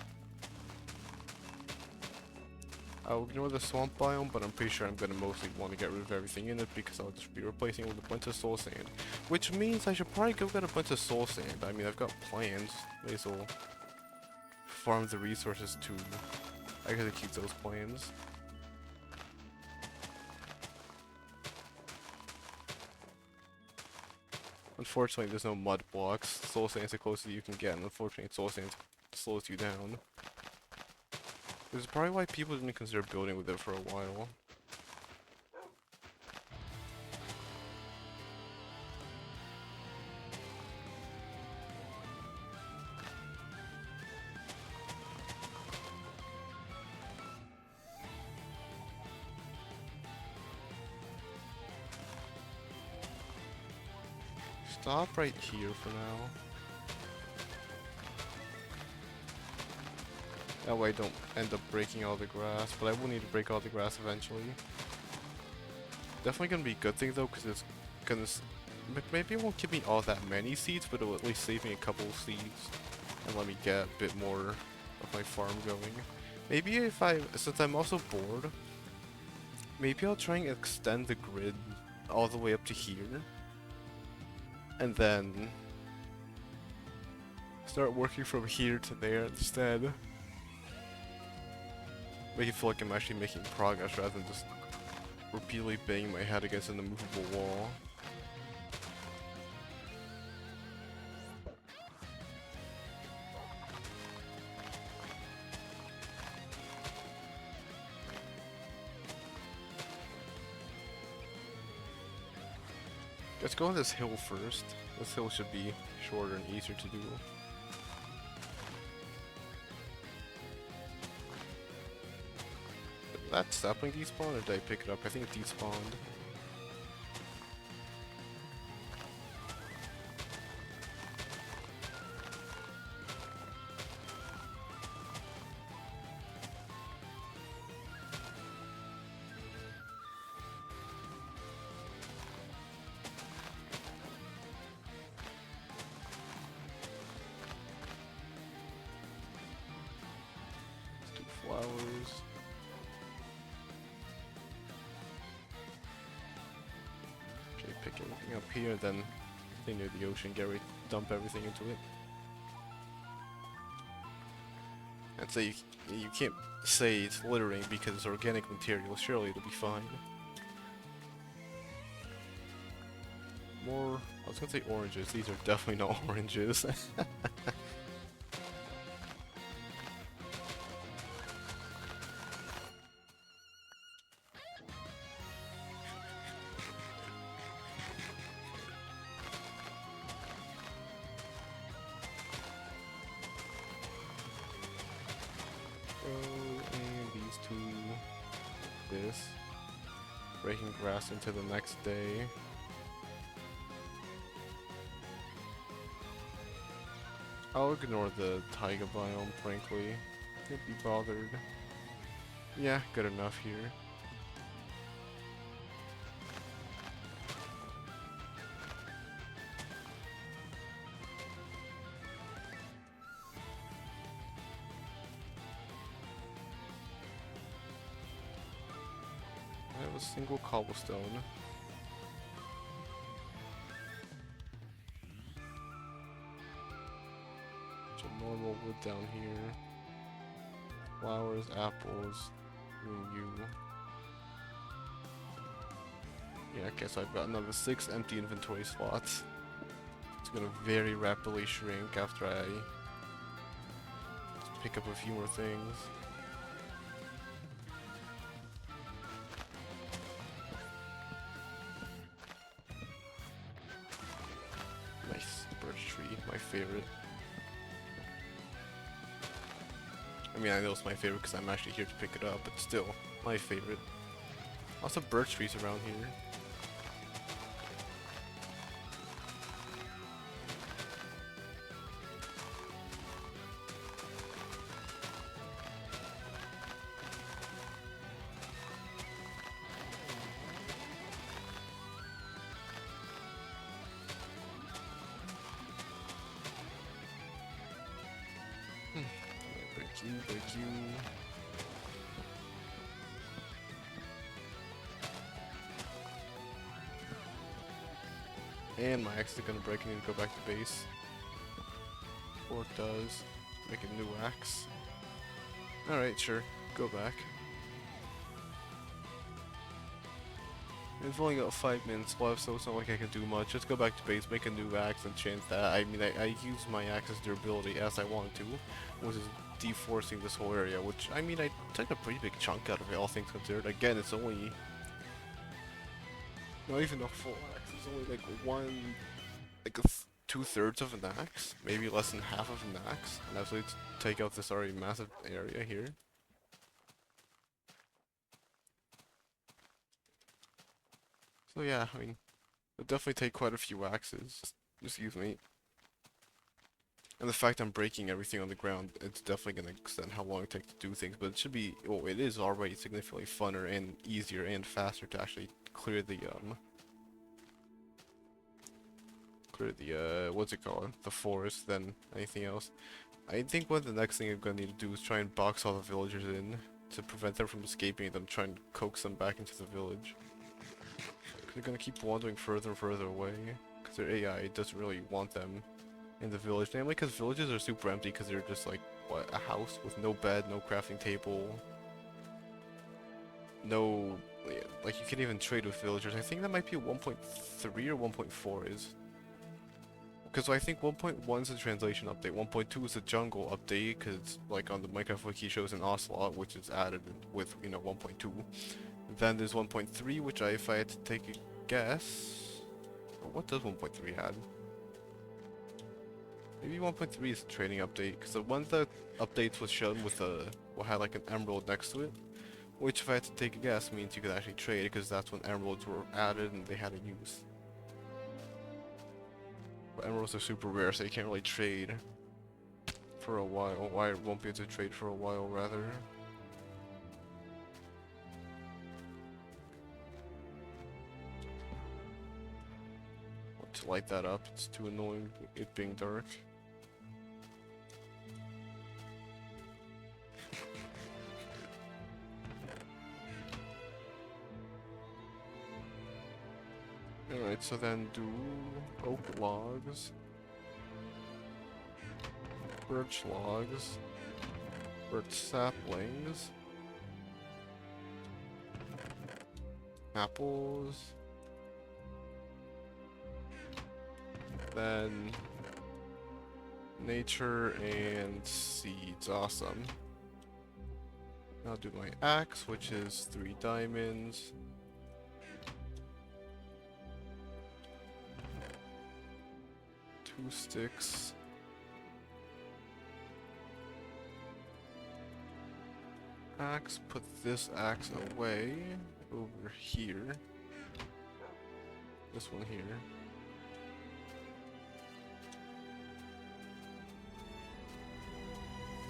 I'll ignore the swamp biome, but I'm pretty sure I'm gonna mostly want to get rid of everything in it because I'll just be replacing it with a bunch of soul sand. Which means I should probably go get a bunch of soul sand. I mean, I've got plans. May as well farm the resources to execute those plans. Unfortunately, there's no mud blocks. Soul sand's the closest you can get, and unfortunately, soul sand slows you down. This is probably why people didn't consider building with it for a while. Stop right here for now. That way I don't end up breaking all the grass, but I will need to break all the grass eventually. Definitely gonna be a good thing though, because it's gonna... Maybe it won't give me all that many seeds, but it'll at least save me a couple of seeds. And let me get a bit more of my farm going. Maybe if since I'm also bored, maybe I'll try and extend the grid all the way up to here. And then start working from here to there instead. Make it feel like I'm actually making progress rather than just repeatedly banging my head against an immovable wall. Let's go on this hill first. This hill should be shorter and easier to do. Did that sapling despawn or did I pick it up? I think it despawned. Flowers. Okay, pick everything up here, then stay near the ocean, get ready to dump everything into it. And so you can't say it's littering because it's organic material, surely it'll be fine. More, I was gonna say oranges, these are definitely not oranges. And these two, this, breaking grass into the next day. I'll ignore the taiga biome, frankly. Can't be bothered. Yeah, good enough here. I have a single cobblestone. Some normal wood down here. Flowers, apples, and you. Yeah, I guess I've got another 6 empty inventory slots. It's gonna very rapidly shrink after I pick up a few more things. Nice birch tree, my favorite. I mean, I know it's my favorite because I'm actually here to pick it up, but still, my favorite. Lots of birch trees around here. Break you. And my axe is gonna break and need to go back to base. Or it does. Make a new axe. Alright, sure. Go back. It's only got 5 minutes left, so it's not like I can do much. Just go back to base, make a new axe, and chance that. I mean, I use my axe's durability as I wanted to, which is deforcing this whole area, which, I mean, I took a pretty big chunk out of it, all things considered. Again, it's only... not even a full axe, it's only like one... like a 2/3 of an axe, maybe less than half of an axe, and that's to take out this already massive area here. So yeah, I mean, it'll definitely take quite a few axes. Excuse me. And the fact I'm breaking everything on the ground, it's definitely going to extend how long it takes to do things, but it should be, well, it is already significantly funner and easier and faster to actually clear the, what's it called? The forest than anything else. I think what the next thing I'm going to need to do is try and box all the villagers in to prevent them from escaping, them try and coax them back into the village. They're going to keep wandering further and further away, because their AI doesn't really want them in the village, namely because villages are super empty because they're just like, what, a house with no bed, no crafting table, no, yeah, like you can't even trade with villagers. I think that might be 1.3 or 1.4 is. Because I think 1.1 is a translation update, 1.2 is a jungle update, because like on the Minecraft wiki shows an ocelot, which is added with, you know, 1.2. Then there's 1.3, which if I had to take a guess, what does 1.3 add? Maybe 1.3 is a trading update, because the one that updates was shown with a, what had like an emerald next to it, which if I had to take a guess means you could actually trade, because that's when emeralds were added and they had a use. But emeralds are super rare, so you can't really trade for a while. Why won't be able to trade for a while, rather. Want to light that up, it's too annoying, it being dark. Alright, so then do oak logs, birch logs, birch saplings, apples, then nature and seeds. Awesome. Now I'll do my axe, which is 3 diamonds. Two sticks. Axe, put this axe away over here. This one here.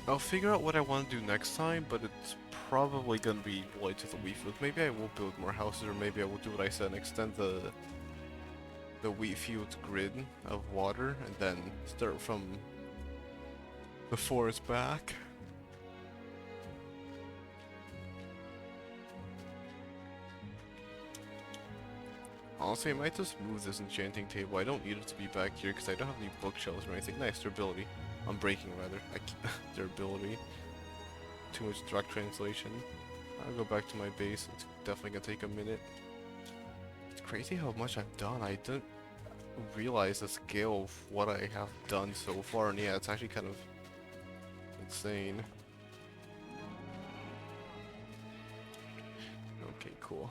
I'll figure out what I want to do next time, but it's probably gonna be related to the wheat field. Maybe I will build more houses, or maybe I will do what I said and extend the wheat field grid of water, and then start from the forest back. Honestly, I might just move this enchanting table. I don't need it to be back here because I don't have any bookshelves or anything. Nice, durability. Unbreaking, rather. Durability. Too much direct translation. I'll go back to my base. It's definitely gonna take a minute. It's crazy how much I've done. I didn't realize the scale of what I have done so far, and yeah, it's actually kind of insane. Okay, cool.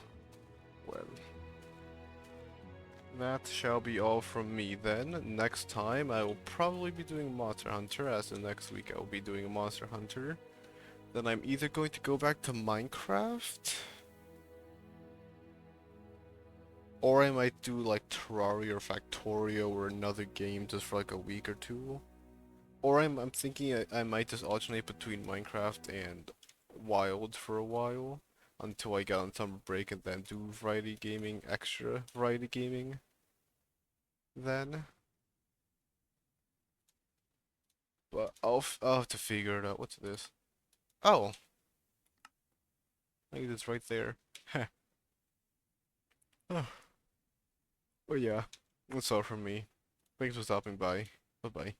Well, that shall be all from me then. Next time I will probably be doing Monster Hunter, as the next week I will be doing a Monster Hunter. Then I'm either going to go back to Minecraft, or I might do like Terraria or Factorio or another game just for like a week or two. Or I'm thinking I might just alternate between Minecraft and Wild for a while until I get on summer break, and then do variety gaming, extra variety gaming. Then, but I'll have to figure it out. What's this? Oh, I think it's right there. Heh. Oh, oh yeah. That's all from me. Thanks for stopping by. Bye bye.